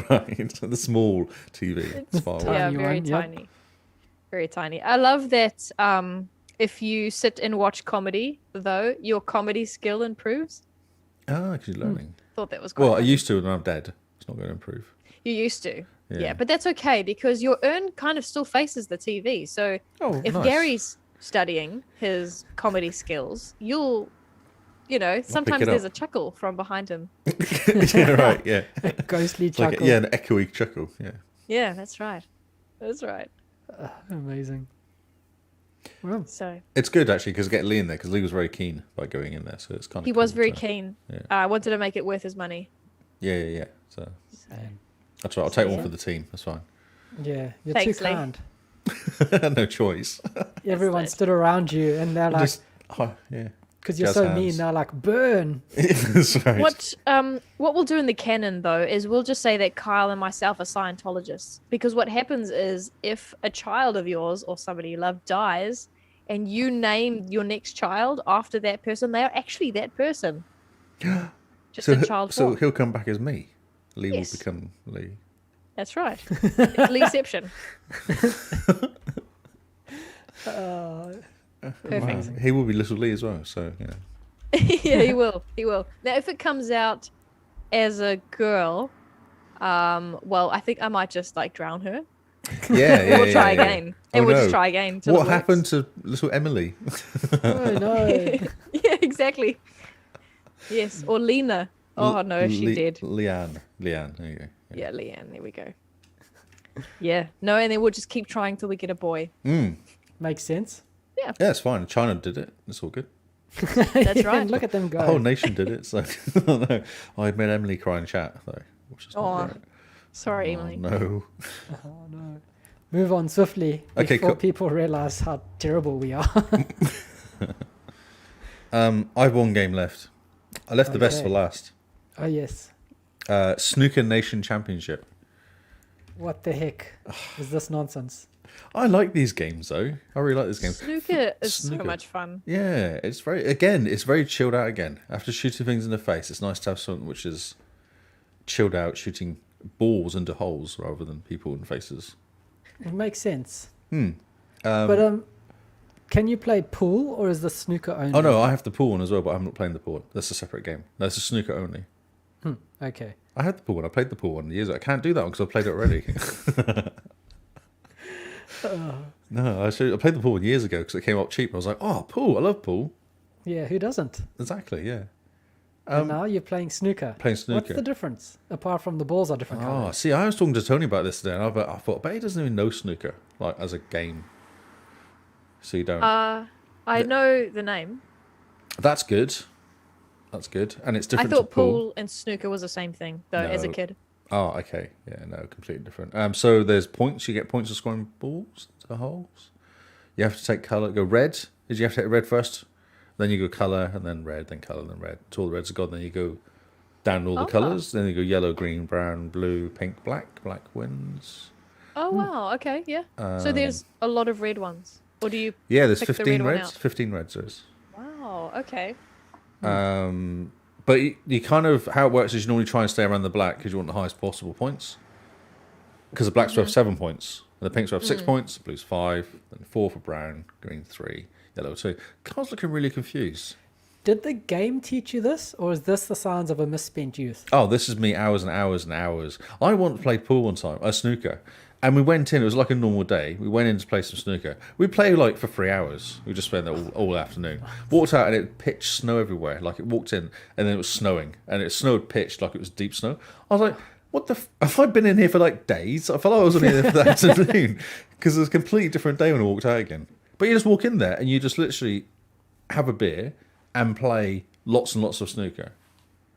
Speaker 2: Right, so the small TV. It's far away.
Speaker 4: Yeah,
Speaker 1: Tiny
Speaker 4: very
Speaker 1: one, yep.
Speaker 4: tiny. Very tiny. I love that if you sit and watch comedy, though, your comedy skill improves.
Speaker 2: Ah, because you're learning.
Speaker 4: Thought that was quite
Speaker 2: Well, I
Speaker 4: funny.
Speaker 2: used to, and I'm dead. It's not going to improve.
Speaker 4: You used to.
Speaker 2: Yeah.
Speaker 4: Yeah, but that's okay because your urn kind of still faces the TV. So
Speaker 2: Oh,
Speaker 4: if
Speaker 2: nice.
Speaker 4: Gary's studying his comedy skills, you'll, sometimes
Speaker 2: it
Speaker 4: there's
Speaker 2: up.
Speaker 4: a chuckle from behind him.
Speaker 2: Yeah, right. Yeah,
Speaker 1: ghostly
Speaker 2: it's like
Speaker 1: chuckle.
Speaker 2: an echoey chuckle. Yeah.
Speaker 4: Yeah, that's right. That's right.
Speaker 1: Amazing. Well,
Speaker 4: So
Speaker 2: It's good actually because get Lee in there because Lee was very keen by going in there, so it's kind of.
Speaker 4: he was
Speaker 2: cool
Speaker 4: very
Speaker 2: to-
Speaker 4: keen.
Speaker 2: Yeah.
Speaker 4: I wanted to make it worth his money.
Speaker 2: Yeah. So
Speaker 1: same.
Speaker 2: that's right. I'll take one
Speaker 4: Yeah.
Speaker 2: for the team. That's fine.
Speaker 1: Yeah, you're
Speaker 4: Thanks,
Speaker 1: too
Speaker 4: Lee.
Speaker 1: kind.
Speaker 2: No choice.
Speaker 1: Everyone
Speaker 4: lit.
Speaker 1: stood around you and they're like,
Speaker 2: Just, oh, yeah.
Speaker 1: Because you're
Speaker 2: Jazz
Speaker 1: so
Speaker 2: hands.
Speaker 1: mean, they're like, burn.
Speaker 2: That's right.
Speaker 4: What we'll do in the canon though is we'll just say that Kyle and myself are Scientologists, because what happens is if a child of yours or somebody you love dies and you name your next child after that person, they are actually that person. Just in child
Speaker 2: So
Speaker 4: form.
Speaker 2: he'll come back as me. Lee
Speaker 4: Yes.
Speaker 2: will become Lee.
Speaker 4: That's right. It's Leeception. Perfect.
Speaker 2: He will be little Lee as well. So
Speaker 4: Yeah, he will. He will. Now, if it comes out as a girl, well, I think I might just like drown her.
Speaker 2: yeah.
Speaker 4: We'll try
Speaker 2: yeah.
Speaker 4: again. And we'll just try again. Till
Speaker 2: What
Speaker 4: it
Speaker 2: happened
Speaker 4: works.
Speaker 2: to little Emily?
Speaker 1: Oh, no.
Speaker 4: Yeah, exactly. Yes, or Lena. Oh no, she did.
Speaker 2: Leanne. There you go.
Speaker 4: Yeah, Leanne. There we go. Yeah. No, and then we'll just keep trying till we get a boy.
Speaker 1: Makes sense.
Speaker 2: Yeah, it's fine. China did it. It's all good.
Speaker 4: That's right.
Speaker 1: And look at them go.
Speaker 2: The whole nation did it. So no, I made Emily cry in chat though, which is not
Speaker 4: Oh,
Speaker 2: great.
Speaker 4: sorry,
Speaker 2: Oh,
Speaker 4: Emily.
Speaker 2: no.
Speaker 1: Oh, no. Move on swiftly
Speaker 2: Okay,
Speaker 1: before
Speaker 2: cool.
Speaker 1: people realize how terrible we are.
Speaker 2: I've one game left. I left the best
Speaker 1: Okay.
Speaker 2: for last.
Speaker 1: Oh, yes.
Speaker 2: Snooker Nation Championship.
Speaker 1: What the heck is this nonsense?
Speaker 2: I like these games though. I really like this game.
Speaker 4: Snooker is so
Speaker 2: Snooker.
Speaker 4: much fun.
Speaker 2: Yeah, it's very chilled out again. After shooting things in the face, it's nice to have something which is chilled out, shooting balls into holes rather than people in faces.
Speaker 1: It makes sense. But can you play pool or is the snooker only?
Speaker 2: Oh no, I have the pool one as well, but I'm not playing the pool one. That's a separate game. That's a snooker only.
Speaker 1: Okay.
Speaker 2: I had the pool one. I played the pool one years ago. I can't do that one because I played it already. No, I played the pool one years ago because it came up cheap. I was like, oh, pool. I love pool.
Speaker 1: Yeah, who doesn't?
Speaker 2: Exactly, yeah.
Speaker 1: And now you're playing snooker.
Speaker 2: Playing
Speaker 1: What's
Speaker 2: snooker.
Speaker 1: the difference? Apart from the balls are different
Speaker 2: Oh,
Speaker 1: colors.
Speaker 2: see, I was talking to Tony about this today, and I thought, I bet he doesn't even know snooker, like, as a game. So you don't.
Speaker 4: I know the name.
Speaker 2: That's good. That's good. And it's
Speaker 4: I
Speaker 2: different
Speaker 4: thought
Speaker 2: to pool.
Speaker 4: pool and snooker was the same thing, though, as a
Speaker 2: No.
Speaker 4: kid.
Speaker 2: Oh, okay. Yeah, no, completely different. So there's points. You get points for scoring balls to holes. You have to take colour. Go red. Is you have to take red first. Then you go colour, and then red, then colour, then red. Until all the reds are gone. Then you go down all the
Speaker 4: Oh.
Speaker 2: colours. Then you go yellow, green, brown, blue, pink, black. Black wins.
Speaker 4: Oh, wow. Okay, yeah. So there's a lot of red ones. Or do you
Speaker 2: Yeah, there's
Speaker 4: pick the
Speaker 2: 15
Speaker 4: red one
Speaker 2: reds.
Speaker 4: out?
Speaker 2: 15 reds there is.
Speaker 4: Wow, okay.
Speaker 2: But you kind of, how it works is you normally try and stay around the black because you want the highest possible points. Because the blacks will have 7 points, and the pinks will have 6 points, blues 5, then 4 for brown, green 3, yellow 2. Carl's looking really confused.
Speaker 1: Did the game teach you this, or is this the signs of a misspent youth?
Speaker 2: Oh, this is me hours and hours and hours. I once played pool one time, snooker, and we went in, it was like a normal day. We went in to play some snooker. We played like for 3 hours. We just spent there all afternoon. Walked out and it pitched snow everywhere. Like it walked in and then it was snowing. And it snowed pitched like it was deep snow. I was like, what the have I been in here for like days? I felt like I was only in there for the afternoon. Because it was a completely different day when I walked out again. But you just walk in there and you just literally have a beer and play lots and lots of snooker.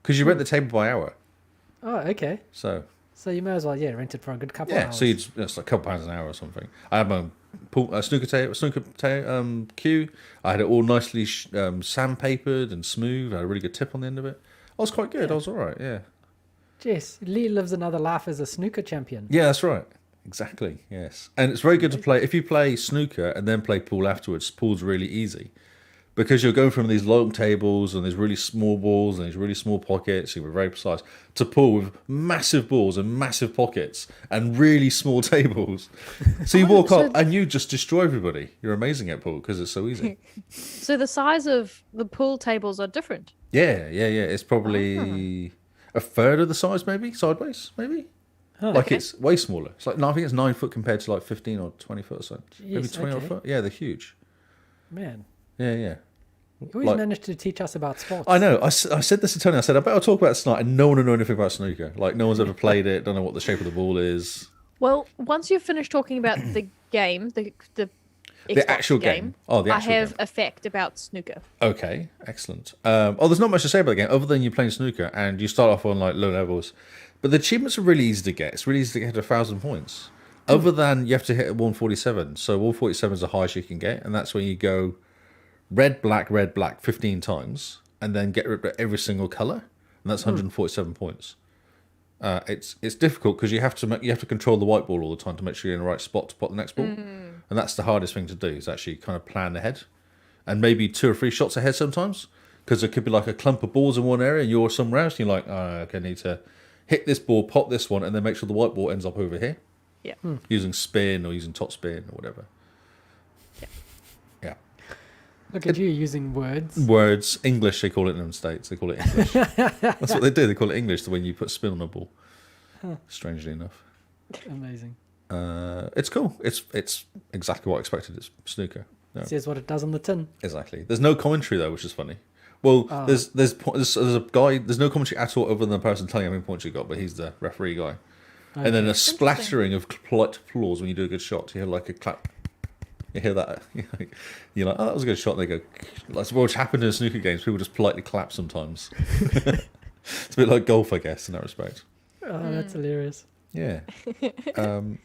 Speaker 2: Because you rent the table by hour.
Speaker 1: Oh, okay.
Speaker 2: So
Speaker 1: So you may as well, rent it for a good couple
Speaker 2: yeah,
Speaker 1: hours.
Speaker 2: so it's like a couple pounds an hour or something. I had my snooker cue. I had it all nicely sandpapered and smooth. I had a really good tip on the end of it. I was quite good. I was all right. Yeah.
Speaker 1: Jess, Lee lives another life as a snooker champion.
Speaker 2: Yeah, that's right. Exactly. Yes, and it's very good to play if you play snooker and then play pool afterwards. Pool's really easy. Because you're going from these long tables and these really small balls and these really small pockets, you were very precise, to pool with massive balls and massive pockets and really small tables. So you walk up and you just destroy everybody. You're amazing at pool because it's so easy.
Speaker 4: So the size of the pool tables are different.
Speaker 2: Yeah. It's probably a third of the size, maybe, sideways, maybe. Like it's way smaller. It's like, no, I think it's 9 foot compared to like 15 or 20 foot or so. Maybe 20 odd foot. Yeah, they're huge.
Speaker 1: Man,
Speaker 2: Yeah.
Speaker 1: you always
Speaker 2: Like-
Speaker 1: managed to teach us about sports.
Speaker 2: I know. I said this to Tony. I said, I bet I'll talk about it tonight, and no one will know anything about snooker. Like, no one's ever played it, don't know what the shape of the ball is.
Speaker 4: Well, once you've finished talking about the game, the Xbox
Speaker 2: actual game. Oh, the actual
Speaker 4: I have
Speaker 2: game.
Speaker 4: a fact about snooker.
Speaker 2: Okay, excellent. There's not much to say about the game, other than you're playing snooker, and you start off on, like, low levels. But the achievements are really easy to get. It's really easy to get 1,000 points. Other than you have to hit 147. So 147 is the highest you can get, and that's when you go red, black, 15 times, and then get rid of every single color, and that's 147 points. It's difficult because you have to control the white ball all the time to make sure you're in the right spot to pot the next ball, and that's the hardest thing to do, is actually kind of plan ahead, and maybe 2 or 3 shots ahead sometimes, because there could be like a clump of balls in one area and you're somewhere else, and you're like, oh, okay, I need to hit this ball, pop this one, and then make sure the white ball ends up over here.
Speaker 4: Yeah.
Speaker 2: Using spin or using top spin or whatever. Yeah.
Speaker 1: Look at you using words.
Speaker 2: Words, English, they call it in the States. They call it English. That's what they do. They call it English when you put spin on a ball. Strangely enough.
Speaker 1: Amazing.
Speaker 2: It's cool. It's exactly what I expected. It's snooker. No.
Speaker 1: It says what it does on the tin.
Speaker 2: Exactly. There's no commentary though, which is funny. Well, there's a guy. There's no commentary at all, other than the person telling how many points you got, but he's the referee guy. And then a splattering of polite applause when you do a good shot. You hear like a clap. You hear that. You're like, oh, that was a good shot. And they go, that's what's happened in snooker games. People just politely clap sometimes. It's a bit like golf, I guess, in that respect.
Speaker 1: Oh, that's hilarious.
Speaker 2: Yeah. I'm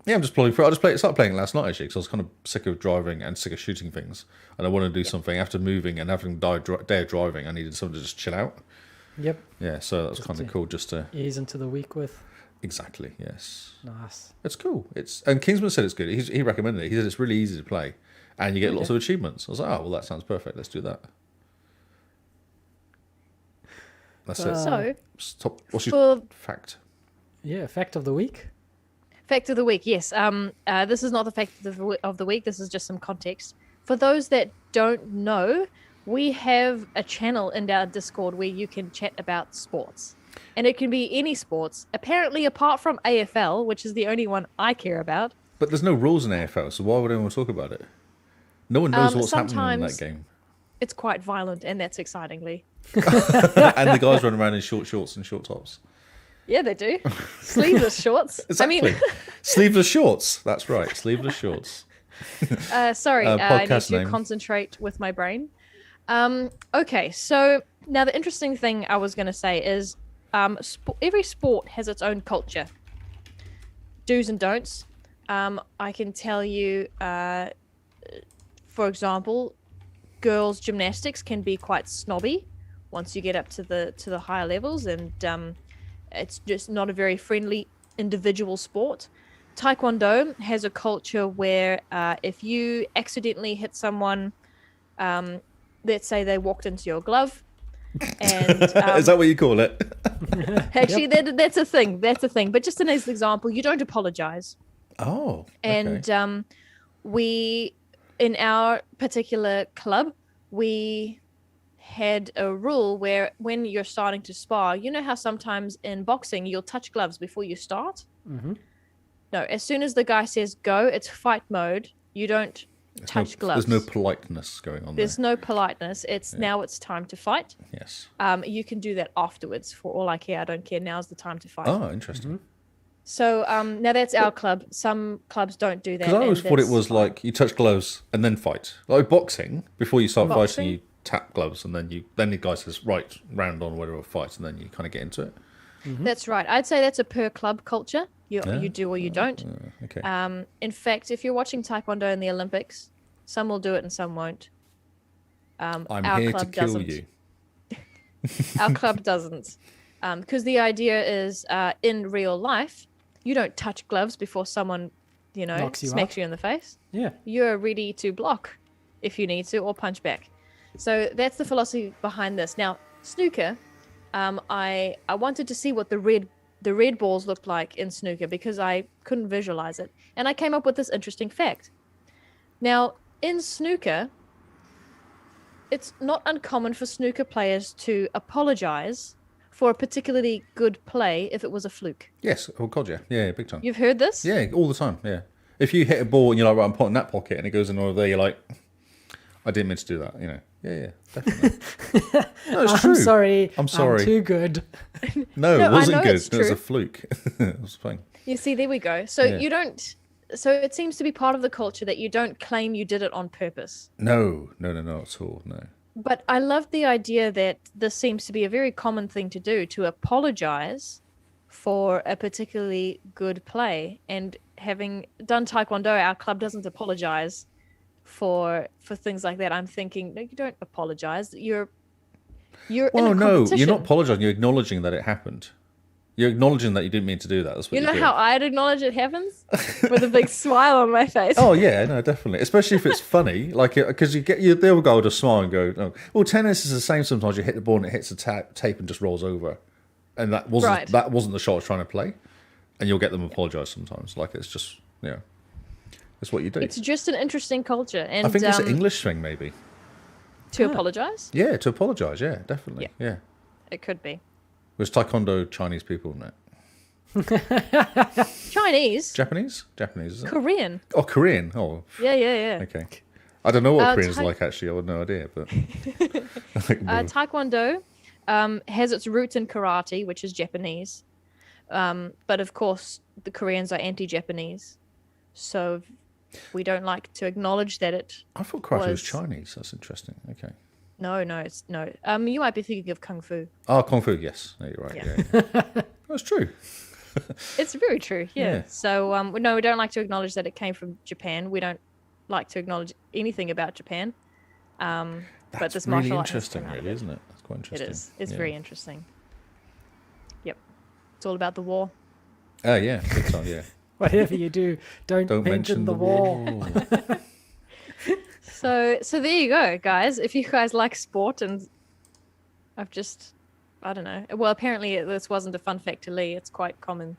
Speaker 2: just plodding through. Started playing it last night, actually, because I was kind of sick of driving and sick of shooting things. And I wanted to do something after moving and having a day of driving. I needed someone to just chill out.
Speaker 1: Yep.
Speaker 2: Yeah, so that was kind of cool just to...
Speaker 1: ease into the week with.
Speaker 2: Exactly, yes.
Speaker 1: Nice.
Speaker 2: It's cool. And Kingsman said it's good. He recommended it. He said it's really easy to play, and you get lots of achievements. I was like, oh, well, that sounds perfect. Let's do that. That's it.
Speaker 4: So,
Speaker 2: Stop. What's your fact?
Speaker 1: Yeah, fact of the week.
Speaker 4: Fact of the week, yes. This is not the fact of the week. This is just some context. For those that don't know, we have a channel in our Discord where you can chat about sports. And it can be any sports, apparently apart from AFL, which is the only one I care about.
Speaker 2: But there's no rules in AFL, so why would anyone talk about it? No one knows what's happening in that game.
Speaker 4: It's quite violent, and that's excitingly.
Speaker 2: And the guys run around in short shorts and short tops.
Speaker 4: Yeah, they do. Sleeveless shorts.
Speaker 2: Exactly.
Speaker 4: I mean,
Speaker 2: sleeveless shorts. That's right. Sleeveless shorts.
Speaker 4: Sorry, I need to
Speaker 2: name.
Speaker 4: concentrate with my brain. Okay, so now the interesting thing I was going to say is every sport has its own culture. Do's and don'ts. I can tell you, for example, girls' gymnastics can be quite snobby once you get up to the higher levels, and it's just not a very friendly individual sport. Taekwondo has a culture where if you accidentally hit someone, let's say they walked into your glove, and
Speaker 2: is that what you call it?
Speaker 4: Actually, that's a thing. That's a thing. But just an example, you don't apologize.
Speaker 2: Oh. Okay.
Speaker 4: And we, in our particular club, we had a rule where when you're starting to spar, you know how sometimes in boxing you'll touch gloves before you start?
Speaker 1: Mm-hmm.
Speaker 4: No, as soon as the guy says go, it's fight mode. You don't touch gloves.
Speaker 2: There's no politeness going on.
Speaker 4: There's no politeness. Now it's time to fight.
Speaker 2: Yes.
Speaker 4: You can do that afterwards. For all I care, I don't care. Now's the time to fight.
Speaker 2: Oh, interesting.
Speaker 1: Mm-hmm.
Speaker 4: So now that's our club. Some clubs don't do that.
Speaker 2: Because I always thought it was like you touch gloves and then fight. Like boxing, before you start fighting, you tap gloves and then the guy says, right, round on, whatever, fight, and then you kind of get into it.
Speaker 1: Mm-hmm.
Speaker 4: That's right. I'd say that's a per club culture. You do or you don't.
Speaker 2: Okay.
Speaker 4: In fact, if you're watching Taekwondo in the Olympics, some will do it and some won't.
Speaker 2: I'm
Speaker 4: our
Speaker 2: here
Speaker 4: club
Speaker 2: to kill
Speaker 4: doesn't.
Speaker 2: you.
Speaker 4: Our club doesn't. Because the idea is in real life, you don't touch gloves before someone, smacks you in the face.
Speaker 1: Yeah.
Speaker 4: You're ready to block if you need to or punch back. So that's the philosophy behind this. Now, snooker, I wanted to see what the red balls looked like in snooker because I couldn't visualize it. And I came up with this interesting fact. Now, in snooker, it's not uncommon for snooker players to apologize for a particularly good play if it was a fluke.
Speaker 2: Yes, oh god, yeah, big time.
Speaker 4: You've heard this?
Speaker 2: Yeah, all the time, yeah. If you hit a ball and you're like, right, I'm putting that pocket, and it goes in over there, you're like, I didn't mean to do that, Yeah, definitely. No, it's true.
Speaker 1: I'm sorry. I'm too good.
Speaker 2: No, it wasn't good.
Speaker 4: It's
Speaker 2: It was
Speaker 4: true.
Speaker 2: a fluke. It was fine.
Speaker 4: You see, there we go. So you don't. So it seems to be part of the culture that you don't claim you did it on purpose.
Speaker 2: No, not at all, no.
Speaker 4: But I love the idea that this seems to be a very common thing to do, to apologize for a particularly good play. And having done Taekwondo, our club doesn't apologize for things like that. I'm thinking, no, you don't apologize. You're in
Speaker 2: Well,
Speaker 4: a
Speaker 2: no, you're
Speaker 4: competition.
Speaker 2: not apologizing. You're acknowledging that it happened. You're acknowledging that you didn't mean to do that. That's what
Speaker 4: You know
Speaker 2: you're
Speaker 4: how
Speaker 2: doing.
Speaker 4: I'd acknowledge it happens with a big smile on my face.
Speaker 2: Oh yeah, no, definitely. Especially if it's funny, like because the other guy will just smile and go, "Oh, well, tennis is the same. Sometimes you hit the ball and it hits the tape and just rolls over, and that wasn't
Speaker 4: Right.
Speaker 2: the shot I was trying to play, and you'll get them apologise sometimes. Like it's just it's what you do.
Speaker 4: It's just an interesting culture, and
Speaker 2: I think it's an English thing, maybe.
Speaker 4: to apologize.
Speaker 2: Yeah, to apologise. Yeah, definitely. Yeah.
Speaker 4: It could be
Speaker 2: It was Taekwondo Chinese people, isn't it?
Speaker 4: Chinese,
Speaker 2: Japanese, is it?
Speaker 4: Korean.
Speaker 2: Oh, Korean. Oh,
Speaker 4: Yeah.
Speaker 2: okay. I don't know what Korean's
Speaker 4: Tai-
Speaker 2: like actually. I have no idea, but
Speaker 4: Taekwondo has its roots in karate, which is Japanese. But of course, the Koreans are anti-Japanese, so we don't like to acknowledge that it.
Speaker 2: I thought karate was
Speaker 4: was-
Speaker 2: Chinese. That's interesting. Okay.
Speaker 4: No, it's no. You might be thinking of kung fu.
Speaker 2: Oh, Kung Fu, yes. No, you're right.
Speaker 4: Yeah.
Speaker 2: Yeah. That's true.
Speaker 4: It's very true. Yeah.
Speaker 2: Yeah.
Speaker 4: So no, we don't like to acknowledge that it came from Japan. We don't like to acknowledge anything about Japan. But
Speaker 2: That's
Speaker 4: this
Speaker 2: really
Speaker 4: martial art has
Speaker 2: interesting,
Speaker 4: come out of
Speaker 2: really,
Speaker 4: it.
Speaker 2: isn't it? That's quite
Speaker 4: It
Speaker 2: interesting.
Speaker 4: is. It's
Speaker 2: Yeah.
Speaker 4: very interesting. Yep. It's all about the war.
Speaker 2: Oh, yeah. Big time, yeah.
Speaker 1: Whatever you do, don't mention the war.
Speaker 4: So there you go, guys. If you guys like sport, and I don't know. Well, apparently this wasn't a fun fact to Lee. It's quite common.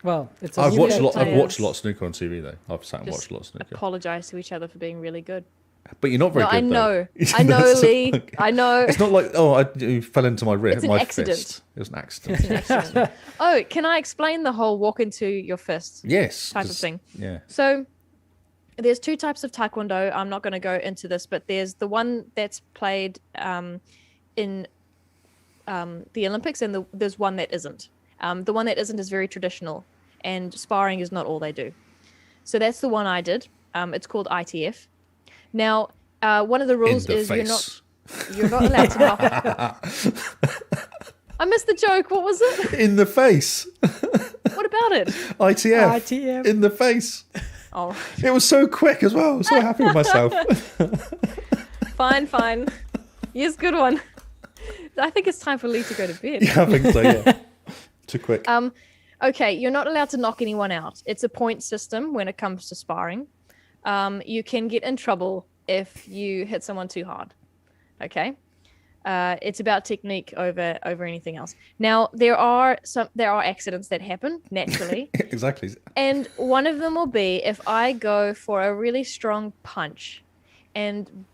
Speaker 1: Well, it's
Speaker 2: I've
Speaker 1: UK
Speaker 2: watched a lot. I've
Speaker 1: players.
Speaker 2: watched a lot of snooker on TV though. I've sat and
Speaker 4: Just
Speaker 2: watched a lot of snooker.
Speaker 4: apologize to each other for being really good.
Speaker 2: But you're not very
Speaker 4: No,
Speaker 2: good.
Speaker 4: I know.
Speaker 2: though.
Speaker 4: I know,
Speaker 2: That's
Speaker 4: Lee.
Speaker 2: like-
Speaker 4: I know.
Speaker 2: It's not like you fell into my wrist.
Speaker 4: It's an
Speaker 2: my
Speaker 4: accident.
Speaker 2: fist. It was an accident.
Speaker 4: Excellent. Oh, can I explain the whole walk into your fist
Speaker 2: Yes.
Speaker 4: type of
Speaker 2: 'cause-
Speaker 4: thing?
Speaker 2: Yeah.
Speaker 4: So there's two types of taekwondo. I'm not going to go into this, but there's the one that's played in the Olympics, and there's one that isn't. The one that isn't is very traditional, and sparring is not all they do. So that's the one I did. It's called ITF. Now, one of the
Speaker 2: In
Speaker 4: rules
Speaker 2: the
Speaker 4: is
Speaker 2: face.
Speaker 4: you're not allowed to knock. I missed the joke. What was it?
Speaker 2: In the face.
Speaker 4: What about it?
Speaker 2: ITF.
Speaker 1: ITF.
Speaker 2: In the face.
Speaker 4: Oh,
Speaker 2: It was so quick as well. I'm so happy with myself.
Speaker 4: fine. Yes, good one. I think it's time for Lee to go to bed.
Speaker 2: Yeah, I think so. Yeah. Too quick.
Speaker 4: Okay, you're not allowed to knock anyone out. It's a point system when it comes to sparring. You can get in trouble if you hit someone too hard. Okay, it's about technique over anything else. Now there are accidents that happen naturally,
Speaker 2: Exactly.
Speaker 4: and one of them will be if I go for a really strong punch, and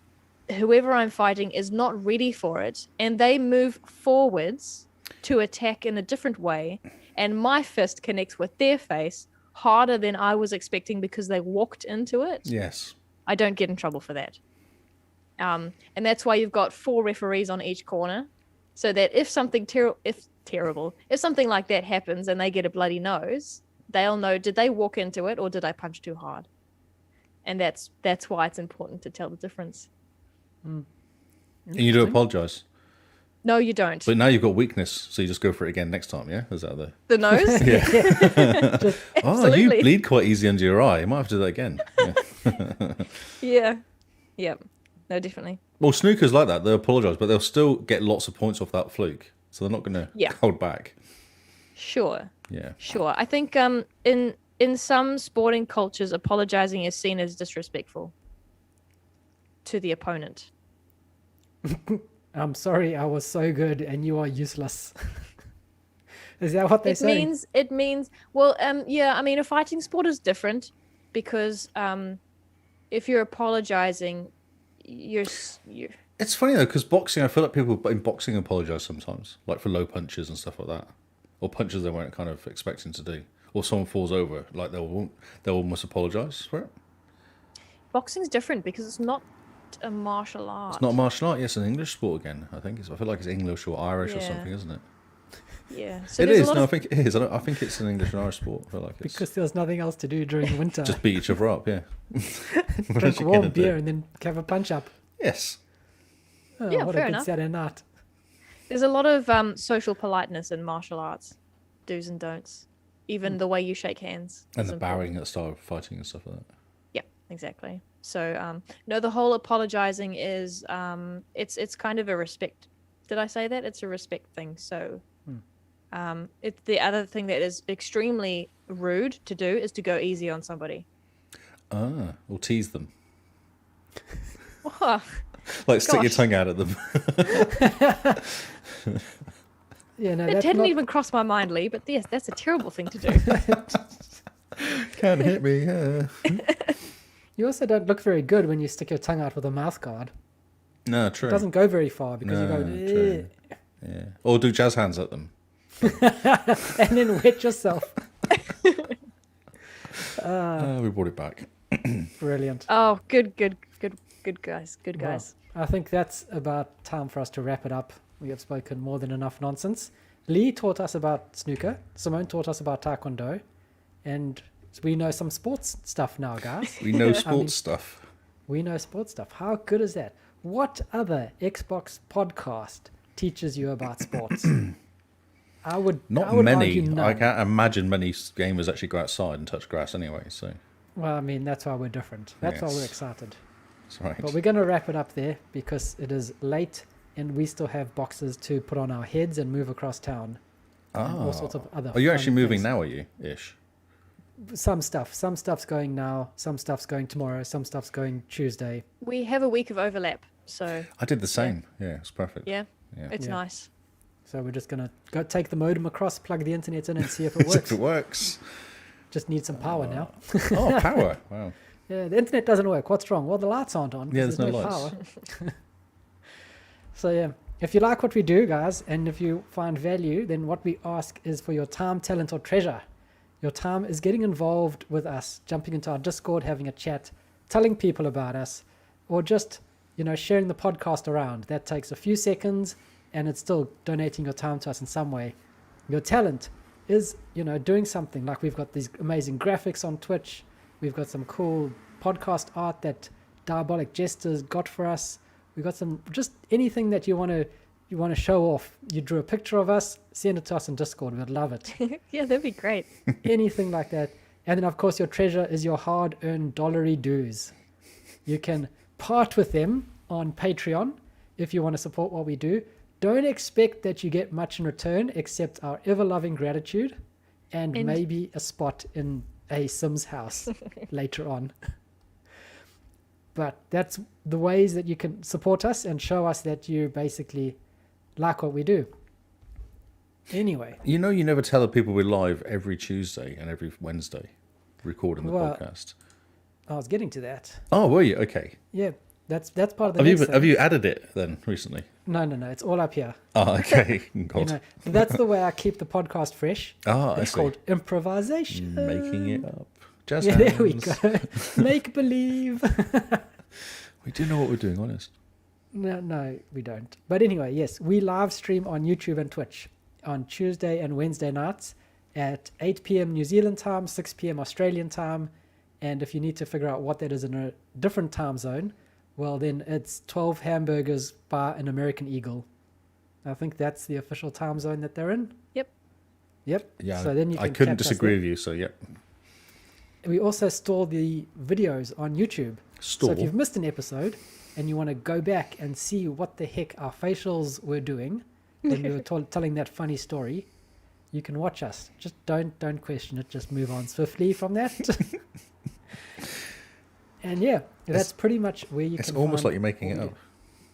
Speaker 4: whoever I'm fighting is not ready for it, and they move forwards to attack in a different way, and my fist connects with their face harder than I was expecting because they walked into it,
Speaker 2: Yes.
Speaker 4: I don't get in trouble for that. And that's why you've got 4 referees on each corner, so that if something if something like that happens and they get a bloody nose, they'll know, did they walk into it or did I punch too hard? And that's why it's important to tell the difference.
Speaker 2: And you do apologise.
Speaker 4: No, you don't.
Speaker 2: But now you've got weakness, so you just go for it again next time, yeah? Is that
Speaker 4: The nose?
Speaker 2: Yeah. Oh, you
Speaker 4: Absolutely.
Speaker 2: bleed quite easy under your eye. You might have to do that again. Yeah.
Speaker 4: Yeah. Yep. No, definitely.
Speaker 2: Well, snooker's like that. They'll apologise, but they'll still get lots of points off that fluke. So they're not going to
Speaker 4: Yeah.
Speaker 2: hold back.
Speaker 4: Sure.
Speaker 2: Yeah.
Speaker 4: Sure. I think in some sporting cultures, apologizing is seen as disrespectful to the opponent.
Speaker 1: I'm sorry, I was so good and you are useless. Is that what they're saying?
Speaker 4: It means well, yeah, I mean a fighting sport is different because if you're apologizing, you're
Speaker 2: It's funny, though, because boxing, I feel like people in boxing apologise sometimes, like for low punches and stuff like that. Or punches they weren't kind of expecting to do. Or someone falls over, like they'll almost apologise for it.
Speaker 4: boxing's different because it's not a martial art.
Speaker 2: It's not a martial art, yes, it's an English sport again, I think. I feel like it's English or Irish or
Speaker 4: Yeah.
Speaker 2: something, isn't it?
Speaker 4: Yeah. So
Speaker 2: It
Speaker 4: there's a
Speaker 2: is,
Speaker 4: lot
Speaker 2: no, I
Speaker 4: of
Speaker 2: think it is. I think it's an English and Irish sport. I feel like it's
Speaker 1: Because there's nothing else to do during winter.
Speaker 2: just beat each other up, yeah. What
Speaker 1: Drink
Speaker 2: else you
Speaker 1: warm
Speaker 2: gonna do?
Speaker 1: beer and then have a punch up.
Speaker 2: Yes.
Speaker 1: Oh,
Speaker 4: Yeah,
Speaker 1: what
Speaker 4: fair
Speaker 1: a good
Speaker 4: enough.
Speaker 1: Saturday night.
Speaker 4: there's a lot of social politeness in martial arts, do's and don'ts. Even the way you shake hands.
Speaker 2: And
Speaker 4: is
Speaker 2: the
Speaker 4: important.
Speaker 2: bowing at the start of fighting and stuff like that.
Speaker 4: Yeah, exactly. So no, the whole apologizing is it's kind of a respect. Did I say that? It's a respect thing. So it's the other thing that is extremely rude to do is to go easy on somebody.
Speaker 2: Or tease them.
Speaker 4: Oh,
Speaker 2: Like stick your
Speaker 4: Gosh.
Speaker 2: tongue out at them.
Speaker 1: Yeah, no,
Speaker 4: it
Speaker 1: that's
Speaker 4: didn't
Speaker 1: not,
Speaker 4: even cross my mind, Lee. But yes, that's a terrible thing to do.
Speaker 2: Can't hit me. Yeah.
Speaker 1: you also don't look very good when you stick your tongue out with a mouth guard.
Speaker 2: No, true.
Speaker 1: It doesn't go very far because you go,
Speaker 2: true. Yeah. Or do jazz hands at them.
Speaker 1: and then wet yourself.
Speaker 2: We brought it back.
Speaker 1: Brilliant.
Speaker 4: Oh, good guys. Good
Speaker 1: Well,
Speaker 4: guys.
Speaker 1: I think that's about time for us to wrap it up. We have spoken more than enough nonsense. Lee taught us about snooker. Simone taught us about taekwondo. And we know some sports stuff now, guys.
Speaker 2: We know sports stuff.
Speaker 1: We know sports stuff. How good is that? What other Xbox podcast teaches you about sports? I would
Speaker 2: Not
Speaker 1: argue
Speaker 2: many.
Speaker 1: none.
Speaker 2: I can't imagine many gamers actually go outside and touch grass anyway. So
Speaker 1: Well, I mean, that's why we're different. That's why we're
Speaker 2: Yes.
Speaker 1: excited.
Speaker 2: that's right.
Speaker 1: But we're going to wrap it up there because it is late and we still have boxes to put on our heads and move across town. And all sorts of other
Speaker 2: Are you
Speaker 1: fun
Speaker 2: actually moving
Speaker 1: things.
Speaker 2: now? Are you ish?
Speaker 1: Some stuff. Some stuff's going now. Some stuff's going tomorrow. Some stuff's going Tuesday.
Speaker 4: We have a week of overlap, so
Speaker 2: I did the same. Yeah, it's perfect.
Speaker 4: yeah,
Speaker 2: Yeah.
Speaker 4: it's
Speaker 1: Yeah.
Speaker 4: nice.
Speaker 1: So we're just going to go take the modem across, plug the internet in and see if it
Speaker 2: See
Speaker 1: works.
Speaker 2: if it works.
Speaker 1: Just need some power now.
Speaker 2: Oh, power! Wow.
Speaker 1: Yeah, the internet doesn't work. What's wrong? Well, the lights aren't on. 'cause
Speaker 2: Yeah, there's no lights.
Speaker 1: power. So yeah, if you like what we do, guys, and if you find value, then what we ask is for your time, talent, or treasure. Your time is getting involved with us, jumping into our Discord, having a chat, telling people about us, or just, sharing the podcast around. That takes a few seconds, and it's still donating your time to us in some way. Your talent is, doing something like we've got these amazing graphics on Twitch. We've got some cool podcast art that Diabolic Jesters got for us. We've got some, just anything that you want to show off. You drew a picture of us, send it to us in Discord. We'd love it.
Speaker 4: Yeah, that'd be great.
Speaker 1: Anything like that. And then, of course, your treasure is your hard-earned dollary dues. You can part with them on Patreon if you want to support what we do. Don't expect that you get much in return except our ever-loving gratitude and
Speaker 4: And-
Speaker 1: maybe a spot in a Sims house later on. But that's the ways that you can support us and show us that you basically like what we do. Anyway,
Speaker 2: You never tell the people we're live every Tuesday and every Wednesday recording the
Speaker 1: Well-
Speaker 2: podcast.
Speaker 1: I was getting to that.
Speaker 2: Oh, were you? Okay.
Speaker 1: Yeah, that's part of the
Speaker 2: Have you
Speaker 1: next
Speaker 2: have
Speaker 1: thing.
Speaker 2: you added it then recently?
Speaker 1: No, it's all up here.
Speaker 2: Oh, okay. God.
Speaker 1: That's the way I keep the podcast fresh.
Speaker 2: Ah, I
Speaker 1: It's
Speaker 2: see.
Speaker 1: called improvisation.
Speaker 2: Making it up. Jazz
Speaker 1: Yeah, there we
Speaker 2: hands.
Speaker 1: go. Make believe.
Speaker 2: We do know what we're doing, honest.
Speaker 1: No, we don't. But anyway, yes, we live stream on YouTube and Twitch on Tuesday and Wednesday nights at 8 p.m. New Zealand time, 6 p.m. Australian time. And if you need to figure out what that is in a different time zone, well, then it's 12 hamburgers by an American Eagle. I think that's the official time zone that they're in.
Speaker 4: Yep.
Speaker 1: Yep.
Speaker 2: Yeah,
Speaker 1: So then you
Speaker 2: I
Speaker 1: can
Speaker 2: couldn't
Speaker 1: catch us
Speaker 2: disagree
Speaker 1: there.
Speaker 2: with you. So, yeah.
Speaker 1: We also store the videos on YouTube. So
Speaker 2: Store.
Speaker 1: if you've missed an episode and you want to go back and see what the heck our facials were doing when we were telling that funny story, you can watch us. Just don't question it. Just move on swiftly from that. And yeah, that's pretty much where you
Speaker 2: It's
Speaker 1: can
Speaker 2: almost
Speaker 1: find
Speaker 2: like you're making it
Speaker 1: all
Speaker 2: up.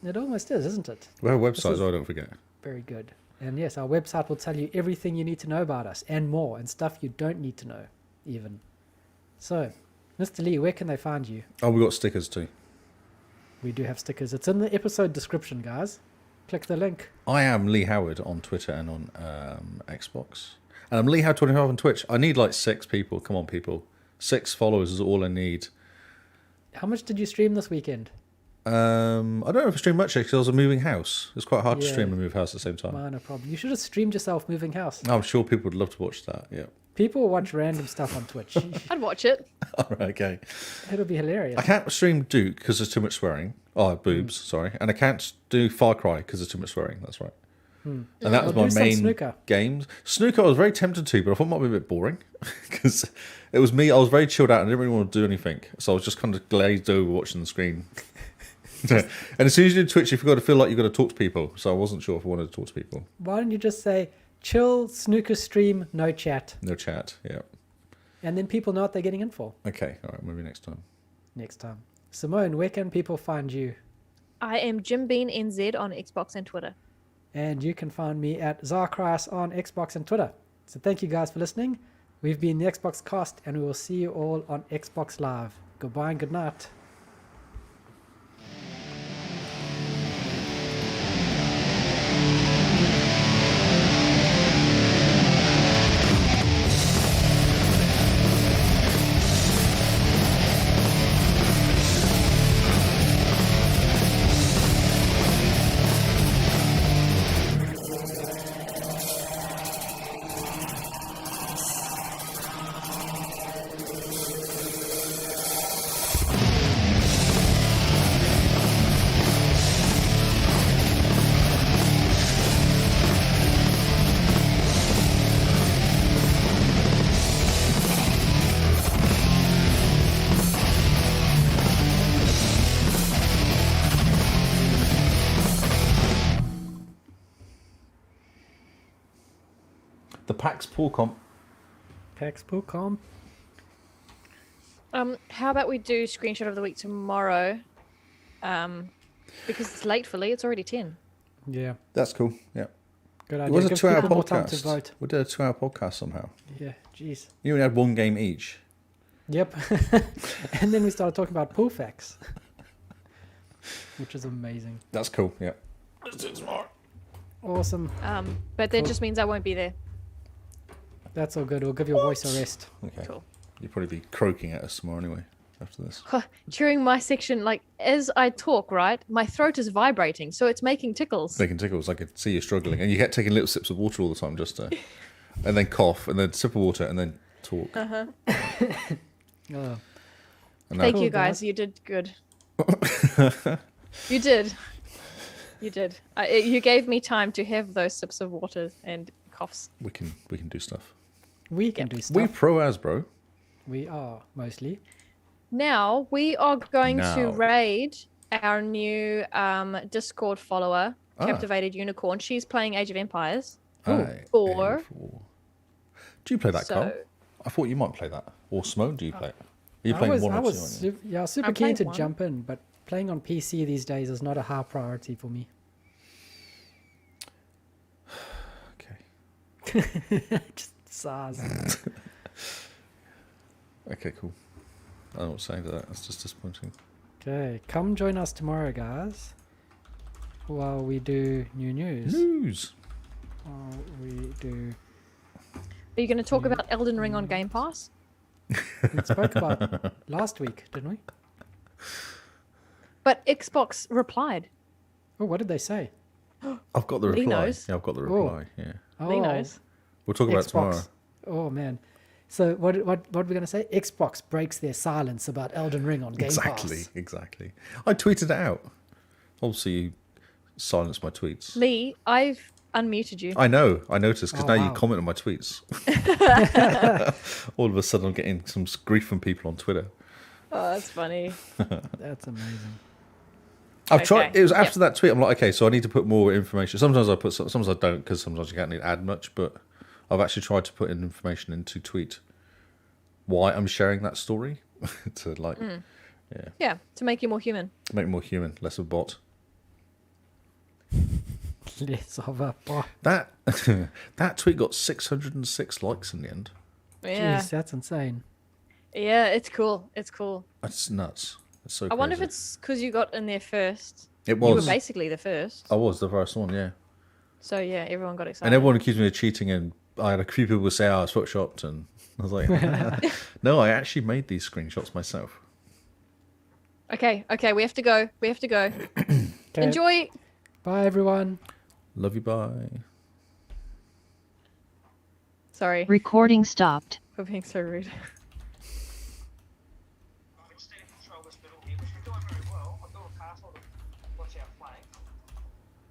Speaker 1: It almost is, isn't it?
Speaker 2: We have a website,
Speaker 1: is-
Speaker 2: so I don't forget.
Speaker 1: Very good. And yes, our website will tell you everything you need to know about us and more, and stuff you don't need to know even. So, Mr. Lee, where can they find you?
Speaker 2: Oh, we got stickers too.
Speaker 1: We do have stickers. It's in the episode description, guys. Click the link.
Speaker 2: I am Lee Howard on Twitter and on Xbox. And I'm Lee Howard 25 on Twitch. I need like 6 people. Come on, people. 6 followers is all I need.
Speaker 1: How much did you stream this weekend?
Speaker 2: I don't know if I streamed much because I was a moving house. It's quite hard to
Speaker 1: Yeah.
Speaker 2: stream and move house at the same time.
Speaker 1: Minor problem. You should have streamed yourself moving house.
Speaker 2: I'm sure people would love to watch that. Yeah.
Speaker 1: People watch random stuff on Twitch.
Speaker 4: I'd watch it.
Speaker 2: All right, okay.
Speaker 1: It'll be hilarious.
Speaker 2: I can't stream Duke because there's too much swearing. Oh, boobs, sorry. And I can't do FarCry because there's too much swearing. That's right. And that was
Speaker 1: Well,
Speaker 2: my
Speaker 1: do some
Speaker 2: main
Speaker 1: snooker.
Speaker 2: games. Snooker, I was very tempted to, but I thought it might be a bit boring because it was me. I was very chilled out and I didn't really want to do anything, so I was just kind of glazed over watching the screen. And as soon as you do Twitch, you've got to feel like you've got to talk to people. So I wasn't sure if I wanted to talk to people.
Speaker 1: Why don't you just say, chill, snooker stream, no chat.
Speaker 2: No chat. Yeah.
Speaker 1: And then people know what they're getting in for
Speaker 2: Okay. All right. Maybe next time.
Speaker 1: next time. Simone, where can people find you?
Speaker 4: I am Jim Bean NZ on Xbox and Twitter.
Speaker 1: And you can find me at Zarkras on Xbox and Twitter. So thank you guys for listening. We've been the XboxCast, and we will see you all on Xbox Live. Goodbye and good night.
Speaker 2: The PAX pool comp.
Speaker 1: Pax.com.
Speaker 4: How about we do screenshot of the week tomorrow? Because it's late for Lee. It's already 10.
Speaker 1: Yeah,
Speaker 2: That's cool. Yeah.
Speaker 1: good idea.
Speaker 2: It was a
Speaker 1: Give
Speaker 2: 2-hour
Speaker 1: people more time to
Speaker 2: podcast.
Speaker 1: vote.
Speaker 2: We did a 2-hour podcast somehow.
Speaker 1: Yeah, jeez.
Speaker 2: You only had one game each.
Speaker 1: Yep. And then we started talking about pool facts, which is amazing.
Speaker 2: That's cool. Yeah. Let's do it tomorrow.
Speaker 1: Awesome.
Speaker 4: But that
Speaker 1: Cool.
Speaker 4: just means I won't be there.
Speaker 1: That's all good. We'll give your voice a rest.
Speaker 2: Okay.
Speaker 4: Cool.
Speaker 2: You'll probably be croaking at us tomorrow anyway. After this.
Speaker 4: During my section, like as I talk, right, my throat is vibrating, so it's making tickles.
Speaker 2: Making tickles. I could see you struggling, and you kept taking little sips of water all the time, just to, and then cough, and then sip of water, and then talk.
Speaker 1: Oh.
Speaker 2: And
Speaker 4: Thank
Speaker 1: Cool,
Speaker 4: you guys.
Speaker 1: guys.
Speaker 4: You did good. You did. You did. You gave me time to have those sips of water and coughs.
Speaker 2: we can do stuff.
Speaker 1: We can
Speaker 4: Yep.
Speaker 1: do stuff.
Speaker 2: We pro as bro.
Speaker 1: We are, mostly.
Speaker 4: Now we are going to
Speaker 2: Now.
Speaker 4: raid our new Discord follower,
Speaker 2: Ah.
Speaker 4: Captivated Unicorn. She's playing Age of Empires.
Speaker 2: Aye,
Speaker 4: Four.
Speaker 2: four. Do you play that, Carl?
Speaker 4: So
Speaker 2: I thought you might play that. Or Simone, do you play it? Are you
Speaker 1: I
Speaker 2: playing
Speaker 1: was,
Speaker 2: one
Speaker 1: I
Speaker 2: or two?
Speaker 1: was
Speaker 2: aren't you?
Speaker 1: super
Speaker 4: I'm
Speaker 1: keen
Speaker 4: playing
Speaker 1: to
Speaker 4: one.
Speaker 1: jump in, but playing on PC these days is not a high priority for me.
Speaker 2: Okay.
Speaker 1: Just sighs.
Speaker 2: Okay, cool. I don't know what to say to that. That's just disappointing.
Speaker 1: Okay, come join us tomorrow, guys, while we do new news.
Speaker 2: News.
Speaker 1: While we do.
Speaker 4: are you going to talk about Elden Ring on Game Pass?
Speaker 1: We spoke about last week, didn't we?
Speaker 4: But Xbox replied.
Speaker 1: Oh, what did they say?
Speaker 2: I've got the
Speaker 4: Lee
Speaker 2: reply.
Speaker 4: knows.
Speaker 2: Yeah, I've got the
Speaker 1: Oh.
Speaker 2: reply. Yeah.
Speaker 1: Oh,
Speaker 4: Lee knows.
Speaker 2: We'll talk about it tomorrow.
Speaker 1: Xbox. Oh man. So what are we gonna say? Xbox breaks their silence about Elden Ring on Game
Speaker 2: Exactly,
Speaker 1: Pass.
Speaker 2: exactly. I tweeted it out. Obviously, you silenced my tweets.
Speaker 4: Lee, I've unmuted you.
Speaker 2: I know. I noticed because
Speaker 1: Oh,
Speaker 2: now
Speaker 1: wow.
Speaker 2: you comment on my tweets. All of a sudden, I'm getting some grief from people on Twitter.
Speaker 4: Oh, that's funny.
Speaker 1: That's amazing.
Speaker 2: I've tried.
Speaker 4: Okay,
Speaker 2: It was
Speaker 4: yep.
Speaker 2: after that tweet. I'm like, okay, so I need to put more information. Sometimes I put, sometimes I don't, because sometimes you can't need to add much. But I've actually tried to put in information into tweet why I'm sharing that story to like,
Speaker 4: Yeah, to make you more human.
Speaker 2: make it more human, less of a bot.
Speaker 1: Less of a bot.
Speaker 2: That that tweet got 606 likes in the end.
Speaker 4: Yeah.
Speaker 1: Jeez, that's insane.
Speaker 4: Yeah, it's cool. It's cool.
Speaker 2: That's nuts. It's so.
Speaker 4: I wonder if
Speaker 2: crazy.
Speaker 4: it's because you got in there first.
Speaker 2: It
Speaker 4: You were
Speaker 2: was.
Speaker 4: basically the first.
Speaker 2: I was the first one, yeah.
Speaker 4: So yeah, everyone got excited.
Speaker 2: And everyone accused me of cheating, and I had a few people say, "Oh, I was photoshopped," and I was like, "No, I actually made these screenshots myself."
Speaker 4: Okay, we have to go. We have to go.
Speaker 1: Okay.
Speaker 4: Enjoy.
Speaker 1: Bye everyone.
Speaker 2: Love you, bye.
Speaker 4: Sorry
Speaker 5: Recording stopped.
Speaker 4: for being so rude.
Speaker 6: I'm in steady control of this middle here, which we're doing very well. I've got a pass